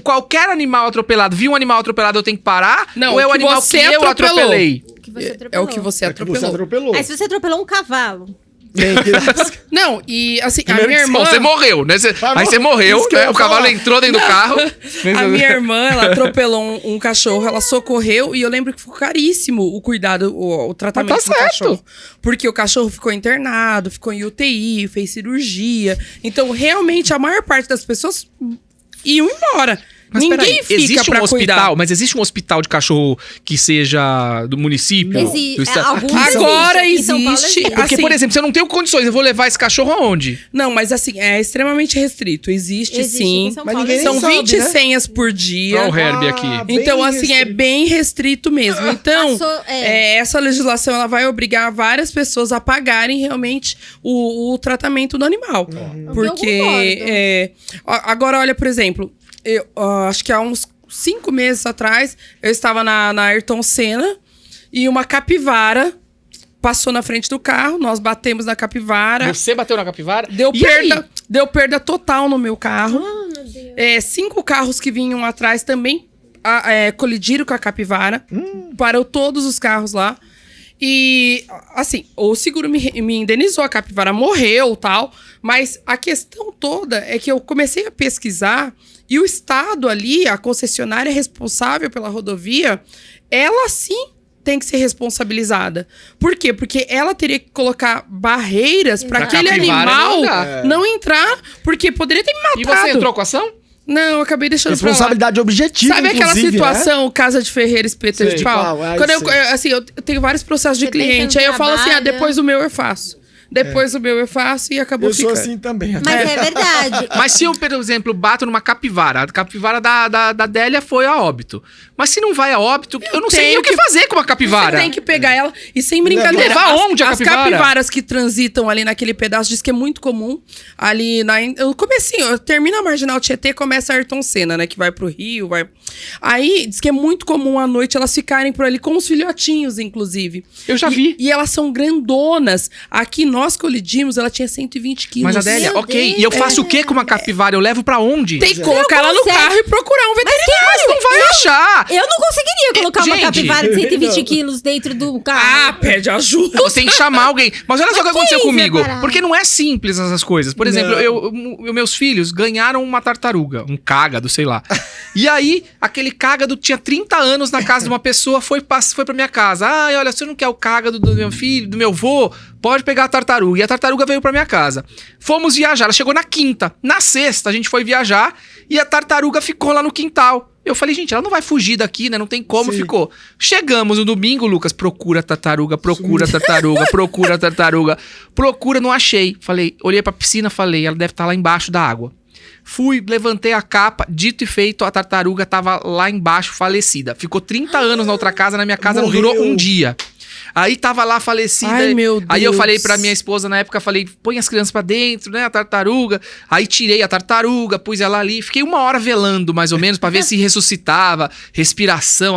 Qualquer animal atropelado, viu um animal atropelado, eu tenho que parar? Não, ou é o animal que eu atropelei? É o que você atropelou. Aí se você atropelou um cavalo. Não, e assim, primeiro a minha irmã... Você morreu, né? Aí você morreu, né? O cavalo entrou dentro do carro. A minha irmã, ela atropelou um cachorro, ela socorreu, e eu lembro que ficou caríssimo o cuidado, o tratamento do cachorro. Porque o cachorro ficou internado, ficou em UTI, fez cirurgia. Então, realmente, a maior parte das pessoas iam embora. Mas ninguém fica existe pra hospital, cuidar. mas existe um hospital de cachorro que seja do município? Agora existe. Porque, por exemplo, se eu não tenho condições, eu vou levar esse cachorro aonde? Não, mas assim, é extremamente restrito. Existe sim. Mas ninguém são sabe, 20 né? senhas por dia. Olha o Herbie aqui. Então, assim, é bem restrito mesmo. Então, essa legislação ela vai obrigar várias pessoas a pagarem realmente o tratamento do animal. Porque, agora, olha, por exemplo... Eu acho que há uns 5 meses atrás, eu estava na Ayrton Senna e uma capivara passou na frente do carro, nós batemos na capivara. Você bateu na capivara? Deu perda total no meu carro. Meu Deus. 5 carros que vinham atrás também colidiram com a capivara. Parou todos os carros lá. E, assim, o seguro me indenizou, a capivara morreu e tal. Mas a questão toda é que eu comecei a pesquisar... E o Estado ali, a concessionária responsável pela rodovia, ela sim tem que ser responsabilizada. Por quê? Porque ela teria que colocar barreiras para aquele animal não entrar, porque poderia ter me matado. E você entrou com a ação? Não, eu acabei deixando responsabilidade objetiva, sabe aquela situação, Casa de Ferreira, Espeto de Pau? Quando eu tenho vários processos de cliente, aí eu falo assim, depois o meu eu faço. Depois o meu eu faço e acabou ficando. Eu sou assim também. Mas é verdade. Mas se eu, por exemplo, bato numa capivara, a capivara da Délia foi a óbito. Mas se não vai a óbito, eu não sei nem o que fazer com uma capivara. Você tem que pegar ela e sem brincadeira. Levar onde a capivara? As capivaras que transitam ali naquele pedaço, diz que é muito comum. Ali no comecinho, termina a Marginal Tietê, começa a Ayrton Senna, né? Que vai pro Rio, vai... Aí, diz que é muito comum à noite elas ficarem por ali com os filhotinhos, inclusive. Eu já vi. E elas são grandonas. Aqui nós colidimos, ela tinha 120 quilos. Mas, Adélia, ok. E eu faço o que com uma capivara? Eu levo pra onde? Tem que colocar ela no carro e procurar um veterinário. Mas não vai achar. Eu não conseguiria colocar uma capivara de 120 quilos dentro do carro. Pede ajuda. Você tem que chamar alguém. Mas olha só o que aconteceu comigo. separar? Porque não é simples essas coisas. Por exemplo, meus filhos ganharam uma tartaruga. Um cágado, sei lá. E aí, aquele cágado tinha 30 anos na casa de uma pessoa, foi pra minha casa. Ai, olha, você não quer o cágado do meu filho, do meu vô? Pode pegar a tartaruga. E a tartaruga veio pra minha casa. Fomos viajar. Ela chegou na quinta. Na sexta, a gente foi viajar e a tartaruga ficou lá no quintal. Eu falei, gente, ela não vai fugir daqui, né? Não tem como, ficou. Chegamos no domingo, Lucas, procura a tartaruga, procura a tartaruga, procura a tartaruga. Procura, não achei. Falei, olhei pra piscina, falei, ela deve estar lá embaixo da água. Fui, levantei a capa, dito e feito, a tartaruga tava lá embaixo, falecida. Ficou 30 anos na outra casa, na minha casa não durou um dia. Aí tava lá falecida. Ai, meu Deus. Aí eu falei pra minha esposa na época, falei, põe as crianças pra dentro, né, a tartaruga. Aí tirei a tartaruga, pus ela ali. Fiquei 1 hora velando, mais ou menos, pra ver se ressuscitava. Respiração,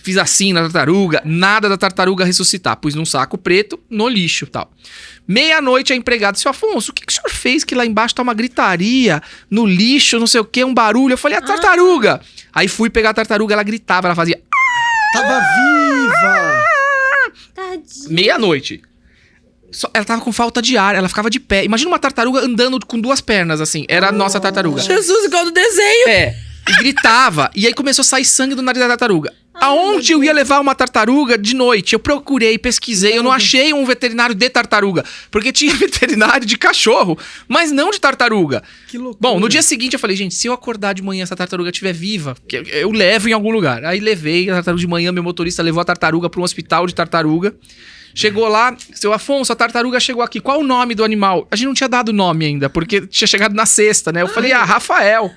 fiz assim na tartaruga. Nada da tartaruga ressuscitar. Pus num saco preto, no lixo e tal. Meia-noite a empregada disse, Afonso, o que o senhor fez que lá embaixo tá uma gritaria, no lixo, não sei o que, um barulho? Eu falei, a tartaruga. Aí fui pegar a tartaruga, ela gritava, ela fazia... Tava viva! Tadinha. Meia-noite. Ela tava com falta de ar, ela ficava de pé. Imagina uma tartaruga andando com 2 pernas, assim. Era a nossa tartaruga. Jesus, igual do desenho. E gritava. E aí começou a sair sangue do nariz da tartaruga. Aonde eu ia levar uma tartaruga de noite? Eu procurei, pesquisei, eu não achei um veterinário de tartaruga. Porque tinha veterinário de cachorro, mas não de tartaruga. Que loucura. Bom, no dia seguinte eu falei, gente, se eu acordar de manhã essa tartaruga estiver viva, eu levo em algum lugar. Aí levei a tartaruga de manhã, meu motorista levou a tartaruga para um hospital de tartaruga. Chegou lá, seu Afonso, a tartaruga chegou aqui. Qual o nome do animal? A gente não tinha dado nome ainda, porque tinha chegado na sexta, né? Eu falei, Rafael.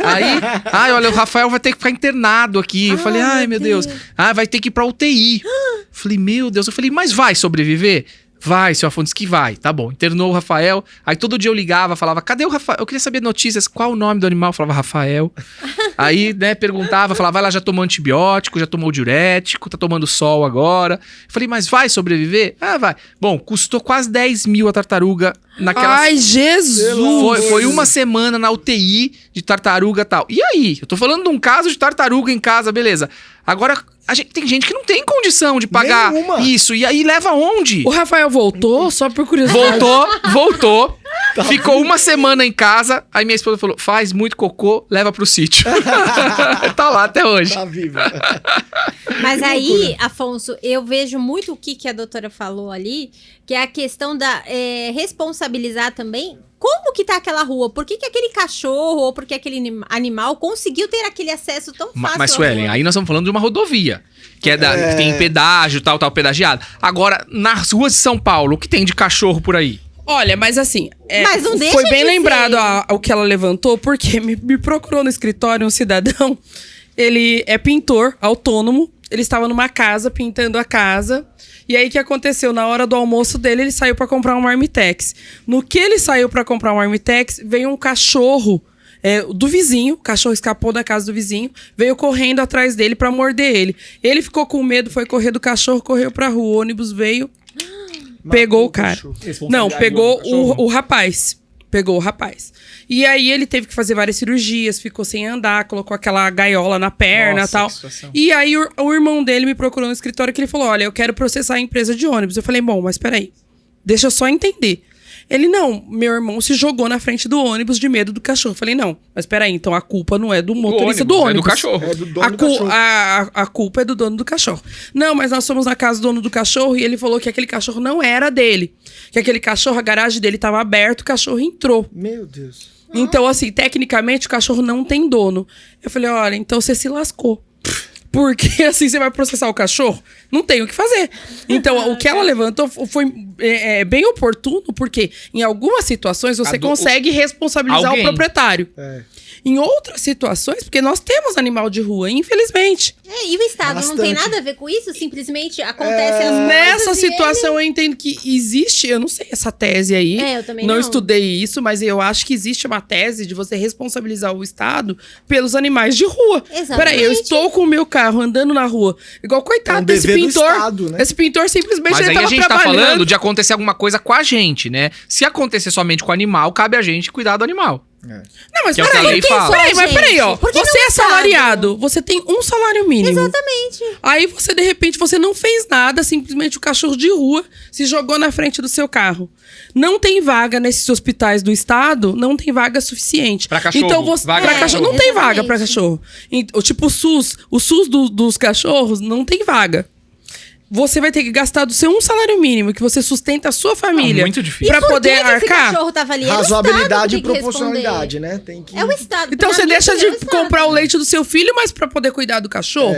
Aí, olha, o Rafael vai ter que ficar internado aqui. Eu falei, ai, meu Deus. Vai ter que ir pra UTI. Falei, meu Deus. Eu falei, mas vai sobreviver? Vai, seu Afonso, disse que vai. Tá bom, internou o Rafael. Aí todo dia eu ligava, falava, cadê o Rafael? Eu queria saber notícias, qual o nome do animal? Eu falava, Rafael. Aí, né, perguntava, falava, ela já tomou antibiótico, já tomou diurético, tá tomando sol agora. Eu falei, mas vai sobreviver? Vai. Bom, custou quase 10 mil a tartaruga naquela... Ai, Jesus! Foi 1 semana na UTI de tartaruga e tal. E aí? Eu tô falando de um caso de tartaruga em casa, beleza. Agora, tem gente que não tem condição de pagar isso. E aí leva onde? O Rafael voltou, só por curiosidade. Voltou. Ficou 1 semana em casa. Aí minha esposa falou, faz muito cocô, leva pro sítio. Tá lá até hoje. Tá viva. Mas aí, Afonso, eu vejo muito o que a doutora falou ali, que é a questão da responsabilizar também como que tá aquela rua, por que aquele cachorro ou por que aquele animal conseguiu ter aquele acesso tão fácil. Mas, Suelen, aí nós estamos falando de uma rodovia, que que tem pedágio, tal, pedagiado. Agora, nas ruas de São Paulo, o que tem de cachorro por aí? Olha, mas assim, mas não deixa foi bem de lembrado o que ela levantou, porque me procurou no escritório um cidadão, ele é pintor autônomo, ele estava numa casa, pintando a casa, e aí o que aconteceu? Na hora do almoço dele, ele saiu para comprar um Marmitex. No que ele saiu para comprar um Marmitex, veio um cachorro do vizinho, o cachorro escapou da casa do vizinho, veio correndo atrás dele para morder ele. Ele ficou com medo, foi correr do cachorro, correu pra rua, o ônibus veio... Pegou o cara. Não, pegou o rapaz. Pegou o rapaz. E aí ele teve que fazer várias cirurgias, ficou sem andar, colocou aquela gaiola na perna e tal. E aí o irmão dele me procurou no escritório que ele falou, olha, eu quero processar a empresa de ônibus. Eu falei, bom, mas peraí, deixa eu só entender. Ele, não, meu irmão se jogou na frente do ônibus de medo do cachorro. Eu falei, não, mas peraí, então a culpa não é do motorista do ônibus. É do cachorro. É do dono do cachorro. A culpa é do dono do cachorro. Não, mas nós fomos na casa do dono do cachorro e ele falou que aquele cachorro não era dele. Que aquele cachorro, a garagem dele estava aberta, o cachorro entrou. Meu Deus. Então, assim, tecnicamente o cachorro não tem dono. Eu falei, olha, então você se lascou. Porque assim você vai processar o cachorro? Não tem o que fazer. Então, o que ela levantou foi bem oportuno, porque em algumas situações você consegue responsabilizar o proprietário. em outras situações, porque nós temos animal de rua, infelizmente. E o Estado não tem nada a ver com isso? Simplesmente acontece as Nessa situação eu entendo que existe, eu não sei essa tese aí. Eu também não estudei isso, mas eu acho que existe uma tese de você responsabilizar o Estado pelos animais de rua. Exatamente. Peraí, eu estou com o meu carro andando na rua, igual coitado desse pintor. Estado, né? Esse pintor simplesmente Mas ele aí tava a gente tá trabalhando. falando de acontecer alguma coisa com a gente, né? Se acontecer somente com o animal, cabe a gente cuidar do animal. Não, mas Que é o que a lei fala. Peraí, ó. Por que Você não é Estado? assalariado, você tem um salário mínimo. Exatamente. Aí você, de repente, você não fez nada, simplesmente o cachorro de rua se jogou na frente do seu carro. Não tem vaga nesses hospitais do Estado, não tem vaga suficiente. Pra cachorro. Então você, Vaga pra pra cachorro. cachorro. Não tem vaga Exatamente. pra cachorro. Tipo o SUS dos cachorros não tem vaga. Você vai ter que gastar do seu um salário mínimo que você sustenta a sua família. Muito difícil. Pra E por poder que esse arcar. cachorro tava ali? É o Razoabilidade e Estado que tem que proporcionalidade, responder. né? Tem que... É o Estado. Então Na você minha deixa opinião, de é o Estado. comprar o leite do seu filho, mas pra poder cuidar do cachorro?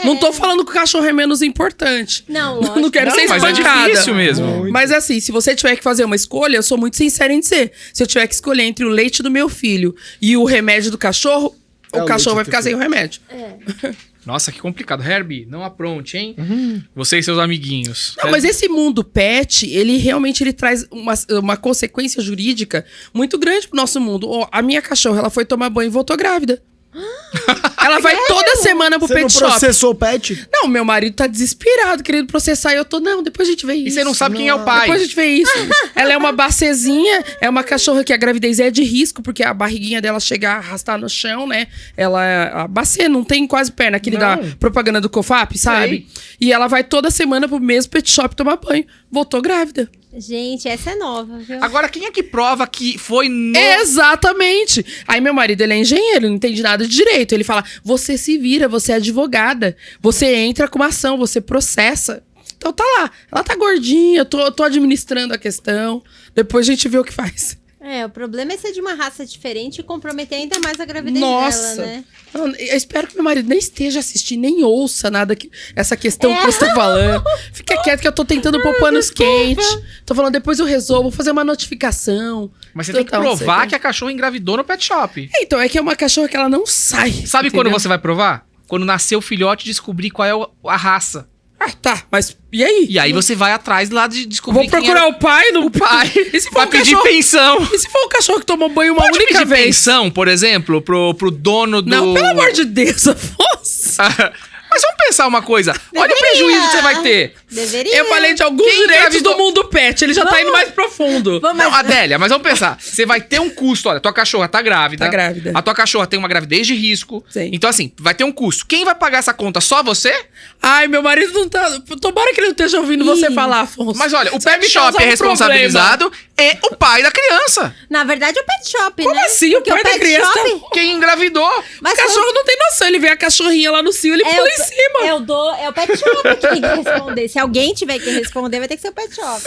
Não tô falando que o cachorro é menos importante. Não, lógico. Não quero ser Mas é espancada. difícil mesmo. Muito. Mas assim, se você tiver que fazer uma escolha, eu sou muito sincera em dizer. Se eu tiver que escolher entre o leite do meu filho e o remédio do cachorro, É o o cachorro vai leite do ficar teu sem o remédio. Nossa, que complicado. Herbie, não apronte, hein? Você e seus amiguinhos. Não, mas esse mundo pet, ele realmente traz uma consequência jurídica muito grande pro nosso mundo. Ó, a minha cachorra, ela foi tomar banho e voltou grávida. Ela vai toda semana pro Você não pet shop. processou o pet? Não, meu marido tá desesperado, querendo processar. E eu tô, não, depois a gente vê isso. E você não sabe quem é o pai. Depois a gente vê isso. Ela é uma bacezinha, é uma cachorra que a gravidez é de risco, porque a barriguinha dela chega a arrastar no chão, né? A bacê não tem quase perna, aquele da propaganda do COFAP, sabe? E ela vai toda semana pro mesmo pet shop tomar banho. Voltou grávida. Gente, essa é nova, viu? Agora, quem é que prova que foi no... Exatamente. Aí meu marido, ele é engenheiro, não entende nada de direito. Ele fala, você se vira, você é advogada. Você entra com uma ação, você processa. Então tá lá. Ela tá gordinha, eu tô administrando a questão. Depois a gente vê o que faz. O problema é ser de uma raça diferente e comprometer ainda mais a gravidez Nossa. dela, né? Eu espero que meu marido nem esteja assistindo, nem ouça nada essa questão que você tá falando. Fica quieto que eu tô tentando pôr panos quentes. Tô falando, depois eu resolvo, vou fazer uma notificação. Mas você tem que provar que a cachorra engravidou no pet shop. Então, é que é uma cachorra que ela não sai. Sabe entendeu? quando você vai provar? Quando nascer o filhote e descobrir qual é a raça. Ah, tá, mas e aí? E aí você vai atrás lá de descobrir Vou procurar o pai do... o pai. E se for Vai um pedir cachorro... pensão. E se for um cachorro que tomou banho uma Pode única pedir vez? pensão, por exemplo, pro dono do... Não, pelo amor de Deus, Afonso. Mas vamos pensar uma coisa. Olha o prejuízo que você vai ter. Deveria. Eu falei de alguns Quem direitos engravidou? do mundo pet, ele já tá indo mais profundo. Vamos, Não, Adélia, mas vamos pensar. Você vai ter um custo. Olha, tua cachorra tá grávida. Tá grávida. A tua cachorra tem uma gravidez de risco. Sim. Então, assim, vai ter um custo. Quem vai pagar essa conta? Só você? Ai, meu marido não tá... Tomara que ele não esteja ouvindo você falar, Afonso. Mas olha, o Você vai pet me shop causar é um responsabilizado e o pai da criança. Na verdade, é o pet shop, Como né? assim? Porque O pai da pet criança shop tá... Quem engravidou. Mas O cachorro não tem noção, ele vê a cachorrinha lá no cio, ele pula em cima. É o pet shop que tem que responder. Se alguém tiver que responder, vai ter que ser o pet shop.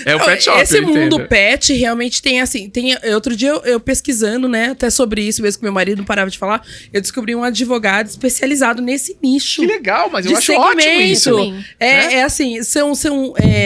É o pet shop, Esse eu mundo entendo. pet realmente tem assim. Outro dia eu pesquisando, né? Até sobre isso mesmo que meu marido não parava de falar. Eu descobri um advogado especializado nesse nicho. Que legal, mas eu de acho ótimo isso. Sim. É assim, são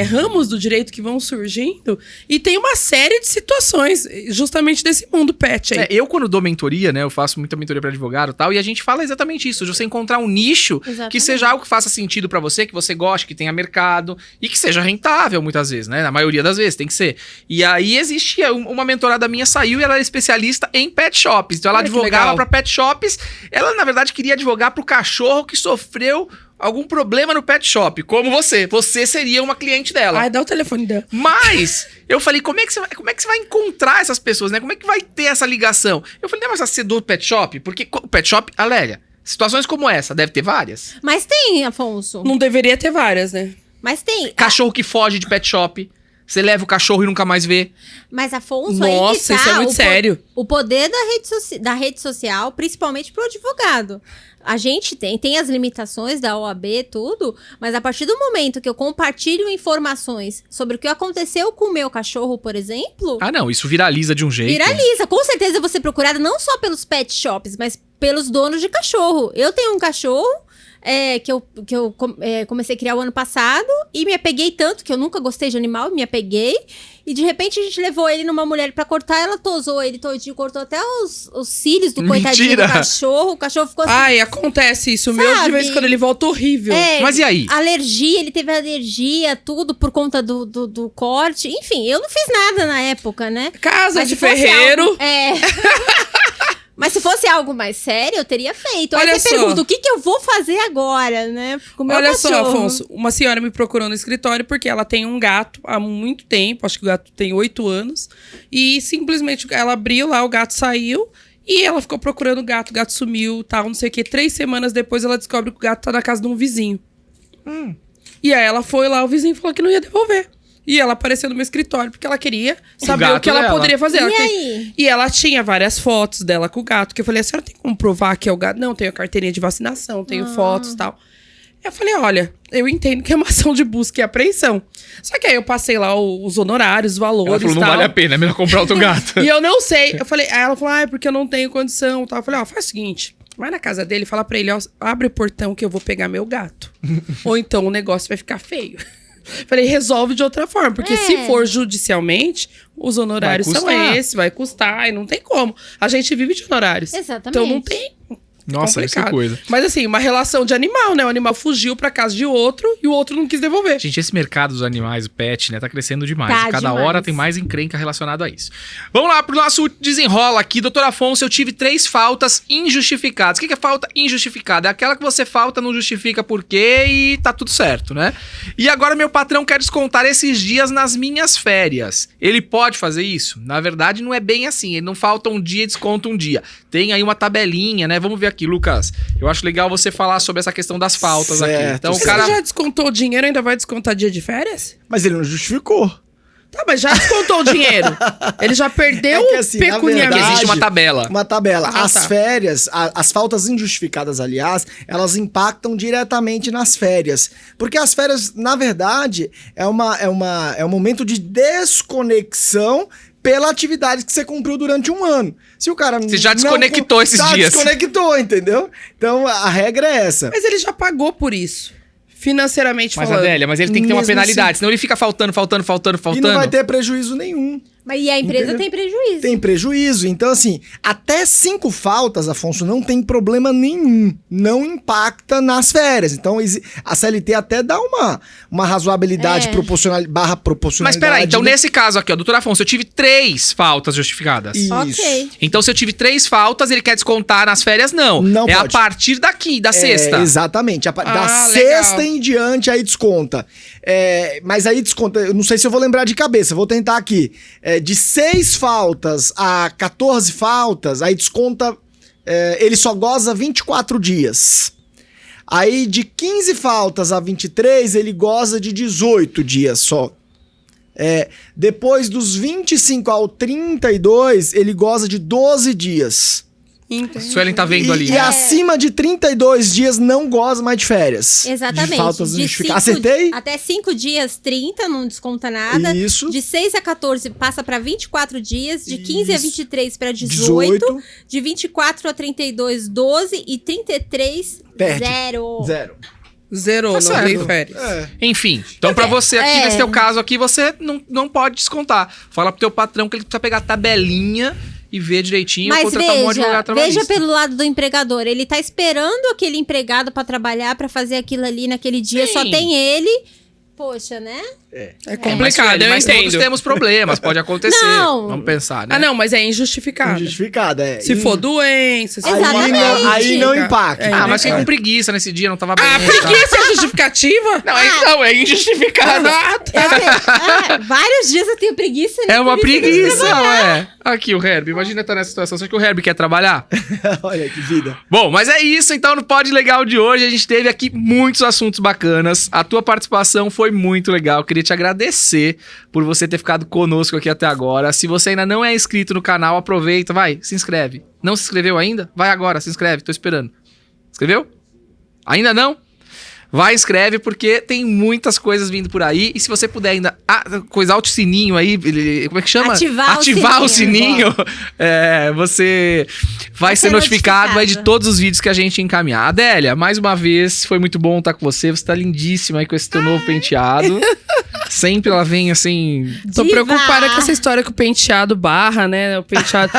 ramos do direito que vão surgindo e tem uma série de situações justamente desse mundo pet aí. Eu, quando dou mentoria, né? Eu faço muita mentoria pra advogado e tal, e a gente fala exatamente isso, de você encontrar um nicho Exatamente. que seja algo que faça sentido pra você, que você goste, que tenha mercado e que seja rentável muitas vezes, né? Na maioria das vezes, tem que ser. E aí existia, uma mentorada minha saiu e ela era especialista em pet shops. Então ela Olha que advogava legal. pra pet shops. Ela, na verdade, queria advogar pro cachorro que sofreu algum problema no pet shop, como você. Você seria uma cliente dela. Ai, dá o telefone dela. Mas eu falei, como é que você vai encontrar essas pessoas, né? Como é que vai ter essa ligação? Eu falei, não, mas você é do pet shop? Porque o pet shop, Alélia, situações como essa, deve ter várias. Mas tem, Afonso. Não deveria ter várias, né? Mas tem. Cachorro que foge de pet shop. Você leva o cachorro e nunca mais vê. Mas, Afonso, Nossa, aí que tá isso é muito sério. O poder da rede social, principalmente pro advogado. A gente tem as limitações da OAB e tudo, mas a partir do momento que eu compartilho informações sobre o que aconteceu com o meu cachorro, por exemplo, Ah, não, isso viraliza de um jeito. viraliza. Com certeza eu vou ser procurada não só pelos pet shops, mas pelos donos de cachorro. Eu tenho um cachorro, que eu comecei a criar o ano passado e me apeguei tanto, que eu nunca gostei de animal, me apeguei. E de repente a gente levou ele numa mulher pra cortar, ela tosou ele todinho, cortou até os cílios do coitadinho do cachorro. O cachorro ficou assim. Ai, acontece isso. O meu, de vez em quando ele volta horrível. Mas e aí? Alergia, ele teve alergia, tudo por conta do corte. Enfim, eu não fiz nada na época, né? Casa de ferreiro. Mas se fosse algo mais sério, eu teria feito. Aí Olha você pergunta, o que eu vou fazer agora, né? Com o meu Olha cachorro. só, Afonso, uma senhora me procurou no escritório porque ela tem um gato há muito tempo, acho que o gato tem 8 anos, e simplesmente ela abriu lá, o gato saiu, e ela ficou procurando o gato sumiu, tal, não sei o quê. 3 semanas depois ela descobre que o gato tá na casa de um vizinho. E aí ela foi lá, o vizinho falou que não ia devolver. E ela apareceu no meu escritório porque ela queria saber o que ela poderia fazer. E ela tinha várias fotos dela com o gato. Que eu falei, a senhora tem como provar que é o gato? Não, tenho a carteirinha de vacinação, tenho fotos e tal. Eu falei, olha, eu entendo que é uma ação de busca e apreensão. Só que aí eu passei lá os honorários, os valores. Ela falou, não vale a pena, é melhor comprar outro gato. E eu não sei. Eu falei, aí ela falou, é porque eu não tenho condição. Tal. Eu falei, faz o seguinte. Vai na casa dele e fala pra ele, abre o portão que eu vou pegar meu gato. Ou então o negócio vai ficar feio. Falei, resolve de outra forma. Porque se for judicialmente, os honorários são esses, vai custar e não tem como. A gente vive de honorários. Exatamente. Então não tem. Nossa, isso é coisa. Mas assim, uma relação de animal, né? O animal fugiu pra casa de outro e o outro não quis devolver. Gente, esse mercado dos animais, o pet, né, tá crescendo demais. Tá Cada demais. hora tem mais encrenca relacionado a isso. Vamos lá pro nosso desenrola aqui. Doutor Afonso, eu tive 3 faltas injustificadas. O que é falta injustificada? É aquela que você falta, não justifica por quê e tá tudo certo, né? E agora meu patrão quer descontar esses dias nas minhas férias. Ele pode fazer isso? Na verdade, não é bem assim. Ele não falta um dia e desconta um dia. Tem aí uma tabelinha, né? Vamos ver aqui, Lucas. Eu acho legal você falar sobre essa questão das faltas aqui. Então, o cara já descontou o dinheiro, ainda vai descontar dia de férias? Mas ele não justificou. Tá, mas já descontou o dinheiro. Ele já perdeu pecuniariamente. Existe uma tabela. Uma tabela. As férias, as faltas injustificadas, aliás, elas impactam diretamente nas férias. Porque as férias, na verdade, é um momento de desconexão pela atividade que você cumpriu durante um ano. Se o cara você já desconectou esses dias. Desconectou, entendeu? Então, a regra é essa. Mas ele já pagou por isso. Financeiramente falando. Mas, Adélia, mas ele tem que ter uma penalidade, assim, senão ele fica faltando. E não vai ter prejuízo nenhum. Mas e a empresa tem prejuízo. Tem prejuízo. Então, assim, até 5 faltas, Afonso, não tem problema nenhum. Não impacta nas férias. Então, a CLT até dá uma razoabilidade proporcionalidade. Mas peraí, então nesse caso aqui, ó, doutor Afonso, eu tive 3 faltas justificadas. Isso. Ok. Então, se eu tive 3 faltas, ele quer descontar nas férias? Não. Não é pode. A partir daqui, da sexta. Exatamente. Da legal. sexta em diante, aí desconta. Mas aí desconta, eu não sei se eu vou lembrar de cabeça, vou tentar aqui. De 6 faltas a 14 faltas, aí desconta, ele só goza 24 dias. Aí de 15 faltas a 23, ele goza de 18 dias só. Depois dos 25 ao 32, ele goza de 12 dias. Entendi. Suelen tá vendo ali. E acima de 32 dias não goza mais de férias. Exatamente. De faltas injustificadas. Acertei? Até 5 dias, 30, não desconta nada. Isso. De 6 a 14 passa para 24 dias. De 15 a 23 para 18. De 24 a 32, 12. E 33, Perde. 0. Zerou, Tá não tem certo. férias. Enfim, então pra você aqui, nesse teu caso aqui, você não pode descontar. Fala pro teu patrão que ele precisa pegar a tabelinha e ver direitinho, Mas contratar um monte de lugar trabalhista. veja pelo lado do empregador. Ele tá esperando aquele empregado pra trabalhar, pra fazer aquilo ali naquele dia. Sim. Só tem ele. Poxa, né? É complicado, eu mas entendo. todos temos problemas, pode acontecer. Não. Vamos pensar, né? Ah, não, mas é injustificado. Injustificada, Se for doença, se Exatamente. Aí não impacta. Mas fiquei com preguiça nesse dia, não tava bem. Ah, preguiça é justificativa? Não, então, é injustificado. Vários dias eu tenho preguiça. Né? É uma Por isso que eu tenho que preguiça, trabalhar. ué. Aqui, o Herbie, imagina estar nessa situação. Você acha que o Herbie quer trabalhar? Olha que vida. Bom, mas é isso, então no Pod Legal de hoje a gente teve aqui muitos assuntos bacanas. A tua participação foi muito legal. Queria te agradecer por você ter ficado conosco aqui até agora. Se você ainda não é inscrito no canal, aproveita, vai, se inscreve. Não se inscreveu ainda? Vai agora, se inscreve, tô esperando. Inscreveu? Ainda não? vai, inscreve, porque tem muitas coisas vindo por aí. E se você puder ainda coisar o sininho aí, como é que chama? Ativar o sininho. Você vai ser notificado aí de todos os vídeos que a gente encaminhar. Adélia, mais uma vez, foi muito bom estar com você. Você tá lindíssima aí com esse teu novo penteado. Sempre ela vem assim... Tô preocupada com essa história que o penteado barra, né? O penteado...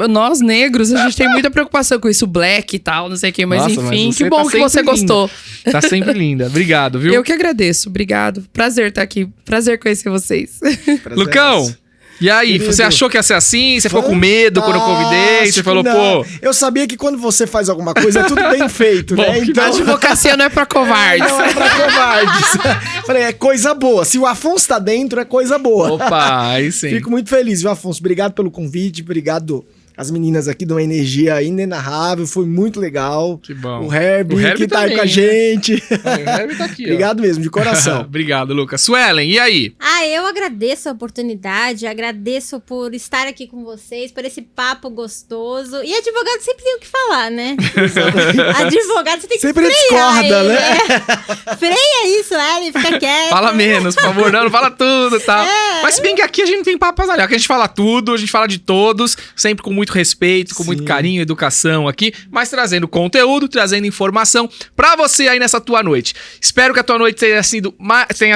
nós negros, a gente tem muita preocupação com isso, black e tal, não sei o que, mas enfim, que bom que você gostou. Tá sempre linda. Obrigado, viu? Eu que agradeço. Obrigado. Prazer estar aqui. Prazer conhecer vocês. Lucão, e aí, querido, você achou que ia ser assim? Você ficou com medo quando eu convidei? Você falou, pô... Eu sabia que quando você faz alguma coisa, é tudo bem feito, né? Então... A advocacia não é pra covardes. Não é pra covardes. Falei, é coisa boa. Se o Afonso tá dentro, é coisa boa. Opa, aí sim. Fico muito feliz, viu, Afonso? Obrigado pelo convite, obrigado... As meninas aqui dão uma energia inenarrável, foi muito legal. Que bom. O Herbie que tá aí com a gente. O Herbie tá aqui, Obrigado mesmo, de coração. Obrigado, Lucas. Suelen, e aí? Eu agradeço a oportunidade, agradeço por estar aqui com vocês, por esse papo gostoso. E advogado sempre tem o que falar, né? Advogado, você tem que sempre discorda, ele, né? Freia isso, ele fica quieto. Fala menos, por favor, não fala tudo, tá? Mas se bem que aqui a gente não tem papo pra zalhar, que a gente fala tudo, a gente fala de todos, sempre com muito respeito, com muito carinho, educação aqui, mas trazendo conteúdo, trazendo informação pra você aí nessa tua noite. Espero que a tua noite tenha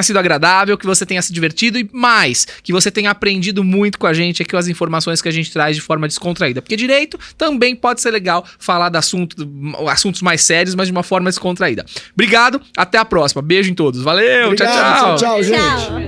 sido agradável, que você tenha se divertido e mais, que você tenha aprendido muito com a gente aqui, as informações que a gente traz de forma descontraída. Porque direito também pode ser legal falar de assuntos mais sérios, mas de uma forma descontraída. Obrigado, até a próxima. Beijo em todos. Valeu, obrigado, tchau, gente. Tchau.